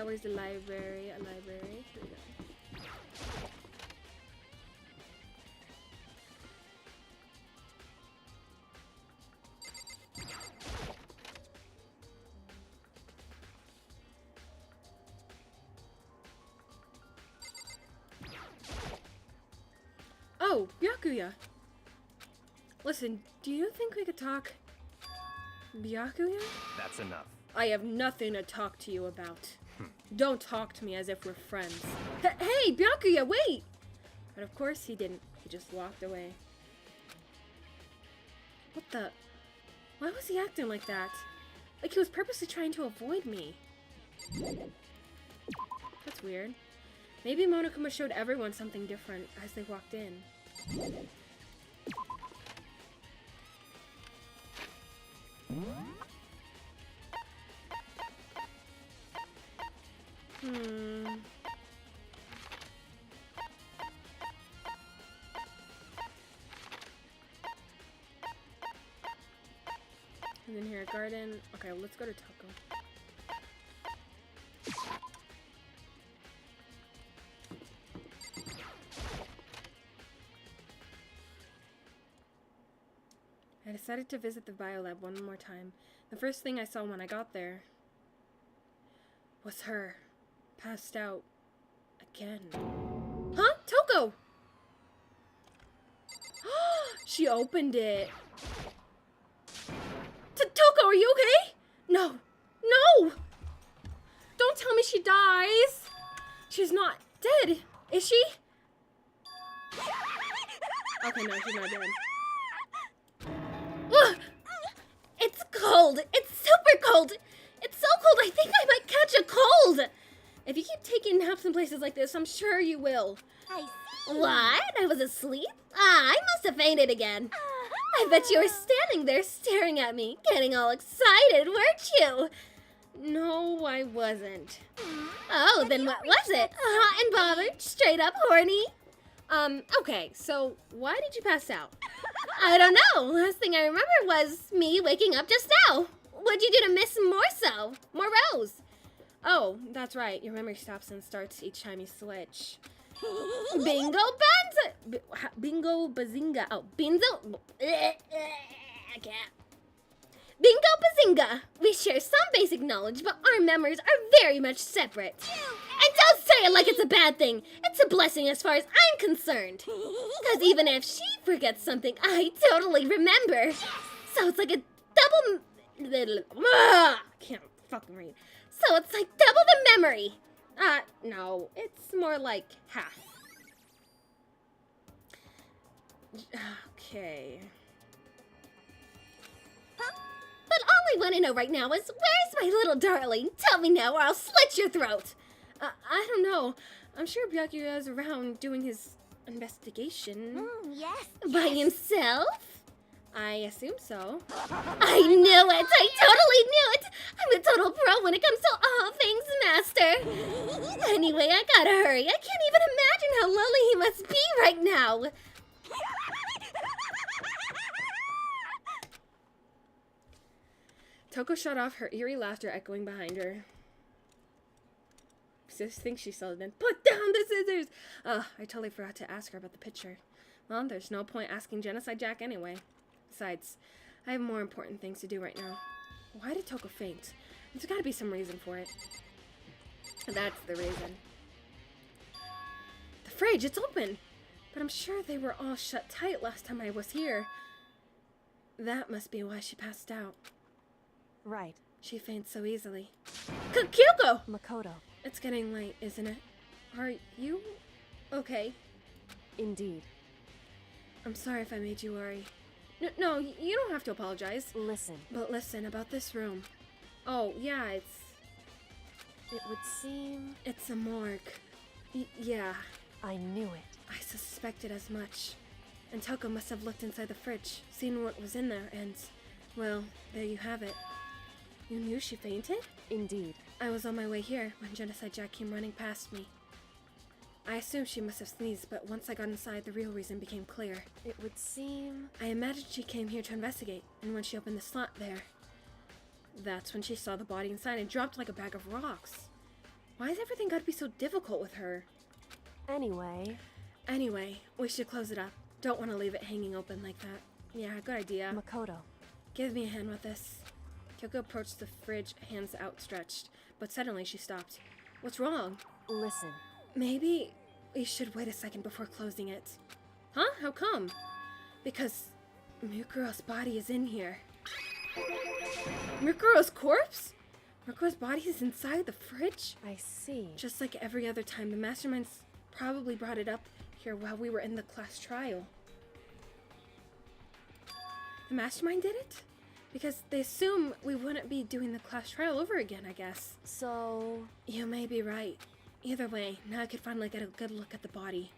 Where's the library? A library. Here we go. Oh, Byakuya! Listen, do you think we could talk? Byakuya? That's enough. I have nothing to talk to you about. Don't talk to me as if we're friends. Hey, Byakuya, wait! But of course he didn't. He just walked away. What the? Why was he acting like that? Like he was purposely trying to avoid me. That's weird. Maybe Monokuma showed everyone something different as they walked in. And then here, garden. Okay, let's go to Toko. I decided to visit the biolab one more time. The first thing I saw when I got there was her, passed out again. Huh? Toko! She opened it. Toko, are you okay? No. No! Don't tell me she dies. She's not dead, is she? Okay, no, she's not dead. It's cold. It's super cold. It's so cold, I think I might catch a cold. If you keep taking naps in places like this, I'm sure you will. I see. What? I was asleep? I must have fainted again. I bet you were standing there staring at me, getting all excited, weren't you? No, I wasn't. Oh, then what was it? Hot and bothered? Straight up horny? Okay, so why did you pass out? I don't know. Last thing I remember was me waking up just now. What'd you do to miss more Rose? Oh, that's right. Your memory stops and starts each time you switch. Bingo Banza! Bingo bazinga. Oh, Bingo... I can't. Bingo Bazinga! We share some basic knowledge, but our memories are very much separate. And don't say it like it's a bad thing. It's a blessing as far as I'm concerned. Because even if she forgets something, I totally remember. So it's like a double... I can't fucking read. So it's like double the memory. No, it's more like half. Okay. But all I want to know right now is, where's my little darling? Tell me now or I'll slit your throat. I don't know. I'm sure Byakuya is around doing his investigation. Yes. By himself? I assume so. I knew it! I totally knew it! I'm a total pro when it comes to all things master. Anyway, I gotta hurry. I can't even imagine how lonely he must be right now. Toko shut off, her eerie laughter echoing behind her. I just think she saw it then. Put down the scissors! I totally forgot to ask her about the picture. Well, there's no point asking Genocide Jack anyway. Besides, I have more important things to do right now. Why did Toko faint? There's gotta be some reason for it. That's the reason. The fridge, it's open! But I'm sure they were all shut tight last time I was here. That must be why she passed out. Right. She faints so easily. Kyoko! Makoto. It's getting late, isn't it? Are you okay? Indeed. I'm sorry if I made you worry. No, you don't have to apologize. Listen. But listen, about this room. Oh, yeah, It would seem... it's a morgue. Yeah, I knew it. I suspected as much. And Toko must have looked inside the fridge, seen what was in there, and, well, there you have it. You knew she fainted? Indeed. I was on my way here when Genocide Jack came running past me. I assumed she must have sneezed, but once I got inside, the real reason became clear. It would seem... I imagined she came here to investigate, and when she opened the slot there, that's when she saw the body inside and dropped like a bag of rocks. Why has everything got to be so difficult with her? Anyway, we should close it up. Don't want to leave it hanging open like that. Yeah, good idea. Makoto. Give me a hand with this. Kyoko approached the fridge, hands outstretched, but suddenly she stopped. What's wrong? Listen. Maybe we should wait a second before closing it. Huh? How come? Because Mukuro's body is in here. Mukuro's corpse? Mukuro's body is inside the fridge? I see. Just like every other time, the masterminds probably brought it up here while we were in the class trial. The mastermind did it? Because they assume we wouldn't be doing the class trial over again, I guess. So... You may be right. Either way, now I could finally get a good look at the body.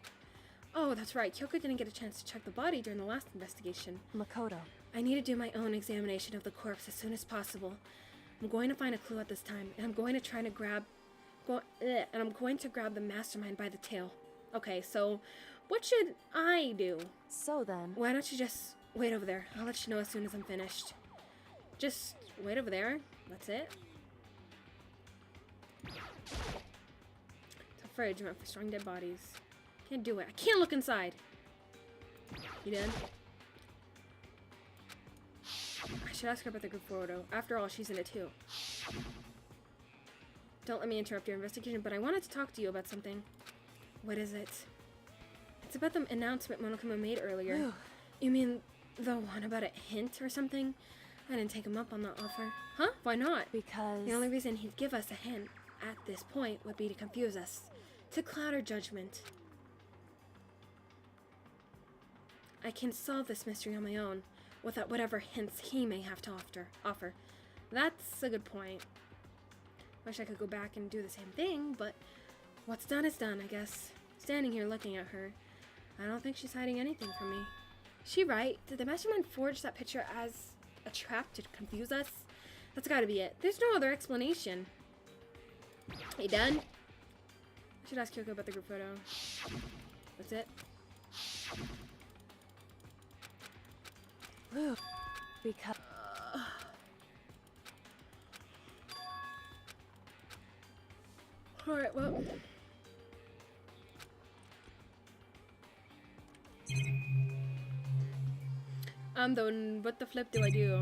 Oh, that's right. Kyoko didn't get a chance to check the body during the last investigation. Makoto. I need to do my own examination of the corpse as soon as possible. I'm going to find a clue at this time, and I'm going to try to grab the mastermind by the tail. Okay, so what should I do? So then... Why don't you just wait over there? I'll let you know as soon as I'm finished. Just wait over there. That's it. It's a fridge meant for storing dead bodies. Can't do it. I can't look inside. You did? I should ask her about the group photo. After all, she's in it too. Don't let me interrupt your investigation, but I wanted to talk to you about something. What is it? It's about the announcement Monokuma made earlier. You mean the one about a hint or something? I didn't take him up on that offer. Huh? Why not? Because... The only reason he'd give us a hint at this point would be to confuse us, to cloud our judgment. I can solve this mystery on my own, without whatever hints he may have to offer. That's a good point. Wish I could go back and do the same thing, but what's done is done, I guess. Standing here looking at her, I don't think she's hiding anything from me. Is she right? Did the mastermind forge that picture as a trap to confuse us? That's gotta be it. There's no other explanation. Hey, done? I should ask Kyoko about the group photo. That's it. Because... Alright, well... what the flip do I do?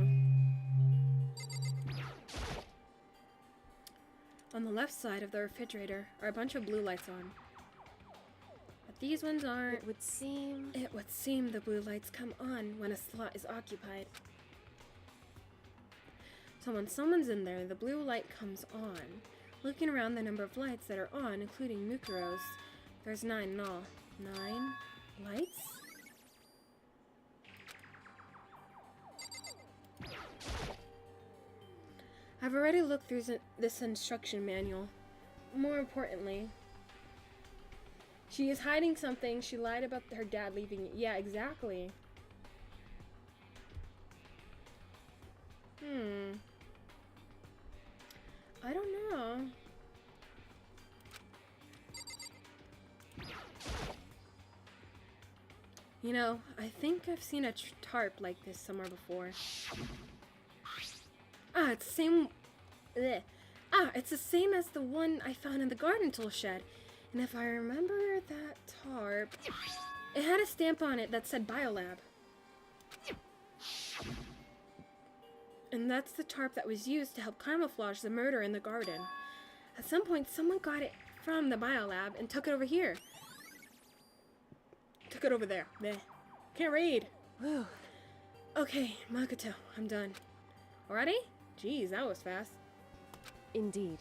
On the left side of the refrigerator are a bunch of blue lights on. But these ones aren't. It would seem the blue lights come on when a slot is occupied. So when someone's in there, the blue light comes on. Looking around the number of lights that are on, including Mukuro's, there's 9 in all. 9 lights? I've already looked through this instruction manual. More importantly, she is hiding something. She lied about her dad leaving. Yeah, exactly. I don't know. You know, I think I've seen a tarp like this somewhere before. Ah, it's the same. Bleh. Ah, it's the same as the one I found in the garden tool shed. And if I remember that tarp, it had a stamp on it that said Biolab. And that's the tarp that was used to help camouflage the murder in the garden. At some point, someone got it from the Biolab and took it over here. Took it over there. Bleh. Can't read. Whew. Okay, Makoto, I'm done. Already? Jeez, that was fast. Indeed.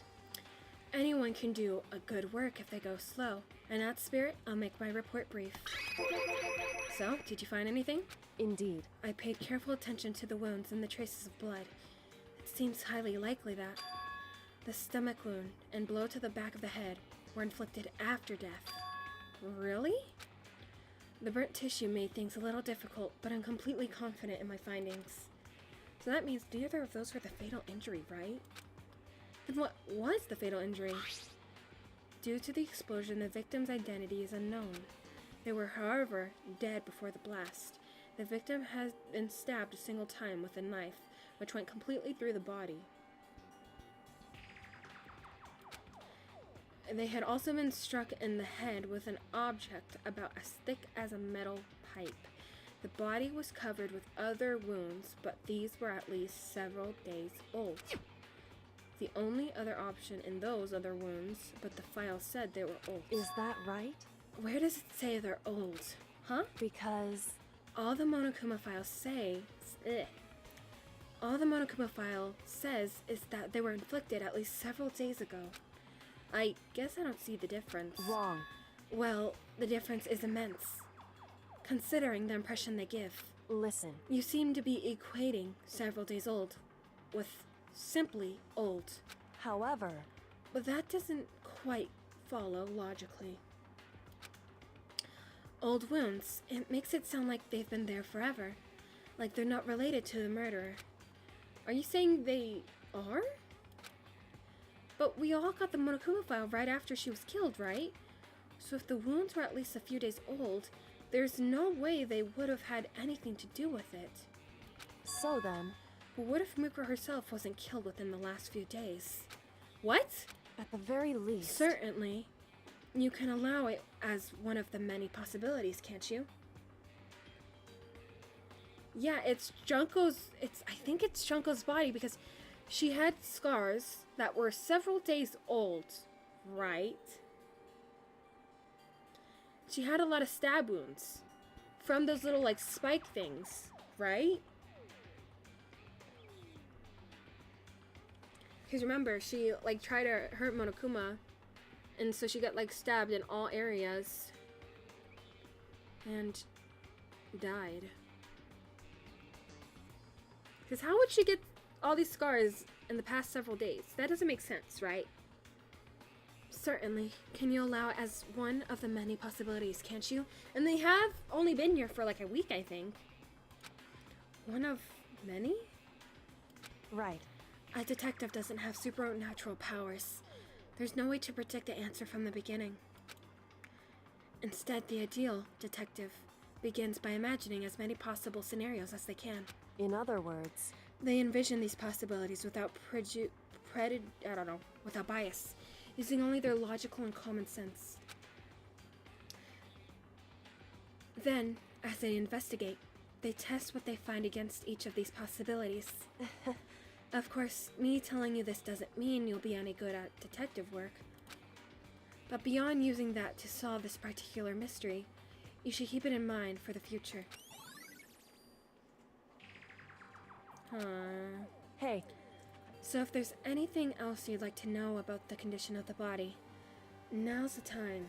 Anyone can do a good work if they go slow. In that spirit, I'll make my report brief. So, did you find anything? Indeed. I paid careful attention to the wounds and the traces of blood. It seems highly likely that the stomach wound and blow to the back of the head were inflicted after death. Really? The burnt tissue made things a little difficult, but I'm completely confident in my findings. So that means neither of those were the fatal injury, right? Then what was the fatal injury? Due to the explosion, the victim's identity is unknown. They were, however, dead before the blast. The victim has been stabbed a single time with a knife, which went completely through the body. They had also been struck in the head with an object about as thick as a metal pipe. The body was covered with other wounds, but these were at least several days old. The only other option in those other wounds, but the file said they were old. Is that right? Where does it say they're old? Huh? Because... All the Monokuma files say... All the Monokuma file says is that they were inflicted at least several days ago. I guess I don't see the difference. Wrong. Well, the difference is immense, considering the impression they give. Listen. You seem to be equating several days old with simply old. However... But that doesn't quite follow logically. Old wounds, it makes it sound like they've been there forever, like they're not related to the murderer. Are you saying they are? But we all got the Monokuma file right after she was killed, right? So if the wounds were at least a few days old, there's no way they would have had anything to do with it. So then... But what if Mikura herself wasn't killed within the last few days? What? At the very least... Certainly. You can allow it as one of the many possibilities, can't you? Yeah, it's Junko's... I think it's Junko's body because she had scars that were several days old, right? She had a lot of stab wounds from those little, like, spike things, right? Because remember, she, like, tried to hurt Monokuma, and so she got, like, stabbed in all areas and died. Because how would she get all these scars in the past several days? That doesn't make sense, right? Certainly. Can you allow it as one of the many possibilities, can't you? And they have only been here for like a week, I think. One of many? Right. A detective doesn't have supernatural powers. There's no way to predict the answer from the beginning. Instead, the ideal detective begins by imagining as many possible scenarios as they can. In other words... They envision these possibilities without without bias, using only their logical and common sense. Then, as they investigate, they test what they find against each of these possibilities. Of course, me telling you this doesn't mean you'll be any good at detective work. But beyond using that to solve this particular mystery, you should keep it in mind for the future. Hey. So if there's anything else you'd like to know about the condition of the body, now's the time.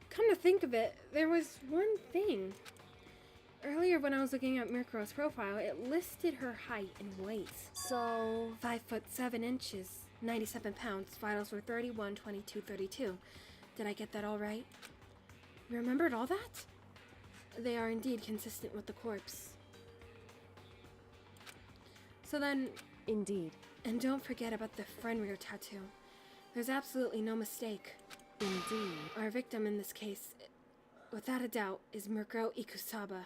Come to think of it, there was one thing. Earlier when I was looking at Mikura's profile, it listed her height and weight. So... 5'7", 97 pounds, vitals were 31, 22, 32. Did I get that all right? You remembered all that? They are indeed consistent with the corpse. So then... Indeed. And don't forget about the Fenrir tattoo. There's absolutely no mistake. Indeed. Our victim in this case, without a doubt, is Mikuro Ikusaba.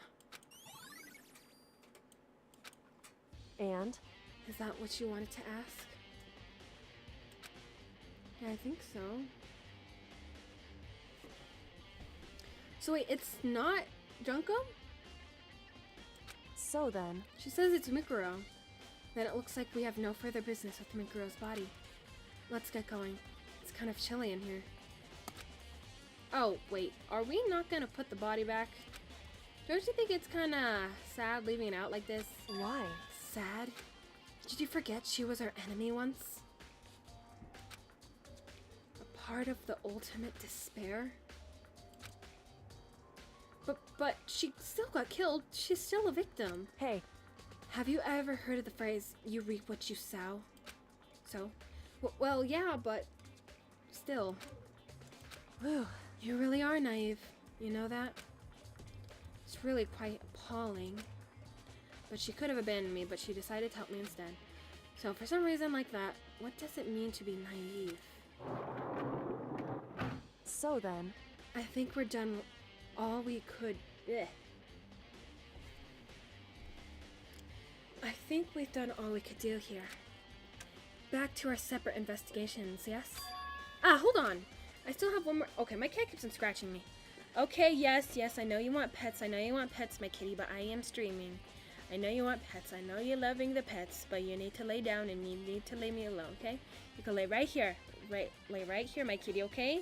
And? Is that what you wanted to ask? Yeah, I think so. So wait, it's not Junko? So then... She says it's Mikuro. Then it looks like we have no further business with Mikuro's body. Let's get going. It's kind of chilly in here. Oh, wait. Are we not gonna put the body back? Don't you think it's kinda sad leaving it out like this? Why? Sad? Did you forget she was our enemy once? A part of the ultimate despair? But she still got killed. She's still a victim. Hey. Have you ever heard of the phrase, you reap what you sow? So? Well, yeah, but still. Whew. You really are naive. You know that? It's really quite appalling. But she could have abandoned me, but she decided to help me instead. So for some reason like that, what does it mean to be naive? So then, I think we're done all we could. Bleh. I think we've done all we could do here. Back to our separate investigations, yes? Ah, hold on. I still have one more. Okay, my cat keeps on scratching me. Okay, yes, I know you want pets. I know you want pets, my kitty, but I am streaming. I know you want pets. I know you're loving the pets, but you need to lay down and you need to lay me alone, okay? You can lay right here. Lay right here, my kitty, okay?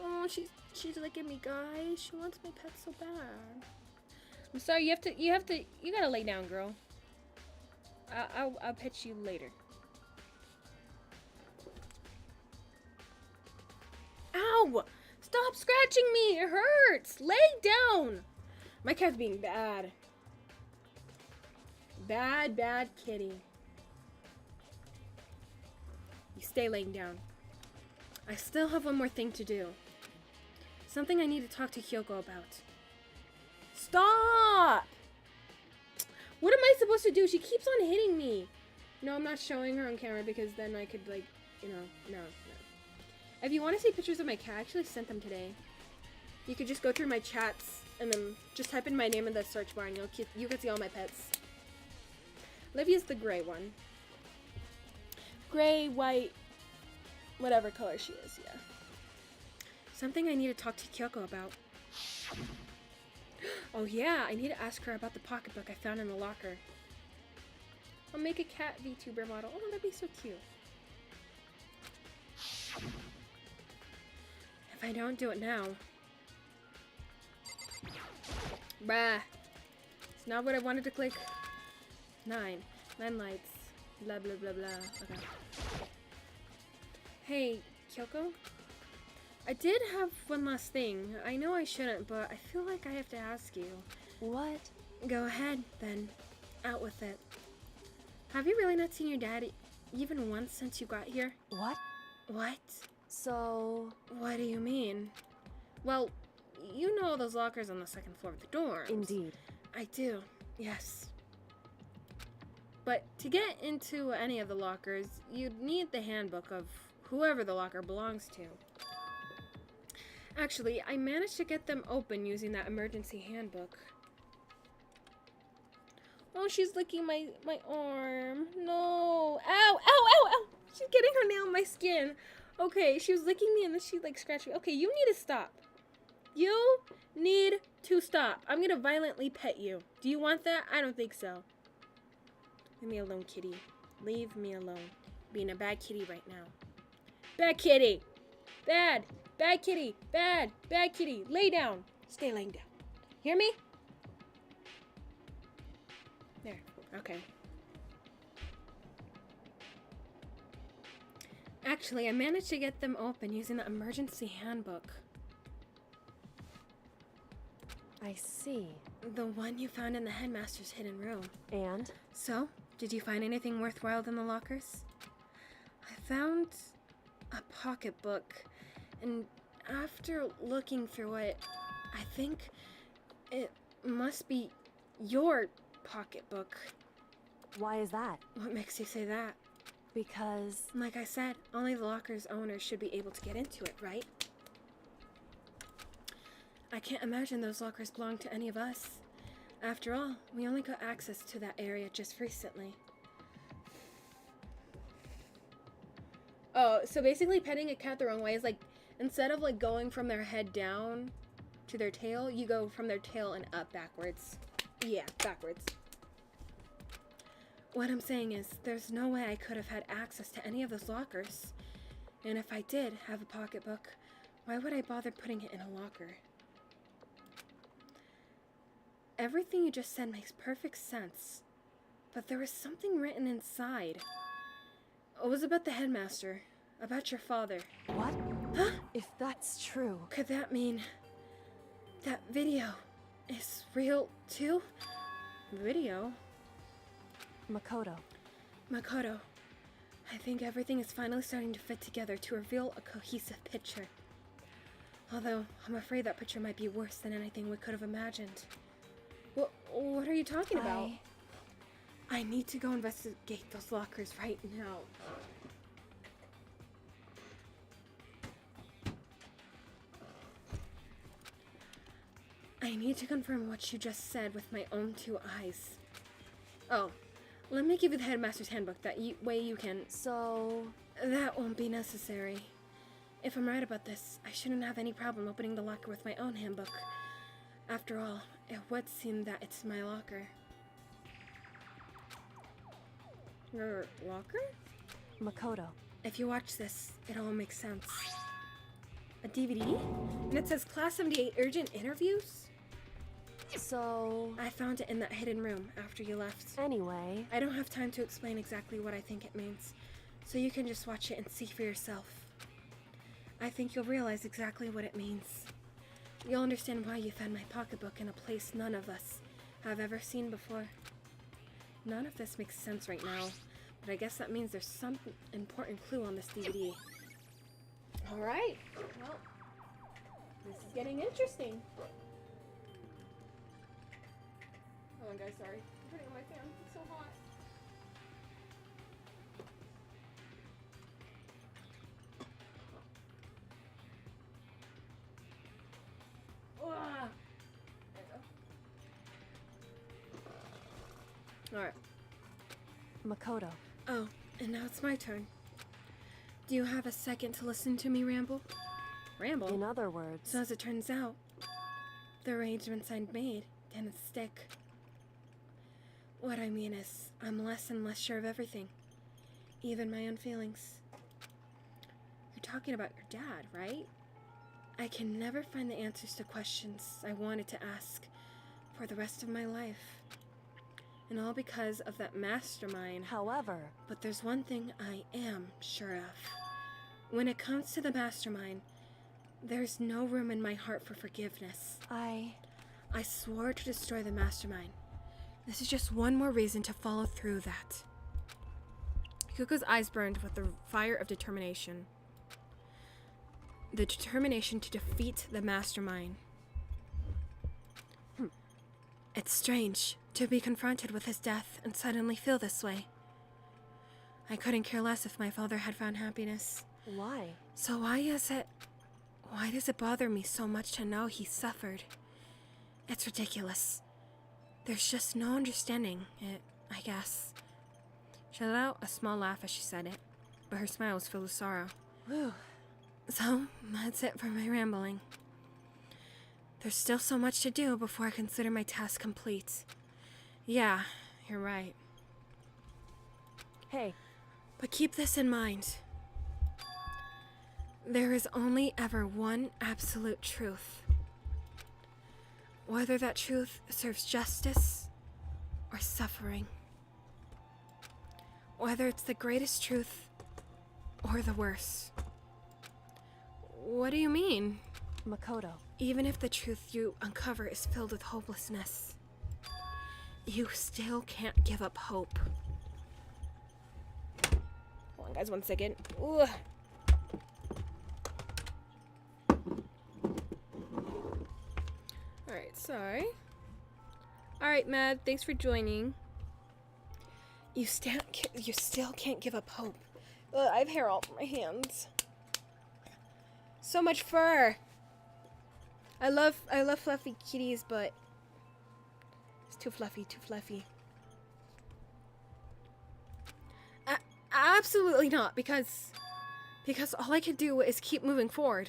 Oh, she's licking me, guys. She wants my pet so bad. I'm sorry, you gotta lay down, girl. I'll pet you later. Ow! Stop scratching me! It hurts! Lay down! My cat's being bad. Bad kitty. You stay laying down. I still have one more thing to do. Something I need to talk to Kyoko about. Stop! What am I supposed to do? She keeps on hitting me. No, I'm not showing her on camera because then I could, like, you know, no. If you want to see pictures of my cat, I actually sent them today. You could just go through my chats and then just type in my name in the search bar and you can see all my pets. Livia's the gray one. Gray, white, whatever color she is, yeah. Something I need to talk to Kyoko about. Oh yeah, I need to ask her about the pocketbook I found in the locker. I'll make a cat VTuber model. Oh, that'd be so cute. If I don't do it now. Bruh. It's not what I wanted to click. 9 lights. Blah, blah, blah, blah. Okay. Hey, Kyoko? I did have one last thing. I know I shouldn't, but I feel like I have to ask you. what? Go ahead, then. Out with it. Have you really not seen your dad even once since you got here? What? What? So, What do you mean? Well, you know those lockers on the second floor of the dorms. indeed. I do, yes. But to get into any of the lockers, you'd need the handbook of whoever the locker belongs to. Actually, I managed to get them open using that emergency handbook. Oh, she's licking my arm. No. Ow, ow, ow, ow. She's getting her nail in my skin. Okay, she was licking me and then she like scratched me. Okay, you need to stop. You need to stop. I'm gonna violently pet you. Do you want that? I don't think so. Leave me alone, kitty. Leave me alone. Being a bad kitty right now. Bad kitty. Bad. Bad kitty. Bad. Bad kitty. Lay down. Stay laying down. Hear me? There. Okay. Actually, I managed to get them open using the emergency handbook. I see. The one you found in the headmaster's hidden room. And? So, did you find anything worthwhile in the lockers? I found a pocketbook, and after looking through it, I think it must be your pocketbook. Why is that? What makes you say that? Because... Like I said, only the locker's owners should be able to get into it, right? I can't imagine those lockers belong to any of us. After all, we only got access to that area just recently. Oh, so basically petting a cat the wrong way is like, instead of like going from their head down to their tail, you go from their tail and up backwards. Yeah, backwards. What I'm saying is, there's no way I could have had access to any of those lockers. And if I did have a pocketbook, why would I bother putting it in a locker? Everything you just said makes perfect sense. But there was something written inside. It was about the headmaster. About your father. What? Huh? If that's true... Could that mean that video is real too? Video? Makoto. Makoto, I think everything is finally starting to fit together to reveal a cohesive picture. Although, I'm afraid that picture might be worse than anything we could have imagined. What are you talking about? I need to go investigate those lockers right now. I need to confirm what you just said with my own two eyes. Oh, let me give you the Headmaster's handbook. That way you can... So... That won't be necessary. If I'm right about this, I shouldn't have any problem opening the locker with my own handbook. After all, it would seem that it's my locker. Your locker? Makoto. If you watch this, it all makes sense. A DVD? And it says Class 78 Urgent Interviews? So... I found it in that hidden room after you left. Anyway... I don't have time to explain exactly what I think it means, so you can just watch it and see for yourself. I think you'll realize exactly what it means. You'll understand why you found my pocketbook in a place none of us have ever seen before. None of this makes sense right now, but I guess that means there's some important clue on this DVD. Alright, well, this is getting interesting. Hold on guys, sorry. I'm turning on my fan, it's so hot. Alright. Makoto. Oh, and now it's my turn. Do you have a second to listen to me ramble? Ramble? In other words... So as it turns out, the arrangements I'd made didn't stick. What I mean is, I'm less and less sure of everything. Even my own feelings. You're talking about your dad, right? I can never find the answers to questions I wanted to ask for the rest of my life. And all because of that mastermind. However... But there's one thing I am sure of. When it comes to the mastermind, there's no room in my heart for forgiveness. I swore to destroy the mastermind. This is just one more reason to follow through that. Kyoko's eyes burned with the fire of determination. The determination to defeat the mastermind. It's strange to be confronted with his death and suddenly feel this way. I couldn't care less if my father had found happiness. Why? So why does it bother me so much to know he suffered? It's ridiculous. There's just no understanding it, I guess. She let out a small laugh as she said it, but her smile was filled with sorrow. Whew. So, that's it for my rambling. There's still so much to do before I consider my task complete. Yeah, you're right. Hey. But keep this in mind. There is only ever one absolute truth. Whether that truth serves justice or suffering. Whether it's the greatest truth or the worst. What do you mean? Makoto. Even if the truth you uncover is filled with hopelessness, you still can't give up hope. Hold on, guys, 1 second. Ugh. Alright, sorry. Alright, Mad, thanks for joining. You still can't give up hope. Ugh, I have hair all over my hands. So much fur. I love fluffy kitties, but it's too fluffy, too fluffy. Absolutely not, because all I can do is keep moving forward.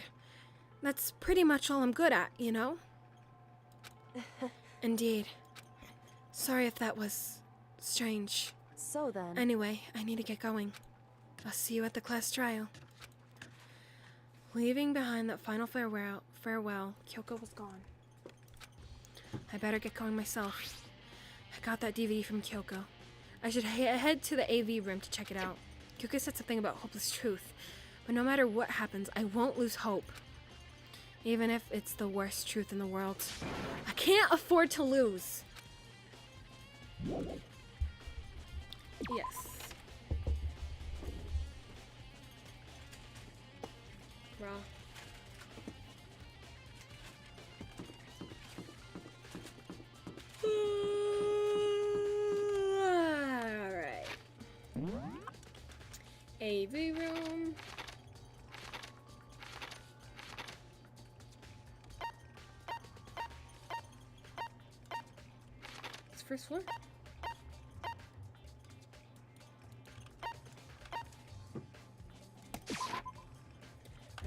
That's pretty much all I'm good at, you know? Indeed. Sorry if that was strange. So then... Anyway, I need to get going. I'll see you at the class trial. Leaving behind that final farewell, Kyoko was gone. I better get going myself. I got that DVD from Kyoko. I should head to the AV room to check it out. Kyoko said something about hopeless truth, but no matter what happens, I won't lose hope. Even if it's the worst truth in the world. I can't afford to lose. Yes. AV room. It's first floor.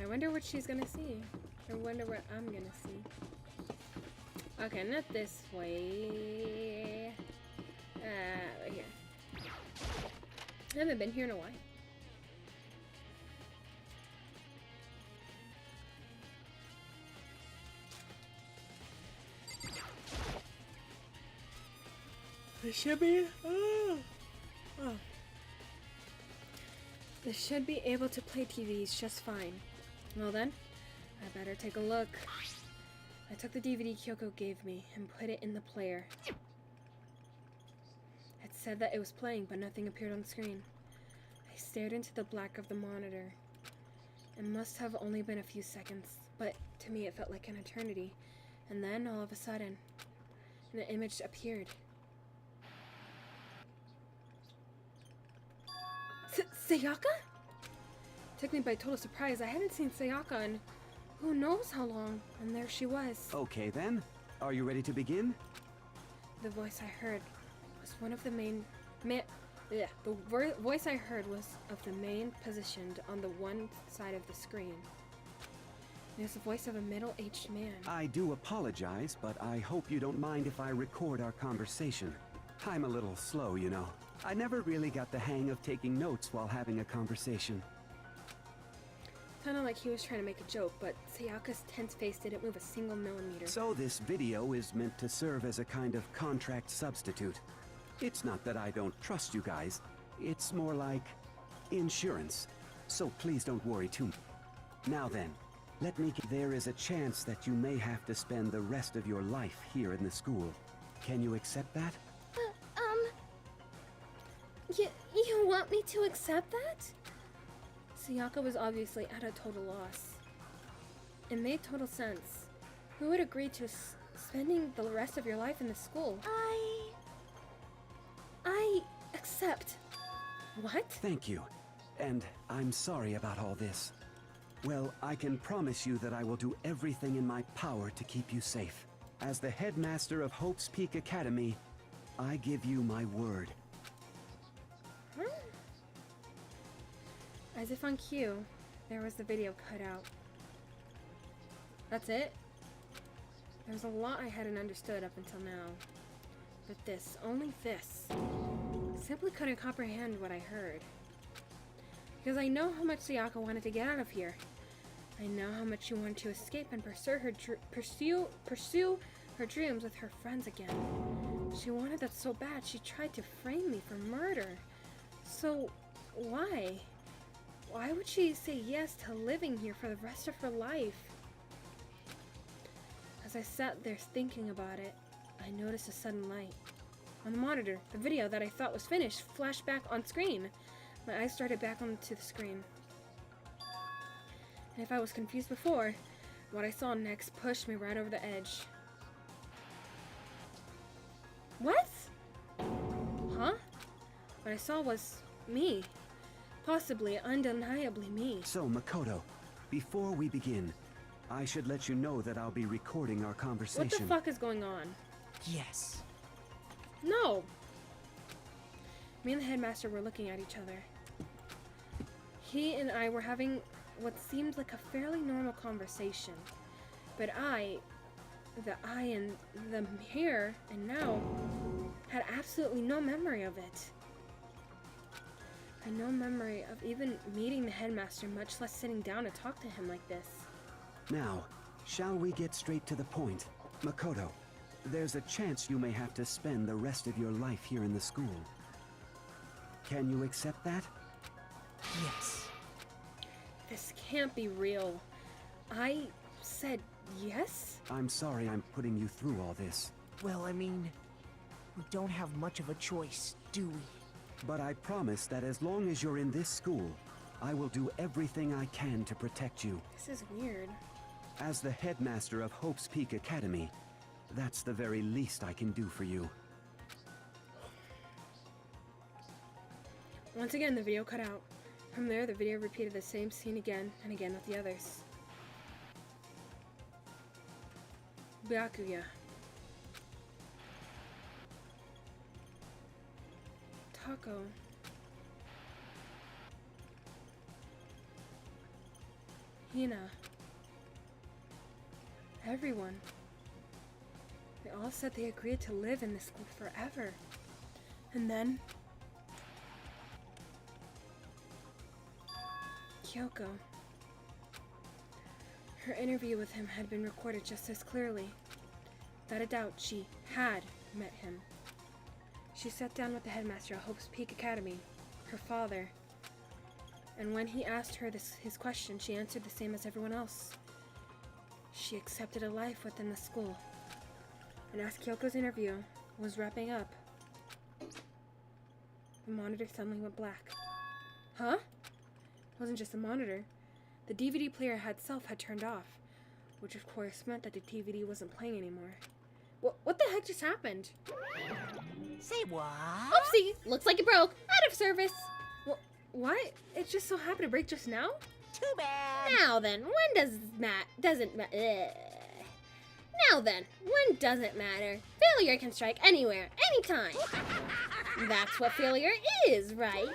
I wonder what she's gonna see. I wonder what I'm gonna see. Okay, not this way. Right here. I haven't been here in a while. This should be. This should be able to play TVs just fine. Well then, I better take a look. I took the DVD Kyoko gave me and put it in the player. It said that it was playing, but nothing appeared on the screen. I stared into the black of the monitor. It must have only been a few seconds, but to me it felt like an eternity. And then, all of a sudden, an image appeared. Sayaka? Took me by total surprise. I hadn't seen Sayaka in who knows how long, and there she was. Okay then, are you ready to begin? The voice I heard was one of the voice I heard was of the main positioned on the one side of the screen. It was the voice of a middle-aged man. I do apologize, but I hope you don't mind if I record our conversation. I'm a little slow, you know. I never really got the hang of taking notes while having a conversation. Sounded like he was trying to make a joke, but Sayaka's tense face didn't move a single millimeter. So this video is meant to serve as a kind of contract substitute. It's not that I don't trust you guys. It's more like insurance. So please don't worry too much. Now then, there is a chance that you may have to spend the rest of your life here in the school. Can you accept that? You want me to accept that? Sayaka was obviously at a total loss. It made total sense. Who would agree to spending the rest of your life in the school? I accept. What? Thank you. And I'm sorry about all this. Well, I can promise you that I will do everything in my power to keep you safe. As the headmaster of Hope's Peak Academy, I give you my word. As if on cue, there was the video cut out. That's it? There was a lot I hadn't understood up until now. But this, only this, simply couldn't comprehend what I heard. Because I know how much Sayaka wanted to get out of here. I know how much she wanted to escape and pursue her dreams with her friends again. She wanted that so bad, she tried to frame me for murder. So, why? Why would she say yes to living here for the rest of her life? As I sat there thinking about it, I noticed a sudden light. On the monitor, the video that I thought was finished flashed back on screen. My eyes started back onto the screen. And if I was confused before, what I saw next pushed me right over the edge. What? Huh? What I saw was me. Possibly, undeniably me. So, Makoto, before we begin, I should let you know that I'll be recording our conversation. What the fuck is going on? Yes. No! Me and the headmaster were looking at each other. He and I were having what seemed like a fairly normal conversation. But the I and the here and now, had absolutely no memory of it. I had no memory of even meeting the headmaster, much less sitting down to talk to him like this. Now, shall we get straight to the point? Makoto, there's a chance you may have to spend the rest of your life here in the school. Can you accept that? Yes. This can't be real. I said yes? I'm sorry I'm putting you through all this. Well, I mean, we don't have much of a choice, do we? But I promise that as long as you're in this school, I will do everything I can to protect you. This is weird. As the headmaster of Hope's Peak Academy, that's the very least I can do for you. Once again, the video cut out. From there, the video repeated the same scene again and again with the others. Byakuya. Taco. Hina. Everyone. They all said they agreed to live in this school forever. And then Kyoko. Her interview with him had been recorded just as clearly. Without a doubt, she had met him. She sat down with the headmaster at Hope's Peak Academy, her father. And when he asked her his question, she answered the same as everyone else. She accepted a life within the school. And as Kyoko's interview was wrapping up, the monitor suddenly went black. Huh? It wasn't just the monitor. The DVD player itself had turned off, which of course meant that the DVD wasn't playing anymore. What the heck just happened? Say what? Oopsie! Looks like it broke. Out of service. What? It just so happened to break just now? Too bad. Now then, when doesn't matter? Failure can strike anywhere, anytime. That's what failure is, right?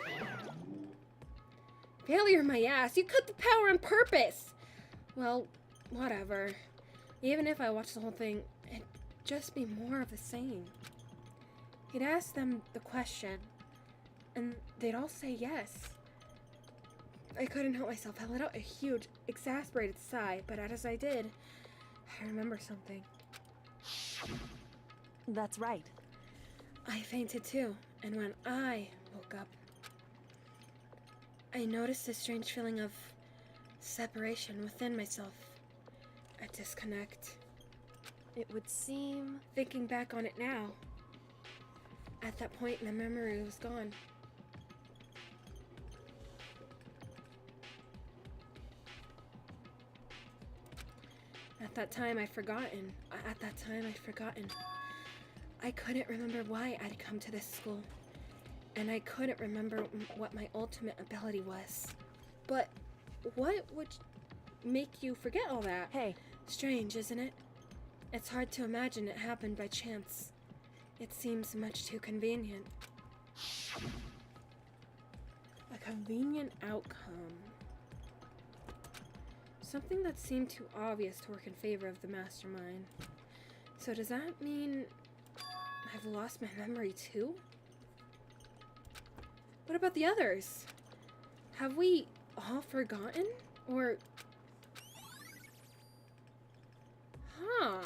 Failure, my ass. You cut the power on purpose. Well, whatever. Even if I watched the whole thing, it'd just be more of the same. He'd ask them the question, and they'd all say yes. I couldn't help myself. I let out a huge, exasperated sigh, but as I did, I remember something. That's right. I fainted too, and when I woke up, I noticed a strange feeling of separation within myself. A disconnect. It would seem... Thinking back on it now, at that point the memory was gone. At that time I'd forgotten. I couldn't remember why I'd come to this school. And I couldn't remember what my ultimate ability was. But what would make you forget all that? Hey. Strange, isn't it? It's hard to imagine it happened by chance. It seems much too convenient. A convenient outcome. Something that seemed too obvious to work in favor of the mastermind. So does that mean I've lost my memory too? What about the others? Have we all forgotten? Or... Huh.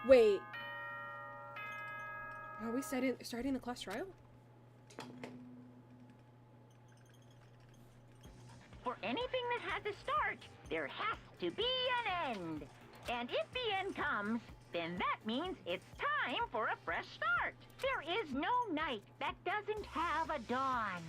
Wait. Are we starting the class trial? For anything that has a start, there has to be an end. And if the end comes, then that means it's time for a fresh start. There is no night that doesn't have a dawn.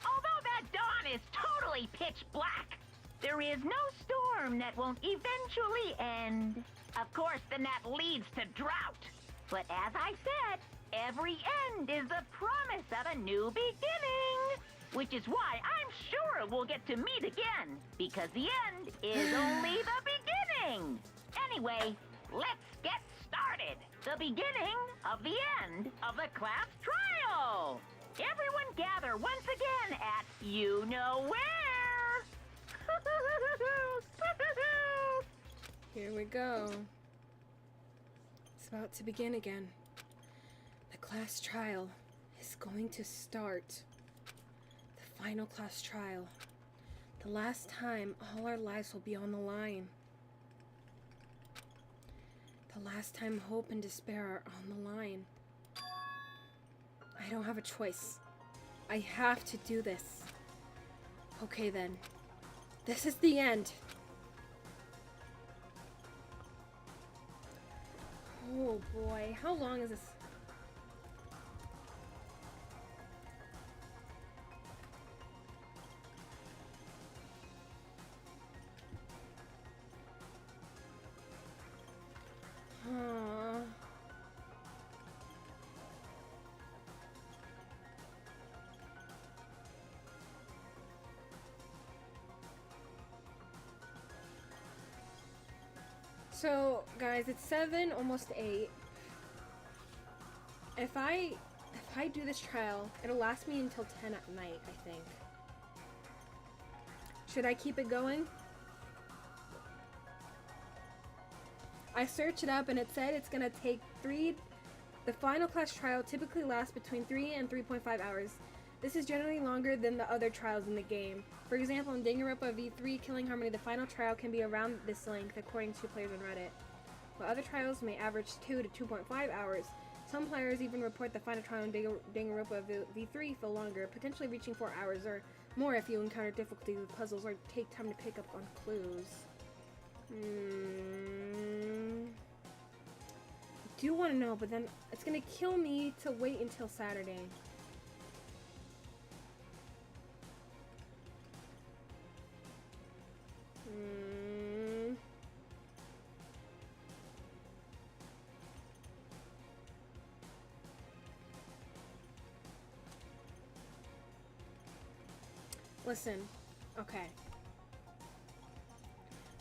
Although that dawn is totally pitch black, there is no storm that won't eventually end. Of course, then that leads to drought. But as I said, every end is the promise of a new beginning. Which is why I'm sure we'll get to meet again, because the end is only the beginning. Anyway, let's get started. The beginning of the end of the class trial. Everyone gather once again at you know where. Here we go. It's about to begin again. The class trial is going to start. The final class trial. The last time all our lives will be on the line. The last time hope and despair are on the line. I don't have a choice. I have to do this. Okay then. This is the end. Oh boy, how long is this? So, guys, it's 7, almost 8. If I do this trial, it'll last me until 10 at night, I think. Should I keep it going? I searched it up and it said it's gonna take 3. The final class trial typically lasts between 3 and 3.5 hours. This is generally longer than the other trials in the game. For example, in Danganronpa V3 Killing Harmony, the final trial can be around this length, according to players on Reddit. While other trials may average 2 to 2.5 hours, some players even report the final trial in Danganronpa V3 feel longer, potentially reaching 4 hours or more if you encounter difficulties with puzzles or take time to pick up on clues. I do want to know, but then it's going to kill me to wait until Saturday. Listen, okay.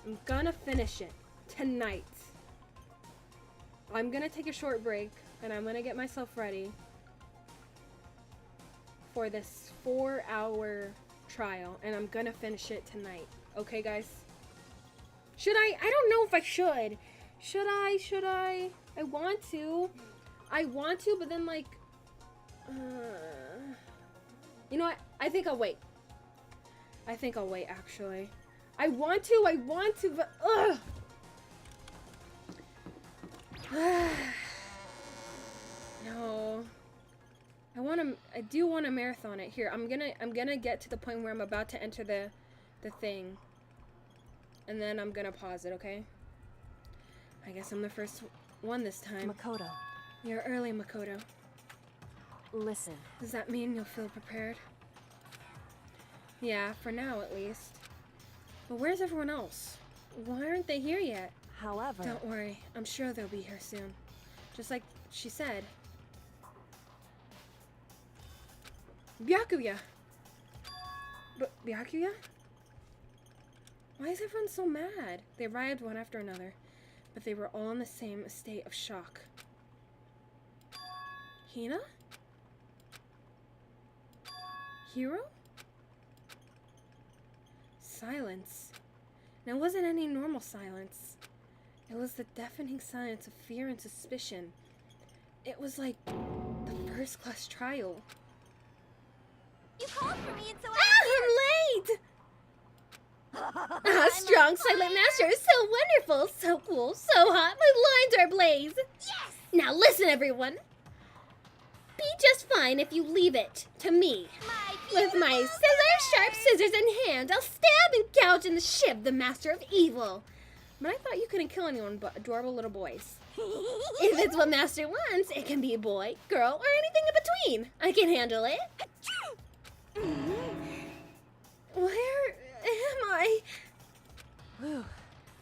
I'm gonna finish it tonight. I'm gonna take a short break and I'm gonna get myself ready for this 4-hour trial and I'm gonna finish it tonight. Okay, guys? Should I? I don't know if I should. Should I? I want to, but then like, you know what? I think I'll wait. Actually. I want to, but ugh. No. I do want to marathon it. Here, I'm gonna get to the point where I'm about to enter the thing. And then I'm gonna pause it, okay? I guess I'm the first one this time. Makoto, You're early, Makoto. listen. Does that mean you'll feel prepared? Yeah, for now at least. But where's everyone else? Why aren't they here yet? However, Don't worry, I'm sure they'll be here soon. Just like she said. Byakuya! But Byakuya? Why is everyone so mad? They arrived one after another, but they were all in the same state of shock. Hina? Hiro? Silence. Now, it wasn't any normal silence. It was the deafening silence of fear and suspicion. It was like the first class trial. You called for me and so I'm late! Ah, strong silent master is so wonderful, so cool, so hot, my lines are ablaze. Yes! Now listen, everyone. Be just fine if you leave it to me. With my sharp scissors in hand, I'll stab and gouge and shiv the master of evil. But I thought you couldn't kill anyone but adorable little boys. If it's what master wants, it can be a boy, girl, or anything in between. I can handle it. Where am I? whew,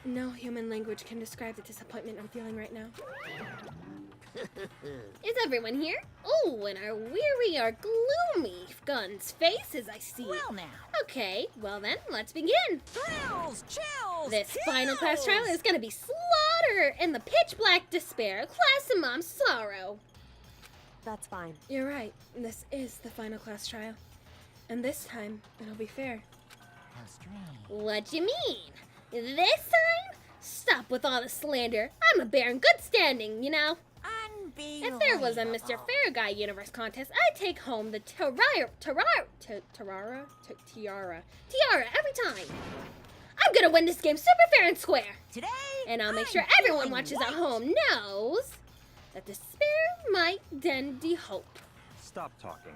No human language can describe the disappointment I'm feeling right now. Is everyone here? Oh, and our weary, our gloomy guns' faces, I see. Well now. Okay, well then, let's begin. Thrills, chills, This final class kills. trial is gonna be slaughter in the pitch black despair, class and mom's sorrow. that's fine. You're right, this is the final class trial. And this time, it'll be fair. How strange. What you mean? This time? Stop with all the slander. I'm a bear in good standing, you know. If there was a Mr. Fair Guy Universe contest, I'd take home the tiara every time. I'm gonna win this game super fair and square. Today, And I'll make I'm sure everyone feeling watches white. at home knows that despair might then de hope. Stop talking.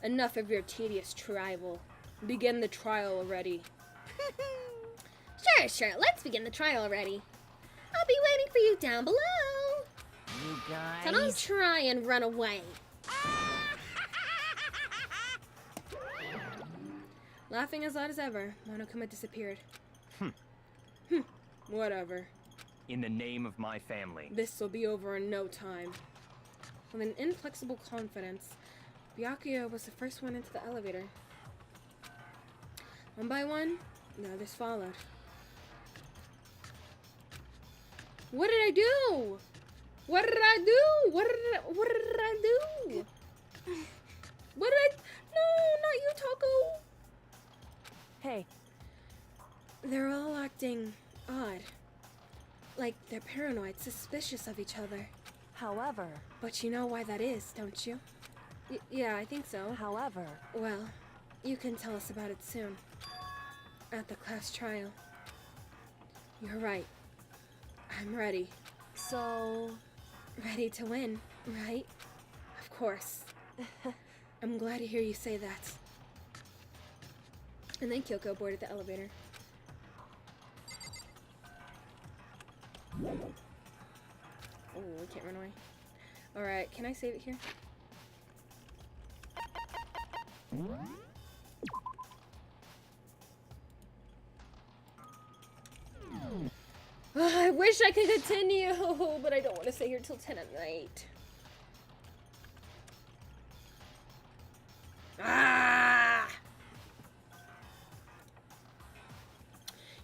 Enough of your tedious trial. Begin the trial already. Sure, let's begin the trial already. I'll be waiting for you down below. You guys. So don't try and run away. Laughing as loud as ever, Monokuma disappeared. Whatever. In the name of my family. This'll be over in no time. With an inflexible confidence, Byakuya was the first one into the elevator. One by one, the others followed. What did I do? What did I do? What did I do? What did I? No, not you, Taco. Hey, They're all acting odd. Like they're paranoid, suspicious of each other. however, But you know why that is, don't you? Yeah, I think so. however, Well, you can tell us about it soon. At the class trial. You're right. I'm ready. so... Ready to win, right? Of course. I'm glad to hear you say that. And then Kyoko boarded the elevator. Oh, we can't run away. Alright, can I save it here? I wish I could continue, but I don't want to stay here till 10 at night. Ah!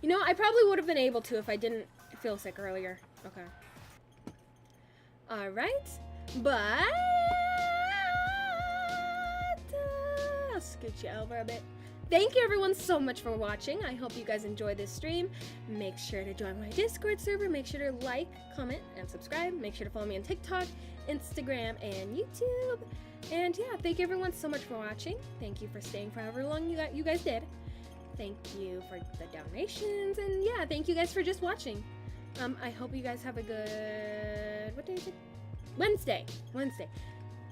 You know, I probably would have been able to if I didn't feel sick earlier. Okay. Alright. But... I'll scoot you over a bit. Thank you everyone so much for watching. I hope you guys enjoyed this stream. Make sure to join my Discord server. Make sure to like, comment, and subscribe. Make sure to follow me on TikTok, Instagram, and YouTube. And yeah, thank you everyone so much for watching. Thank you for staying for however long you guys did. Thank you for the donations. And yeah, thank you guys for just watching. I hope you guys have a good... What day is it? Wednesday.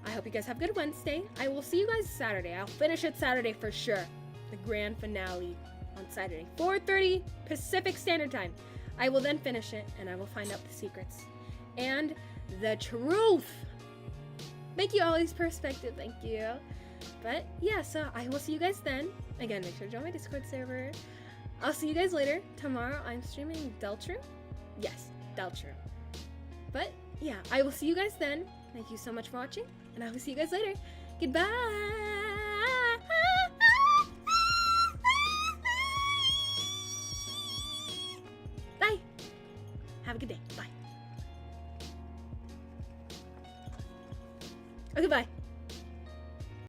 I hope you guys have a good Wednesday. I will see you guys Saturday. I'll finish it Saturday for sure. The grand finale on Saturday, 4:30 Pacific Standard Time. I will then finish it and I will find out the secrets and the truth. Thank you, Ollie's perspective. Thank you. But yeah, so I will see you guys then. Again, make sure to join my Discord server. I'll see you guys later. Tomorrow I'm streaming Deltru. Yes, Deltru. But yeah, I will see you guys then. Thank you so much for watching, and I will see you guys later. Goodbye. Bye. Have a good day. Bye. Okay, bye.